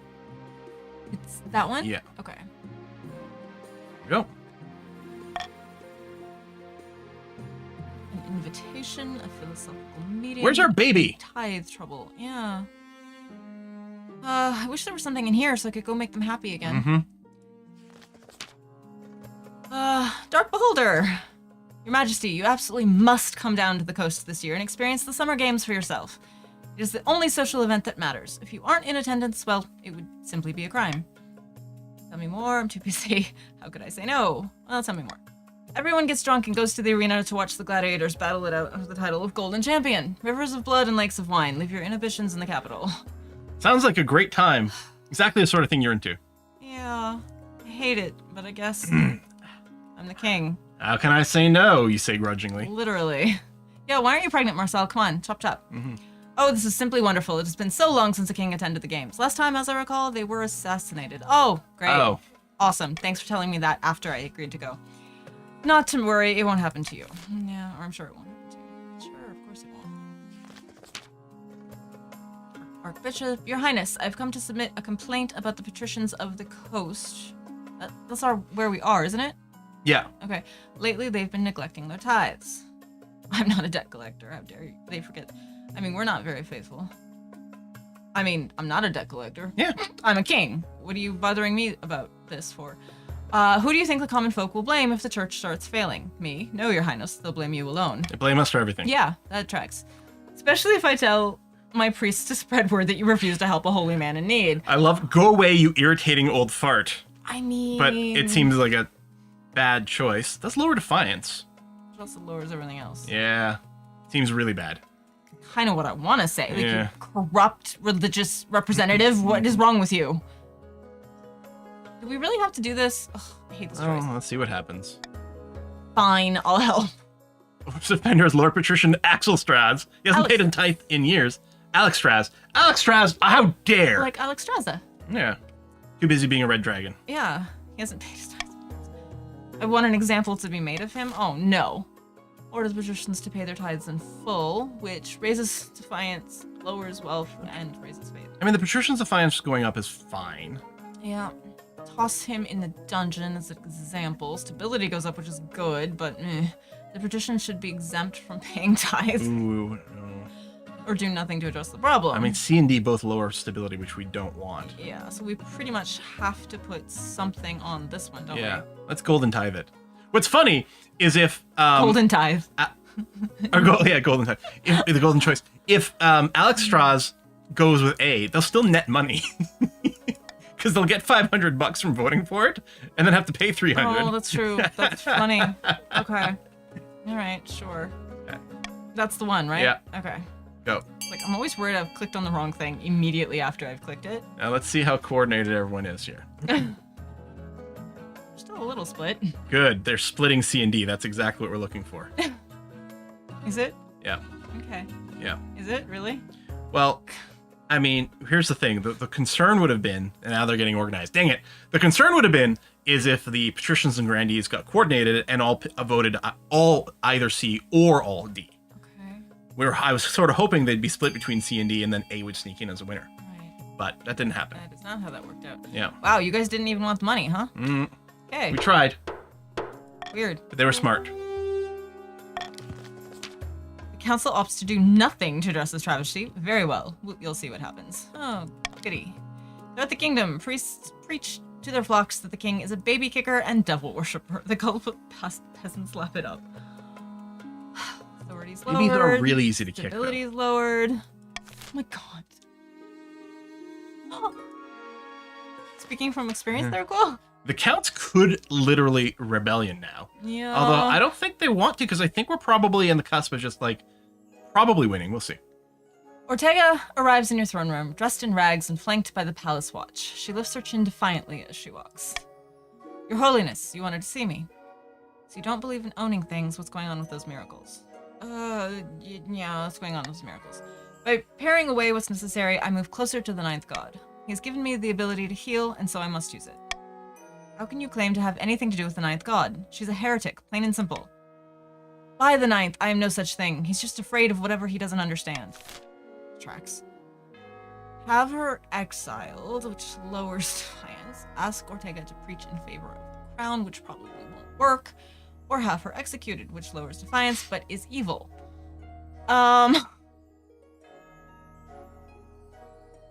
It's that one? Yeah. Okay. Go. An invitation, a philosophical meeting. Where's our baby? Tithe trouble. Yeah. I wish there was something in here so I could go make them happy again. Dark Beholder. Your Majesty, you absolutely must come down to the coast this year and experience the Summer Games for yourself. It is the only social event that matters. If you aren't in attendance, well, it would simply be a crime. Tell me more, I'm too busy. How could I say no? Well, tell me more. Everyone gets drunk and goes to the arena to watch the gladiators battle it out for the title of Golden Champion. Rivers of blood and lakes of wine. Leave your inhibitions in the capital. Sounds like a great time. Exactly the sort of thing you're into. Yeah, I hate it, but I guess I'm the king. How can I say no, you say grudgingly. Literally. Yeah, why aren't you pregnant, Marcel? Come on, chop chop. Oh, this is simply wonderful. It has been so long since the king attended the games. Last time, as I recall, they were assassinated. Oh, great. Oh. Awesome. Thanks for telling me that after I agreed to go. Not to worry, it won't happen to you. Yeah, or I'm sure it won't happen to you. Sure, of course it won't. Archbishop, Your Highness, I've come to submit a complaint about the patricians of the coast. That's where we are, isn't it? Yeah. Okay. Lately, they've been neglecting their tithes. I'm not a debt collector. How dare you? They forget. I mean, we're not very faithful. I mean, I'm not a debt collector. Yeah. I'm a king. What are you bothering me about this for? Who do you think the common folk will blame if the church starts failing? Me? No, Your Highness. They'll blame you alone. They blame us for everything. Yeah, that tracks. Especially if I tell my priests to spread word that you refuse to help a holy man in need. I love go away, you irritating old fart. I mean... But it seems like a bad choice. That's lower defiance. It also lowers everything else. Yeah. Seems really bad. Kind of what I want to say. Like, Yeah. you corrupt religious representative. What is wrong with you? Do we really have to do this? Ugh, I hate this choice. Let's see what happens. Fine, I'll help. Offender is Lord Patrician Axel Straz. He hasn't paid a tithe in years. Alex Straz. Alex Straz, how dare! Like Alex Straza. Yeah. Too busy being a red dragon. Yeah, he hasn't paid his tithes. I want an example to be made of him. Oh, no. Orders patricians to pay their tithes in full, which raises defiance, lowers wealth, and raises faith. I mean, the Patrician's defiance going up is fine. Yeah. Toss him in the dungeon as an example. Stability goes up, which is good, but the patrician should be exempt from paying tithes. Ooh, no. Or do nothing to address the problem. I mean, C and D both lower stability, which we don't want. Yeah, so we pretty much have to put something on this one, don't we? Yeah, let's golden tithe it. What's funny is if... golden tithe. Golden tithe. If, the golden choice. If Alex Straz goes with A, they'll still net money. Because they'll get $500 from voting for it, and then have to pay $300. Oh, that's true. That's funny. Okay. All right, sure. Okay. That's the one, right? Yeah. Okay. Go. Like, I'm always worried I've clicked on the wrong thing immediately after I've clicked it. Now let's see how coordinated everyone is here. Still a little split. Good. They're splitting C and D. That's exactly what we're looking for. Is it? Yeah. Okay. Yeah. Is it really? Well, I mean, here's the thing. The concern would have been, and now they're getting organized. Dang it. The concern would have been is if the patricians and grandees got coordinated and all voted all either C or all D. I was sort of hoping they'd be split between C and D, and then A would sneak in as a winner. Right. But that didn't happen. That is not how that worked out. Yeah. Wow, you guys didn't even want the money, huh? Okay. We tried, Weird. but they were smart. The council opts to do nothing to address this travesty. Very well. You'll see what happens. Oh, goody. Throughout the kingdom, priests preach to their flocks that the king is a baby kicker and devil worshipper. The gullible peasants lap it up. Authority's lowered. Maybe they're really easy to kick, though. Stability's lowered. Oh my god. Speaking from experience there, Quill? The counts could literally rebellion now. Yeah. Although I don't think they want to, because I think we're probably in the cusp of just like probably winning. We'll see. Ortega arrives in your throne room, dressed in rags and flanked by the palace watch. She lifts her chin defiantly as she walks. Your Holiness, you wanted to see me. So you don't believe in owning things. What's going on with those miracles? Yeah, what's going on with those miracles? By paring away what's necessary, I move closer to the ninth god. He has given me the ability to heal, and so I must use it. How can you claim to have anything to do with the ninth god? She's a heretic, plain and simple. By the ninth, I am no such thing. He's just afraid of whatever he doesn't understand. Tracks. Have her exiled, which lowers defiance. Ask Ortega to preach in favor of the crown, which probably won't work. Or have her executed, which lowers defiance, but is evil. I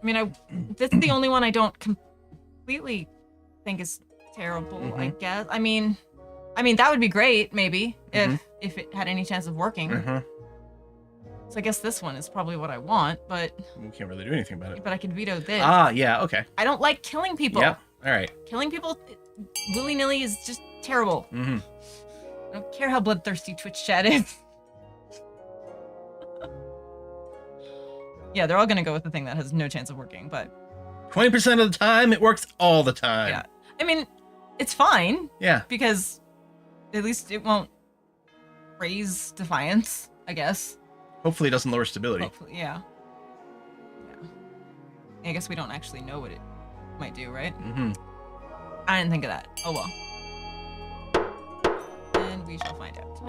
mean, this is the only one I don't completely think is terrible, I guess. I mean, that would be great, maybe, if it had any chance of working. So I guess this one is probably what I want, but... We can't really do anything about it. But I could veto this. Ah, yeah, okay. I don't like killing people. Yeah, all right. Killing people willy-nilly is just terrible. I don't care how bloodthirsty Twitch chat is. Yeah, they're all gonna go with the thing that has no chance of working, but... 20% of the time, it works all the time. Yeah. I mean, it's fine. Yeah. Because at least it won't raise defiance, I guess. Hopefully it doesn't lower stability. Hopefully, yeah. I guess we don't actually know what it might do, right? I didn't think of that. Oh well. And we shall find out.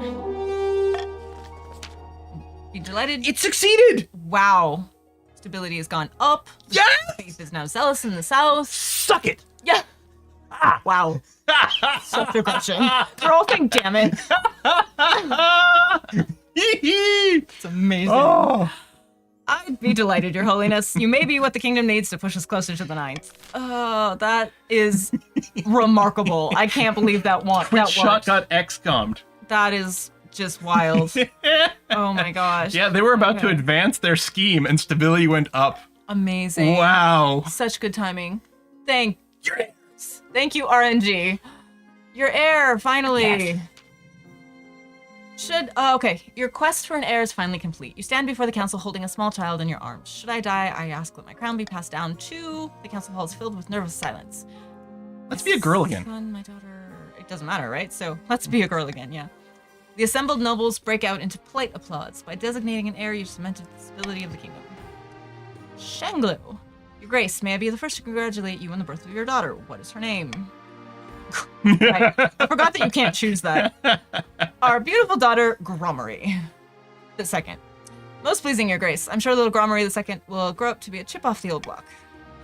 Be delighted. It succeeded! Wow. Stability has gone up. Yes! Faith is now zealous in the south. Suck it! Yeah. Ah, wow. Self-regression. They're all saying, damn it. It's amazing. Oh. I'd be delighted, Your Holiness. You may be what the kingdom needs to push us closer to the ninth. Oh, that is remarkable. I can't believe that Shot got XCOM'd. That is just wild. Oh my gosh. Yeah, they were about to advance their scheme and stability went up. Amazing. Wow. Such good timing. Thank you, RNG. Your heir, finally. Yes. Okay, your quest for an heir is finally complete. You stand before the council holding a small child in your arms. Should I die, I ask that my crown be passed down to... The council hall is filled with nervous silence. Let's be a girl again. Son, my daughter... It doesn't matter, right? So, let's be a girl again, yeah. The assembled nobles break out into polite applause. By designating an heir, you've cemented the stability of the kingdom. Shanglu. Your Grace, may I be the first to congratulate you on the birth of your daughter. What is her name? Right. I forgot that you can't choose that. Our beautiful daughter, Gromery the second. Most pleasing, Your Grace. I'm sure little Gromery the second will grow up to be a chip off the old block.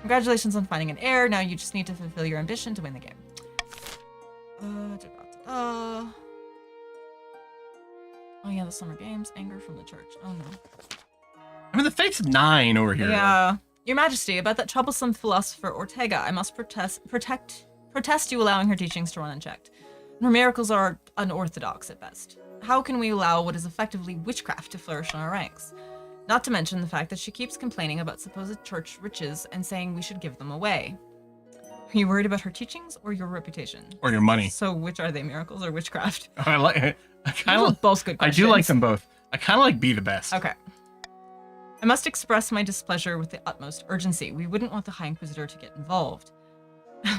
Congratulations on finding an heir. Now you just need to fulfill your ambition to win the game. Oh yeah, the summer games. Anger from the church. Oh no. I mean, the fate's 9 over here. Yeah. Your Majesty, about that troublesome philosopher Ortega, I must protest you allowing her teachings to run unchecked. Her miracles are unorthodox at best. How can we allow what is effectively witchcraft to flourish in our ranks? Not to mention the fact that she keeps complaining about supposed church riches and saying we should give them away. Are you worried about her teachings or your reputation? Or your money. So which are they, miracles or witchcraft? I kind of both good questions. I do like them both. I kind of like be the best. Okay. I must express my displeasure with the utmost urgency. We wouldn't want the High Inquisitor to get involved.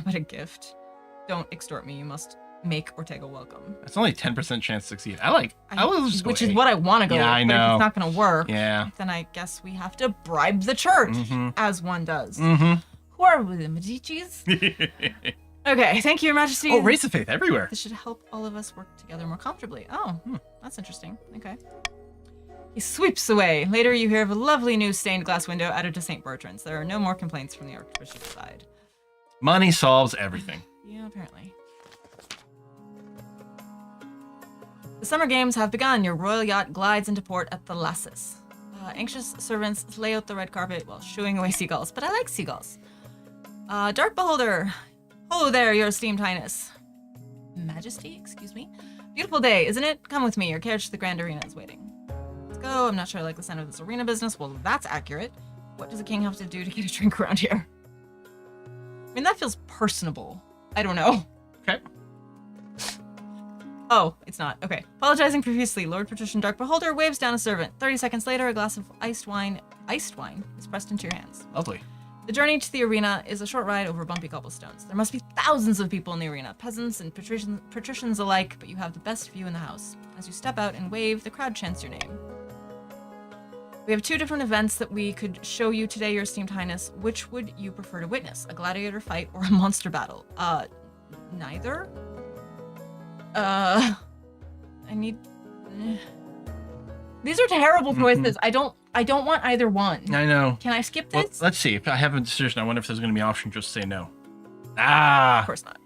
But a gift. Don't extort me. You must make Ortega welcome. That's only 10% chance to succeed. I will just go which 8. is what I want to go with. I know. But if it's not going to work, yeah. then I guess we have to bribe the church, as one does. Who are we, the Medicis? Okay, thank you, Your Majesty. Oh, raise of faith everywhere. This should help all of us work together more comfortably. Oh, that's interesting. Okay. He sweeps away. Later, you hear of a lovely new stained glass window added to St. Bertrand's. There are no more complaints from the Archbishop's side. Money solves everything. Yeah, apparently. The summer games have begun. Your royal yacht glides into port at the Lassus. Anxious servants lay out the red carpet while shooing away seagulls, but I like seagulls. Dark Beholder. Hello there, Your Esteemed Highness. Majesty, excuse me. Beautiful day, isn't it? Come with me. Your carriage to the Grand Arena is waiting. Let's go. I'm not sure I like the sound of this arena business. Well, that's accurate. What does a king have to do to get a drink around here? I mean, that feels personable. I don't know. Okay. Oh, it's not. Okay. Apologizing profusely, Lord Patrician Dark Beholder waves down a servant. 30 seconds later, a glass of iced wine is pressed into your hands. Lovely. The journey to the arena is a short ride over bumpy cobblestones. There must be thousands of people in the arena, peasants and patricians alike, but you have the best view in the house. As you step out and wave, the crowd chants your name. We have 2 different events that we could show you today, Your Esteemed Highness. Which would you prefer to witness? A gladiator fight or a monster battle? Neither? I need... These are terrible choices. I don't want either one. I know. Can I skip Well, this? let's see. If I have a decision, I wonder if there's going to be an option just to say no. Ah! Of course not.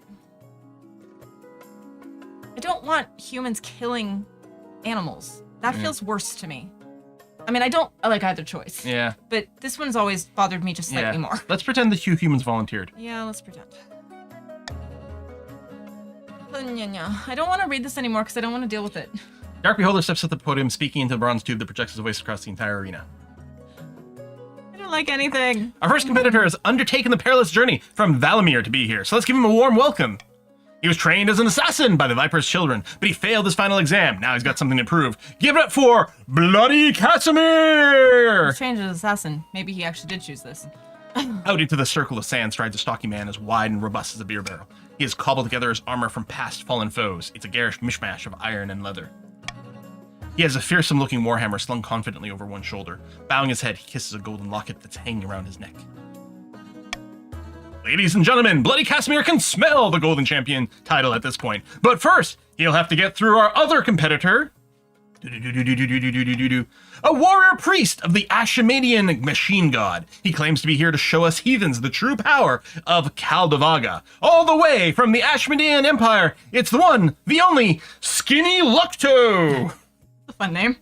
I don't want humans killing animals. That feels worse to me. I mean, I don't like either choice. Yeah. But this one's always bothered me just slightly more. Let's pretend the 2 humans volunteered. Yeah, let's pretend. I don't want to read this anymore because I don't want to deal with it. Dark Beholder steps at the podium, speaking into the bronze tube that projects his voice across the entire arena. I don't like anything. Our first competitor has undertaken the perilous journey from Valamir to be here, so let's give him a warm welcome. He was trained as an assassin by the Viper's children, but he failed his final exam. Now he's got something to prove. Give it up for Bloody Casimir! He's trained as an assassin. Maybe he actually did choose this. Out into the circle of sand strides a stocky man as wide and robust as a beer barrel. He has cobbled together his armor from past fallen foes. It's a garish mishmash of iron and leather. He has a fearsome-looking warhammer slung confidently over one shoulder. Bowing his head, he kisses a golden locket that's hanging around his neck. Ladies and gentlemen, Bloody Casimir can smell the Golden Champion title at this point. But first, he'll have to get through our other competitor. A warrior priest of the Ashemanian machine god. He claims to be here to show us heathens the true power of Kaldavaga. All the way from the Ashemanian Empire, it's the one, the only, Skinny Lucto. A fun name.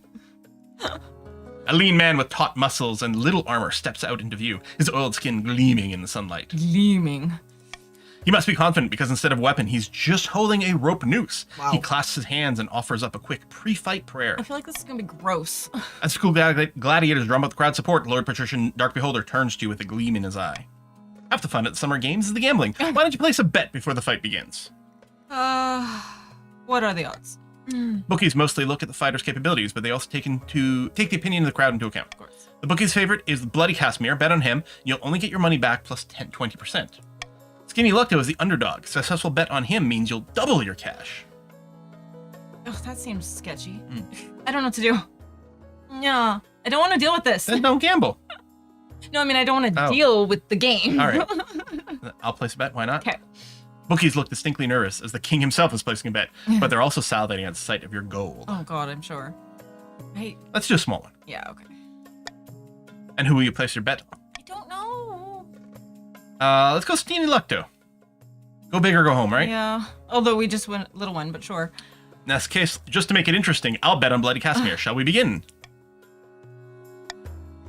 A lean man with taut muscles and little armor steps out into view, his oiled skin gleaming in the sunlight. Gleaming. He must be confident because instead of a weapon, he's just holding a rope noose. Wow. He clasps his hands and offers up a quick pre-fight prayer. I feel like this is going to be gross. As school gladiators drum up the crowd support, Lord Patrician Dark Beholder turns to you with a gleam in his eye. Half the fun at the summer games is the gambling. Why don't you place a bet before the fight begins? What are the odds? Bookies mostly look at the fighter's capabilities, but they also take the opinion of the crowd into account. Of course. The bookie's favorite is the Bloody Casimir. Bet on him, you'll only get your money back plus 20%. Skinny Lucto is the underdog. Successful bet on him means you'll double your cash. Oh, that seems sketchy. I don't know what to do. No, I don't want to deal with this. Then don't gamble. No, I mean, I don't want to deal with the game. All right. I'll place a bet. Why not? Okay. Bookies look distinctly nervous as the king himself is placing a bet, but they're also salivating at the sight of your gold. Oh, God, I'm sure. Right. Let's do a small one. Yeah, okay. And who will you place your bet on? I don't know. Let's go Skinny Lucto. Go big or go home, right? Yeah. Although we just went little one, but sure. In this case, just to make it interesting, I'll bet on Bloody Casimir. Shall we begin?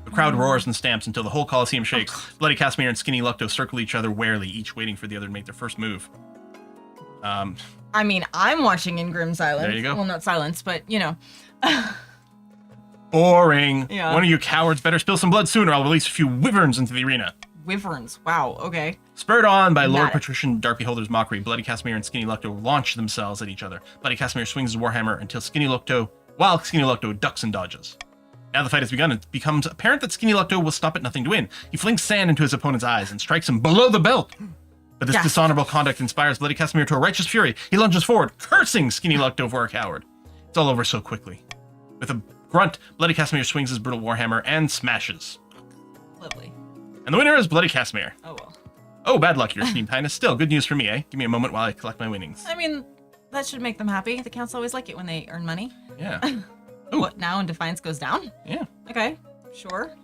The crowd roars and stamps until the whole Coliseum shakes. Bloody Casimir and Skinny Lucto circle each other warily, each waiting for the other to make their first move. I mean, I'm watching in grim silence. There you go. Well, not silence, but, you know. Boring. Yeah. One of you cowards better spill some blood sooner. I'll release a few wyverns into the arena. Wyverns. Wow, okay. Spurred on by Lord Got it. Patrician Dark Beholder's mockery, Bloody Casimir and Skinny Lucto launch themselves at each other. Bloody Casimir swings his warhammer while Skinny Lucto ducks and dodges. Now the fight has begun, it becomes apparent that Skinny Lucto will stop at nothing to win. He flings sand into his opponent's eyes and strikes him below the belt. But this dishonorable conduct inspires Bloody Casimir to a righteous fury. He lunges forward, cursing Skinny Lucto for a coward. It's all over so quickly. With a grunt, Bloody Casimir swings his brutal warhammer and smashes. Lovely. And the winner is Bloody Casimir. Oh, well. Oh, bad luck, your esteemed highness. Still, good news for me, eh? Give me a moment while I collect my winnings. I mean, that should make them happy. The counts always like it when they earn money. Yeah. What, now and Defiance goes down? Yeah. Okay, sure.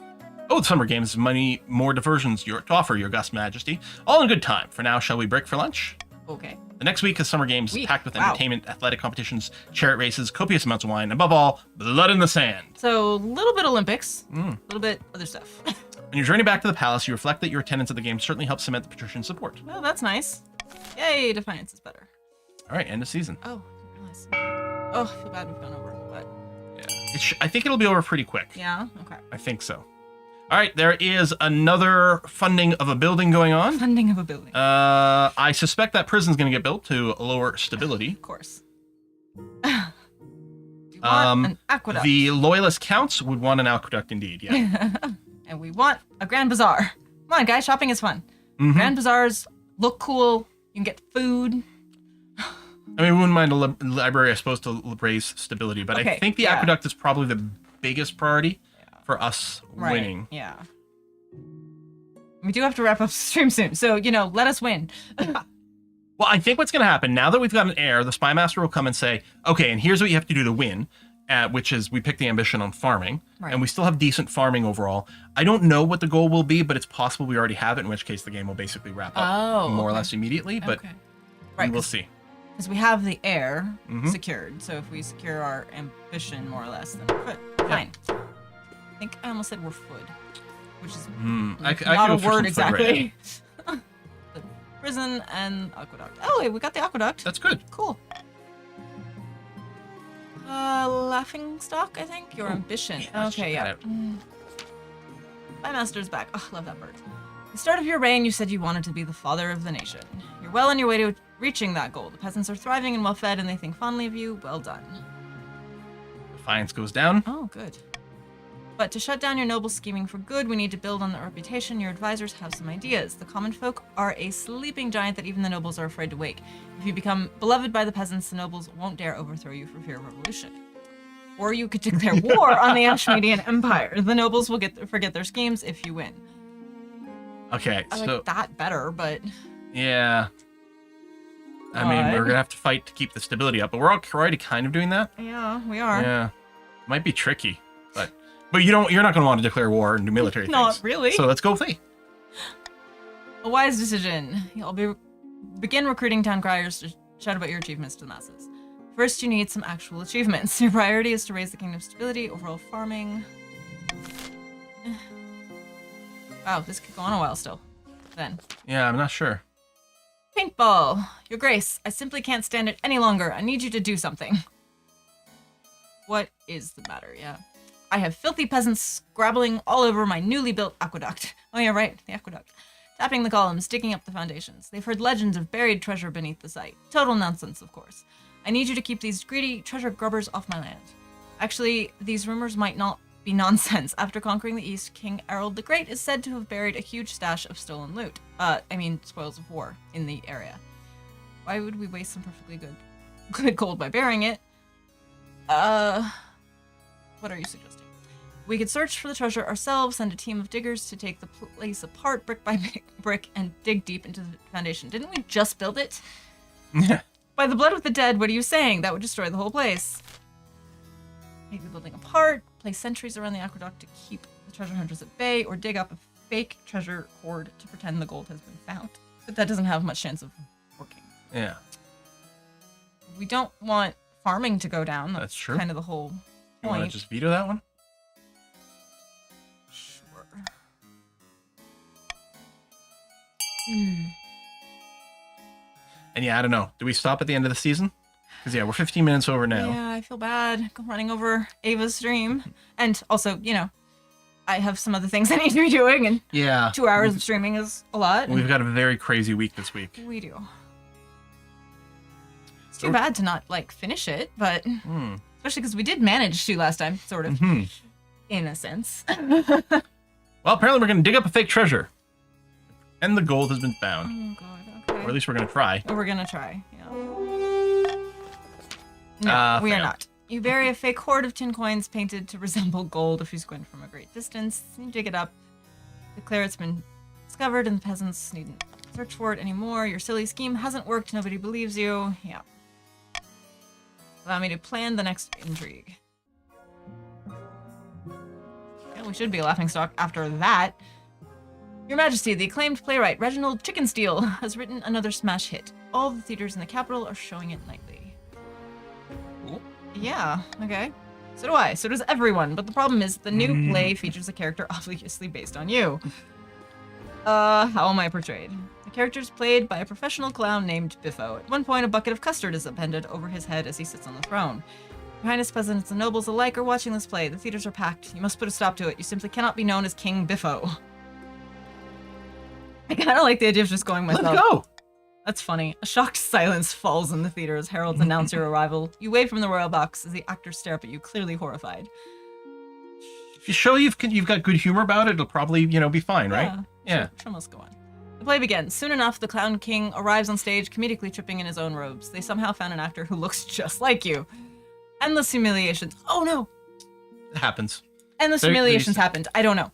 Oh, the Summer Games, money, more diversions to offer, your august majesty. All in good time. For now, shall we break for lunch? Okay. The next week is Summer Games, packed with entertainment, athletic competitions, chariot races, copious amounts of wine, and above all, blood in the sand. So, a little bit Olympics, a little bit other stuff. On your journey back to the palace, you reflect that your attendance at the game certainly helps cement the patrician support. Oh, that's nice. Yay, Defiance is better. All right, end of season. Oh, nice. Oh, I feel bad we've gone over, but... Yeah. I think it'll be over pretty quick. Yeah? Okay. I think so. All right, there is another funding of a building going on. Funding of a building. I suspect that prison's going to get built to lower stability. Of course. We want an aqueduct. The loyalist counts would want an aqueduct indeed, yeah. And we want a Grand Bazaar. Come on, guys, shopping is fun. Grand Bazaars look cool. You can get food. I mean, we wouldn't mind a library, I suppose, to raise stability, but I think the aqueduct is probably the biggest priority for us winning. Yeah. We do have to wrap up the stream soon, so, you know, let us win. Well, I think what's going to happen, now that we've got an heir, the Spy Master will come and say, okay, and here's what you have to do to win, which is we pick the ambition on farming, and we still have decent farming overall. I don't know what the goal will be, but it's possible we already have it, in which case the game will basically wrap up more or less immediately, but we will see. Because we have the heir secured, so if we secure our ambition more or less, then we're fine. I think I almost said we're food, which is not a word exactly. Right. Prison and aqueduct. Oh, wait, we got the aqueduct. That's good. Cool. Laughing stock, I think. Your ambition. Okay, yeah. My master's back. Oh, love that bird. At the start of your reign, you said you wanted to be the father of the nation. You're well on your way to reaching that goal. The peasants are thriving and well fed, and they think fondly of you. Well done. Defiance goes down. Oh, good. But to shut down your noble scheming for good, we need to build on that reputation. Your advisors have some ideas. The common folk are a sleeping giant that even the nobles are afraid to wake. If you become beloved by the peasants, the nobles won't dare overthrow you for fear of revolution. Or you could declare war on the Ashmedian Empire. The nobles will forget their schemes if you win. Okay, I like that better, but... Yeah. I mean, we're going to have to fight to keep the stability up, but we're already kind of doing that. Yeah, we are. Yeah. Might be tricky, but you're not going to want to declare war and do military things. Not really. So let's go with A wise decision. You'll begin recruiting town criers to shout about your achievements to the masses. First, you need some actual achievements. Your priority is to raise the kingdom's stability, overall farming. Wow, this could go on a while still. Then. Yeah, I'm not sure. Paintball. Your Grace, I simply can't stand it any longer. I need you to do something. What is the matter? Yeah. I have filthy peasants scrabbling all over my newly built aqueduct. Oh yeah, right, the aqueduct. Tapping the columns, digging up the foundations. They've heard legends of buried treasure beneath the site. Total nonsense, of course. I need you to keep these greedy treasure grubbers off my land. Actually, these rumors might not be nonsense. After conquering the East, King Errol the Great is said to have buried a huge stash of stolen loot. Spoils of war in the area. Why would we waste some perfectly good gold by burying it? What are you suggesting? We could search for the treasure ourselves, send a team of diggers to take the place apart brick by brick and dig deep into the foundation. Didn't we just build it? By the blood of the dead, what are you saying? That would destroy the whole place. Take the building apart, place sentries around the aqueduct to keep the treasure hunters at bay, or dig up a fake treasure hoard to pretend the gold has been found. But that doesn't have much chance of working. Yeah. We don't want farming to go down. That's true. Kind of the whole You point. want to just veto that one? Sure. And yeah, I don't know. Do we stop at the end of the season? Because yeah, we're 15 minutes over now. Yeah, I feel bad running over Ava's stream. And also, I have some other things I need to be doing, and Yeah. 2 hours of streaming is a lot. We've got a very crazy week this week. We do. It's too bad to not, finish it, but... Especially because we did manage to last time, sort of. In a sense. Well, apparently we're going to dig up a fake treasure. And the gold has been found. Oh, God, okay. Or at least we're going to try. We're gonna try, yeah. No, we are fail. not. You bury a fake hoard of tin coins painted to resemble gold if you squint from a great distance. You dig it up, declare it's been discovered, and the peasants needn't search for it anymore. Your silly scheme hasn't worked, nobody believes you. Yeah. Allow me to plan the next intrigue. Yeah, we should be a laughingstock after that. Your Majesty, the acclaimed playwright Reginald Chickensteel has written another smash hit. All the theaters in the capital are showing it nightly. Cool. Yeah, okay. So do I. So does everyone. But the problem is the new play features a character obviously based on you. How am I portrayed? The character is played by a professional clown named Biffo. At one point, a bucket of custard is appended over his head as he sits on the throne. Your Highness, peasants, and nobles alike are watching this play. The theaters are packed. You must put a stop to it. You simply cannot be known as King Biffo. I kind of like the idea of just going myself. Let's go! That's funny. A shocked silence falls in the theater as heralds announce your arrival. You wave from the royal box as the actors stare up at you, clearly horrified. If you show you've got good humor about it, it'll probably, be fine, right? Yeah. Sure must go on. The play begins. Soon enough, the Clown King arrives on stage, comedically tripping in his own robes. They somehow found an actor who looks just like you. Endless humiliations. Oh no! It happens. Endless humiliations happened. I don't know.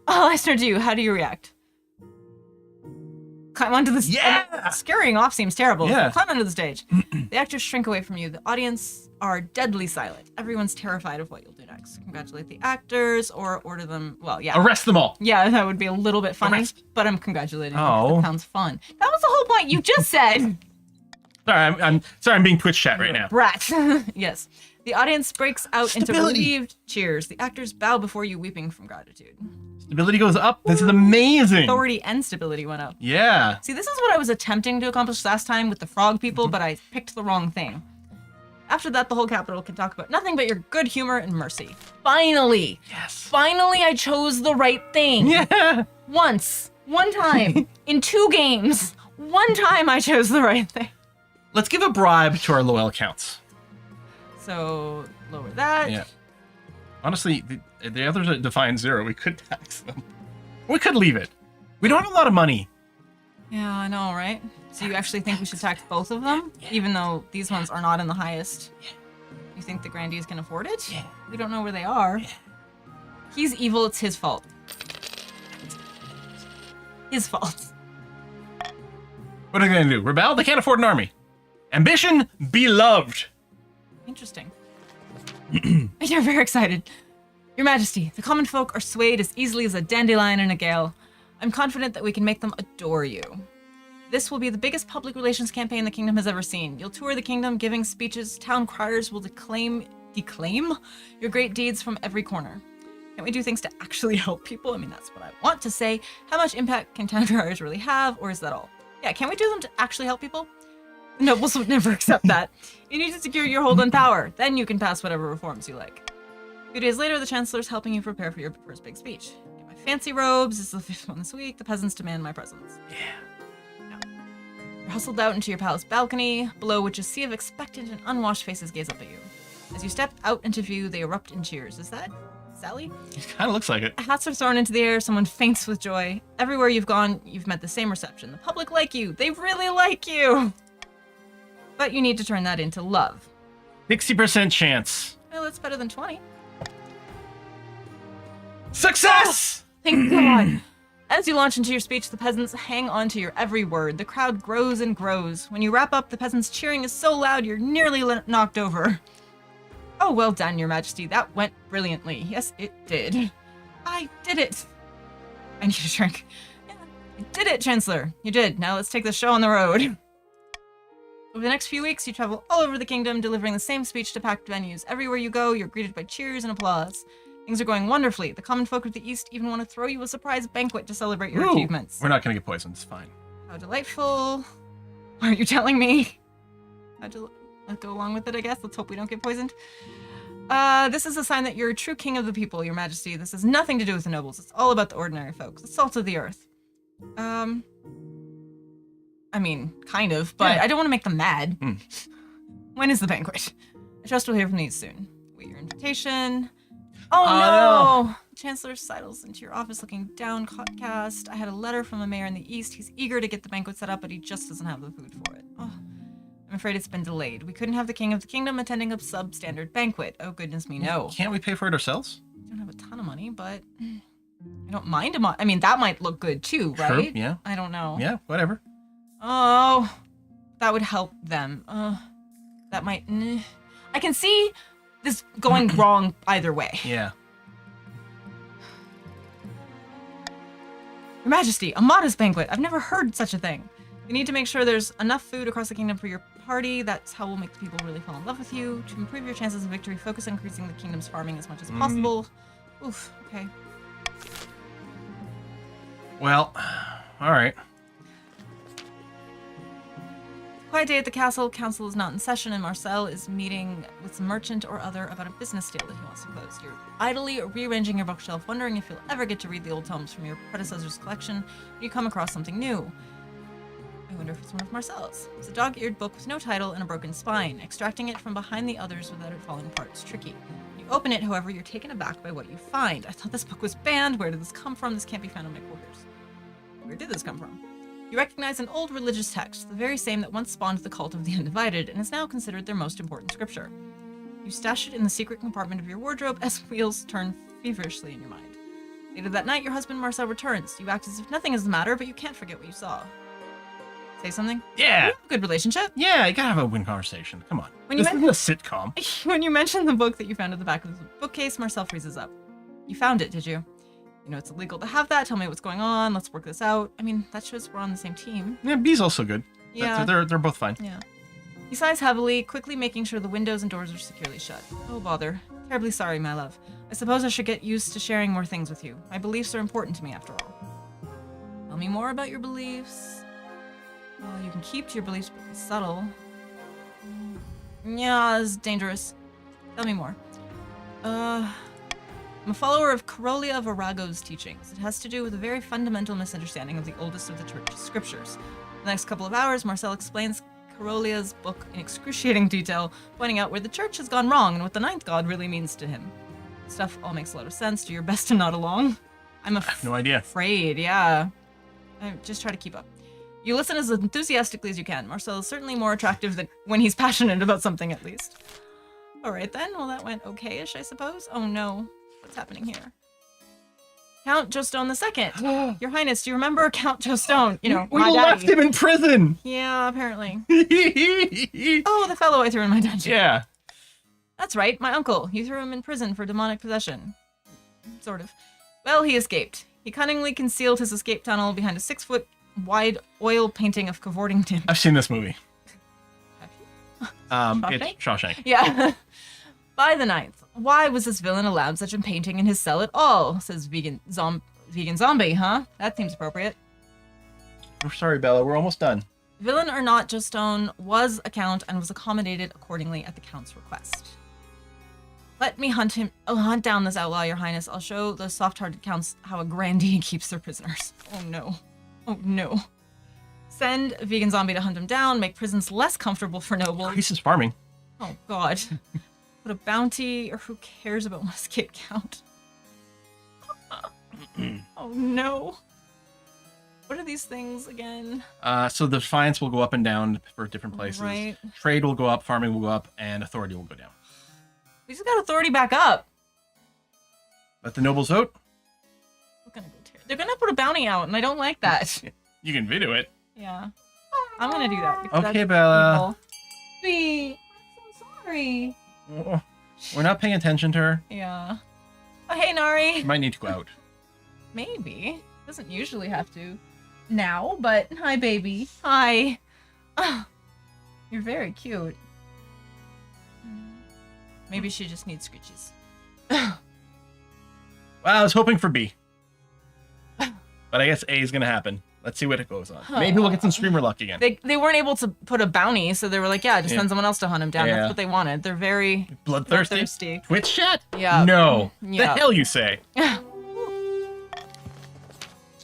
I'll ask her to you. How do you react? Climb onto the stage. Yeah! Scaring off seems terrible. Yeah. So climb onto the stage. The actors shrink away from you. The audience are deadly silent. Everyone's terrified of what you'll do next. Congratulate the actors or order them. Well, yeah. Arrest them all. Yeah, that would be a little bit funny, Arrest. but I'm congratulating you. Oh. That sounds fun. That was the whole point you just said. Sorry, I'm being Twitch chat right now. Brat. Yes. The audience breaks out into Stability. relieved cheers. The actors bow before you, weeping from gratitude. Stability goes up. This is amazing. Authority and stability went up. Yeah. See, this is what I was attempting to accomplish last time with the frog people, but I picked the wrong thing. After that, the whole capital can talk about nothing but your good humor and mercy. Finally! Yes. Finally, I chose the right thing. Yeah. Once. One time. In 2 games. One time I chose the right thing. Let's give a bribe to our loyal accounts. So, lower that. Yeah. Honestly, the others at Defiant Zero, we could tax them. We could leave it. We don't have a lot of money. Yeah, I know, right? So you actually think we should tax both of them? Yeah. Even though these ones are not in the highest? Yeah. You think the Grandees can afford it? Yeah. We don't know where they are. Yeah. He's evil, it's his fault. His fault. What are they going to do? Rebel? They can't afford an army. Ambition, beloved. Interesting. You're very excited. Your Majesty, the common folk are swayed as easily as a dandelion in a gale. I'm confident that we can make them adore you. This will be the biggest public relations campaign the kingdom has ever seen. You'll tour the kingdom, giving speeches. Town criers will declaim your great deeds from every corner. Can't we do things to actually help people? I mean, that's what I want to say. How much impact can town criers really have, or is that all? Yeah, can we do them to actually help people? Nobles would never accept that. You need to secure your hold on power. Then you can pass whatever reforms you like. A few days later, the Chancellor's helping you prepare for your first big speech. Get my fancy robes. This is the 5th one this week. The peasants demand my presence. Yeah. You're hustled out into your palace balcony, below which a sea of expectant and unwashed faces gaze up at you. As you step out into view, they erupt in cheers. Is that Sally? It kind of looks like it. Hats are thrown into the air, someone faints with joy. Everywhere you've gone, you've met the same reception. The public like you. They really like you. But you need to turn that into love. 60% chance. Well, it's better than 20. Success! Thank God. As you launch into your speech, the peasants hang on to your every word. The crowd grows and grows. When you wrap up, the peasants' cheering is so loud you're nearly knocked over. Oh, well done, Your Majesty. That went brilliantly. Yes, it did. I did it. I need a drink. Yeah, you did it, Chancellor. You did. Now let's take the show on the road. Over the next few weeks, you travel all over the kingdom, delivering the same speech to packed venues. Everywhere you go, you're greeted by cheers and applause. Things are going wonderfully. The common folk of the East even want to throw you a surprise banquet to celebrate your achievements. We're not going to get poisoned. It's fine. How delightful. Are you telling me? Let's go along with it, I guess. Let's hope we don't get poisoned. This is a sign that you're a true king of the people, Your Majesty. This has nothing to do with the nobles. It's all about the ordinary folks. The salt of the earth. I mean, kind of, but yeah. I don't want to make them mad. When is the banquet? I trust we'll hear from these soon. Wait your invitation. Oh no! Chancellor sidles into your office looking downcast. I had a letter from a mayor in the East. He's eager to get the banquet set up, but he just doesn't have the food for it. Oh, I'm afraid it's been delayed. We couldn't have the king of the kingdom attending a substandard banquet. Oh goodness me, no. Can't we pay for it ourselves? We don't have a ton of money, but I don't mind him. I mean, that might look good too, right? Sure, yeah. I don't know. Yeah, whatever. Oh, that would help them. That might... I can see this going wrong either way. Yeah. Your Majesty, a modest banquet. I've never heard such a thing. We need to make sure there's enough food across the kingdom for your party. That's how we'll make the people really fall in love with you. To improve your chances of victory, focus on increasing the kingdom's farming as much as possible. Oof, okay. Well, all right. Quiet day at the castle. Council is not in session, and Marcel is meeting with some merchant or other about a business deal that he wants to close. You're idly rearranging your bookshelf, wondering if you'll ever get to read the old tomes from your predecessor's collection when you come across something new. I wonder if it's one of Marcel's. It's a dog-eared book with no title and a broken spine. Extracting it from behind the others without it falling apart is tricky. When you open it, however, you're taken aback by what you find. I thought this book was banned. Where did this come from? This can't be found in my quarters. Where did this come from? You recognize an old religious text, the very same that once spawned the cult of the Undivided and is now considered their most important scripture. You stash it in the secret compartment of your wardrobe as wheels turn feverishly in your mind. Later that night, your husband Marcel returns. You act as if nothing is the matter, but you can't forget what you saw. Say something? Yeah. You have a good relationship? Yeah, you gotta have a win conversation. Come on. This isn't a sitcom. When you mention the book that you found at the back of the bookcase, Marcel freezes up. You found it, did you? You know it's illegal to have that. Tell me what's going on. Let's work this out. I mean, that shows we're on the same team. Yeah, B's also good. Yeah. They're both fine. Yeah. He sighs heavily, quickly making sure the windows and doors are securely shut. Oh, bother. Terribly sorry, my love. I suppose I should get used to sharing more things with you. My beliefs are important to me, after all. Tell me more about your beliefs. Oh, you can keep to your beliefs, but be subtle. Yeah, it's dangerous. Tell me more. I'm a follower of Corollia Virago's teachings. It has to do with a very fundamental misunderstanding of the oldest of the church's scriptures. The next couple of hours, Marcel explains Corollia's book in excruciating detail, pointing out where the church has gone wrong and what the ninth god really means to him. Stuff all makes a lot of sense. Do your best to nod along. I have no idea. Afraid, yeah. I just try to keep up. You listen as enthusiastically as you can. Marcel is certainly more attractive than when he's passionate about something, at least. All right then. Well, that went okay-ish, I suppose. Oh no. What's happening here? Count Jostone II. Your Highness, do you remember Count Jostone? You know, we my left daddy. him in prison. Yeah, apparently. Oh, the fellow I threw in my dungeon. Yeah. That's right, my uncle. You threw him in prison for demonic possession. Sort of. Well, he escaped. He cunningly concealed his escape tunnel behind a 6-foot wide oil painting of cavorting Tim. I've seen this movie. Shawshank? It's Shawshank. Yeah. By the 9th. Why was this villain allowed such a painting in his cell at all? Says vegan zombie, huh? That seems appropriate. We're sorry, Bella. We're almost done. Villain or not, Jostone was a count and was accommodated accordingly at the count's request. Let me hunt down this outlaw, your highness. I'll show those soft-hearted counts how a grandee keeps their prisoners. Oh no. Oh no. Send a vegan zombie to hunt him down. Make prisons less comfortable for nobles. Increases farming. Oh, God. Put a bounty, or who cares about one escape count? Oh, no. What are these things again? So the defiance will go up and down for different places. Right. Trade will go up, farming will go up, and authority will go down. We just got authority back up. Let the nobles vote. They're gonna put a bounty out, and I don't like that. You can veto it. Yeah. I'm gonna do that. Because Okay, that's Bella. evil. Sweet. I'm so sorry. We're not paying attention to her. Yeah. Oh, hey, Nari. She might need to go out. Maybe. Doesn't usually have to. Now, but hi, baby. Hi. Oh, you're very cute. Maybe she just needs scritches. Well, I was hoping for B. But I guess A is going to happen. Let's see what it goes on. Maybe we'll get some streamer luck again. They weren't able to put a bounty, so they were like, yeah, just send someone else to hunt him down. Yeah. That's what they wanted. They're very Bloodthirsty? Twitch chat? Yeah. No. Yeah. The hell you say?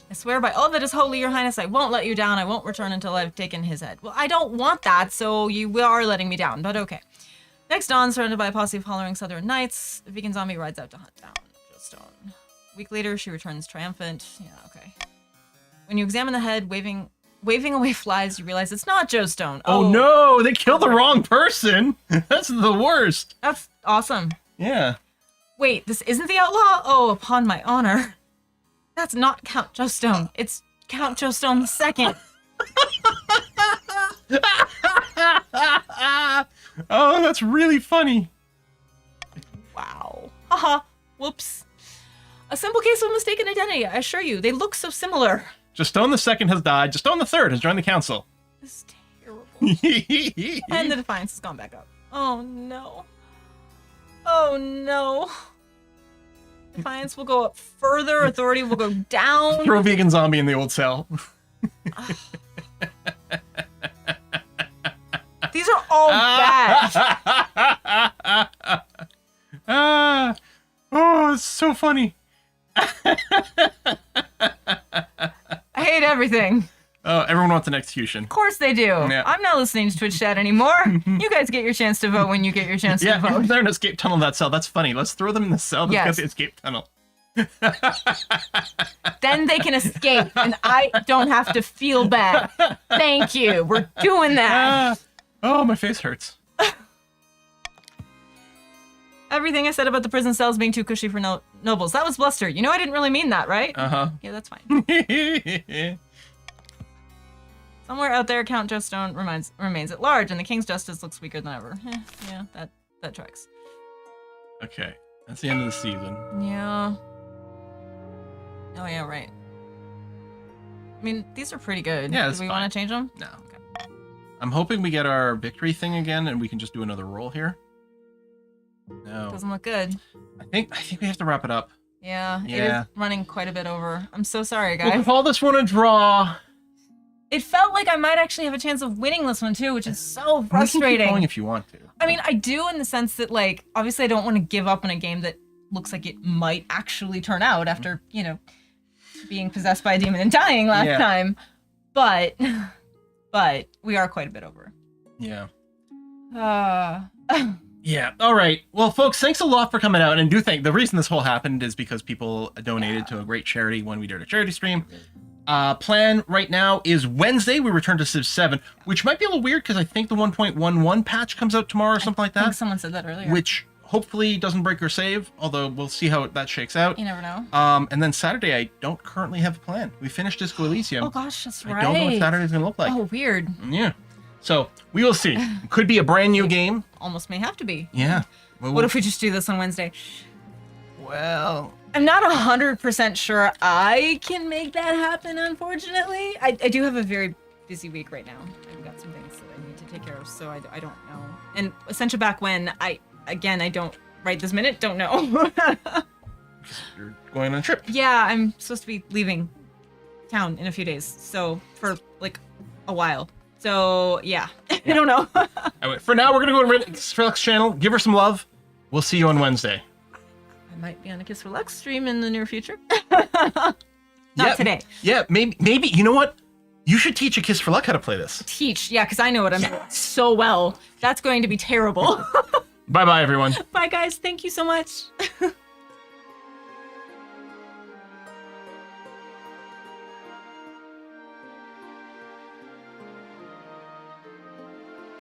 I swear by all that is holy, your highness, I won't let you down. I won't return until I've taken his head. Well, I don't want that, so you are letting me down, but okay. Next dawn, surrounded by a posse of hollering southern knights, a vegan zombie rides out to hunt down Joestone. A week later, she returns triumphant. Yeah, okay. When you examine the head, waving away flies, you realize it's not Joestone. Oh no, they killed the wrong person. That's the worst. That's awesome. Yeah. Wait, this isn't the outlaw? Oh, upon my honor. That's not Count Joestone. It's Count Joestone II. Oh, that's really funny. Wow. Haha. Whoops. A simple case of mistaken identity, I assure you. They look so similar. Joestone II has died. Joestone III has joined the council. This is terrible. And the defiance has gone back up. Oh no. Oh no. Defiance will go up further. Authority will go down. Throw vegan zombie in the old cell. These are all bad. Oh, it's so funny. I hate everything. Oh, everyone wants an execution. Of course they do. Yeah. I'm not listening to Twitch chat anymore. You guys get your chance to vote when you get your chance to vote. They're in an escape tunnel in that cell. That's funny. Let's throw them in the cell that's got the escape tunnel. Then they can escape, and I don't have to feel bad. Thank you. We're doing that. Oh, my face hurts. Everything I said about the prison cells being too cushy for nobles. That was bluster. You know I didn't really mean that, right? Uh-huh. Yeah, that's fine. Somewhere out there, Count Joestone remains at large, and the King's Justice looks weaker than ever. Yeah, that tracks. Okay, that's the end of the season. Yeah. Oh, yeah, right. I mean, these are pretty good. Yeah, do we want to change them? No. Okay. I'm hoping we get our victory thing again, and we can just do another roll here. No. Doesn't look good. I think we have to wrap it up. Yeah, it is running quite a bit over. I'm so sorry, guys. We'll call this one a draw. It felt like I might actually have a chance of winning this one too, which is so frustrating. You can keep going if you want to. I mean, I do in the sense that, like, obviously I don't want to give up on a game that looks like it might actually turn out after, you know, being possessed by a demon and dying last time. But we are quite a bit over. Yeah. Yeah. All right. Well, folks, thanks a lot for coming out. And do think the reason this whole happened is because people donated to a great charity when we did a charity stream. Plan right now is Wednesday. We return to Civ 7, which might be a little weird because I think the 1.11 patch comes out tomorrow or something like that. I think someone said that earlier. Which hopefully doesn't break your save, although we'll see how that shakes out. You never know. And then Saturday, I don't currently have a plan. We finished Disco Elysium. Oh gosh, that's right. I don't know what Saturday's going to look like. Oh, weird. Yeah. So we will see. Could be a brand new game. Almost may have to be. Yeah. Well, what if we just do this on Wednesday? Well, I'm not 100% sure I can make that happen, unfortunately. I do have a very busy week right now. I've got some things that I need to take care of, so I don't know. And Essentia back when, I don't, right this minute, don't know. You're going on a trip. Yeah, I'm supposed to be leaving town in a few days, so for like a while. So yeah, I don't know. Anyway, for now, we're going to go to Relix channel, give her some love. We'll see you on Wednesday. I might be on a Kiss for Lux stream in the near future. Not today. Yeah, maybe. You know what? You should teach a Kiss for Luck how to play this. Teach, yeah, because I know what I'm doing so well. That's going to be terrible. Bye-bye, everyone. Bye, guys. Thank you so much.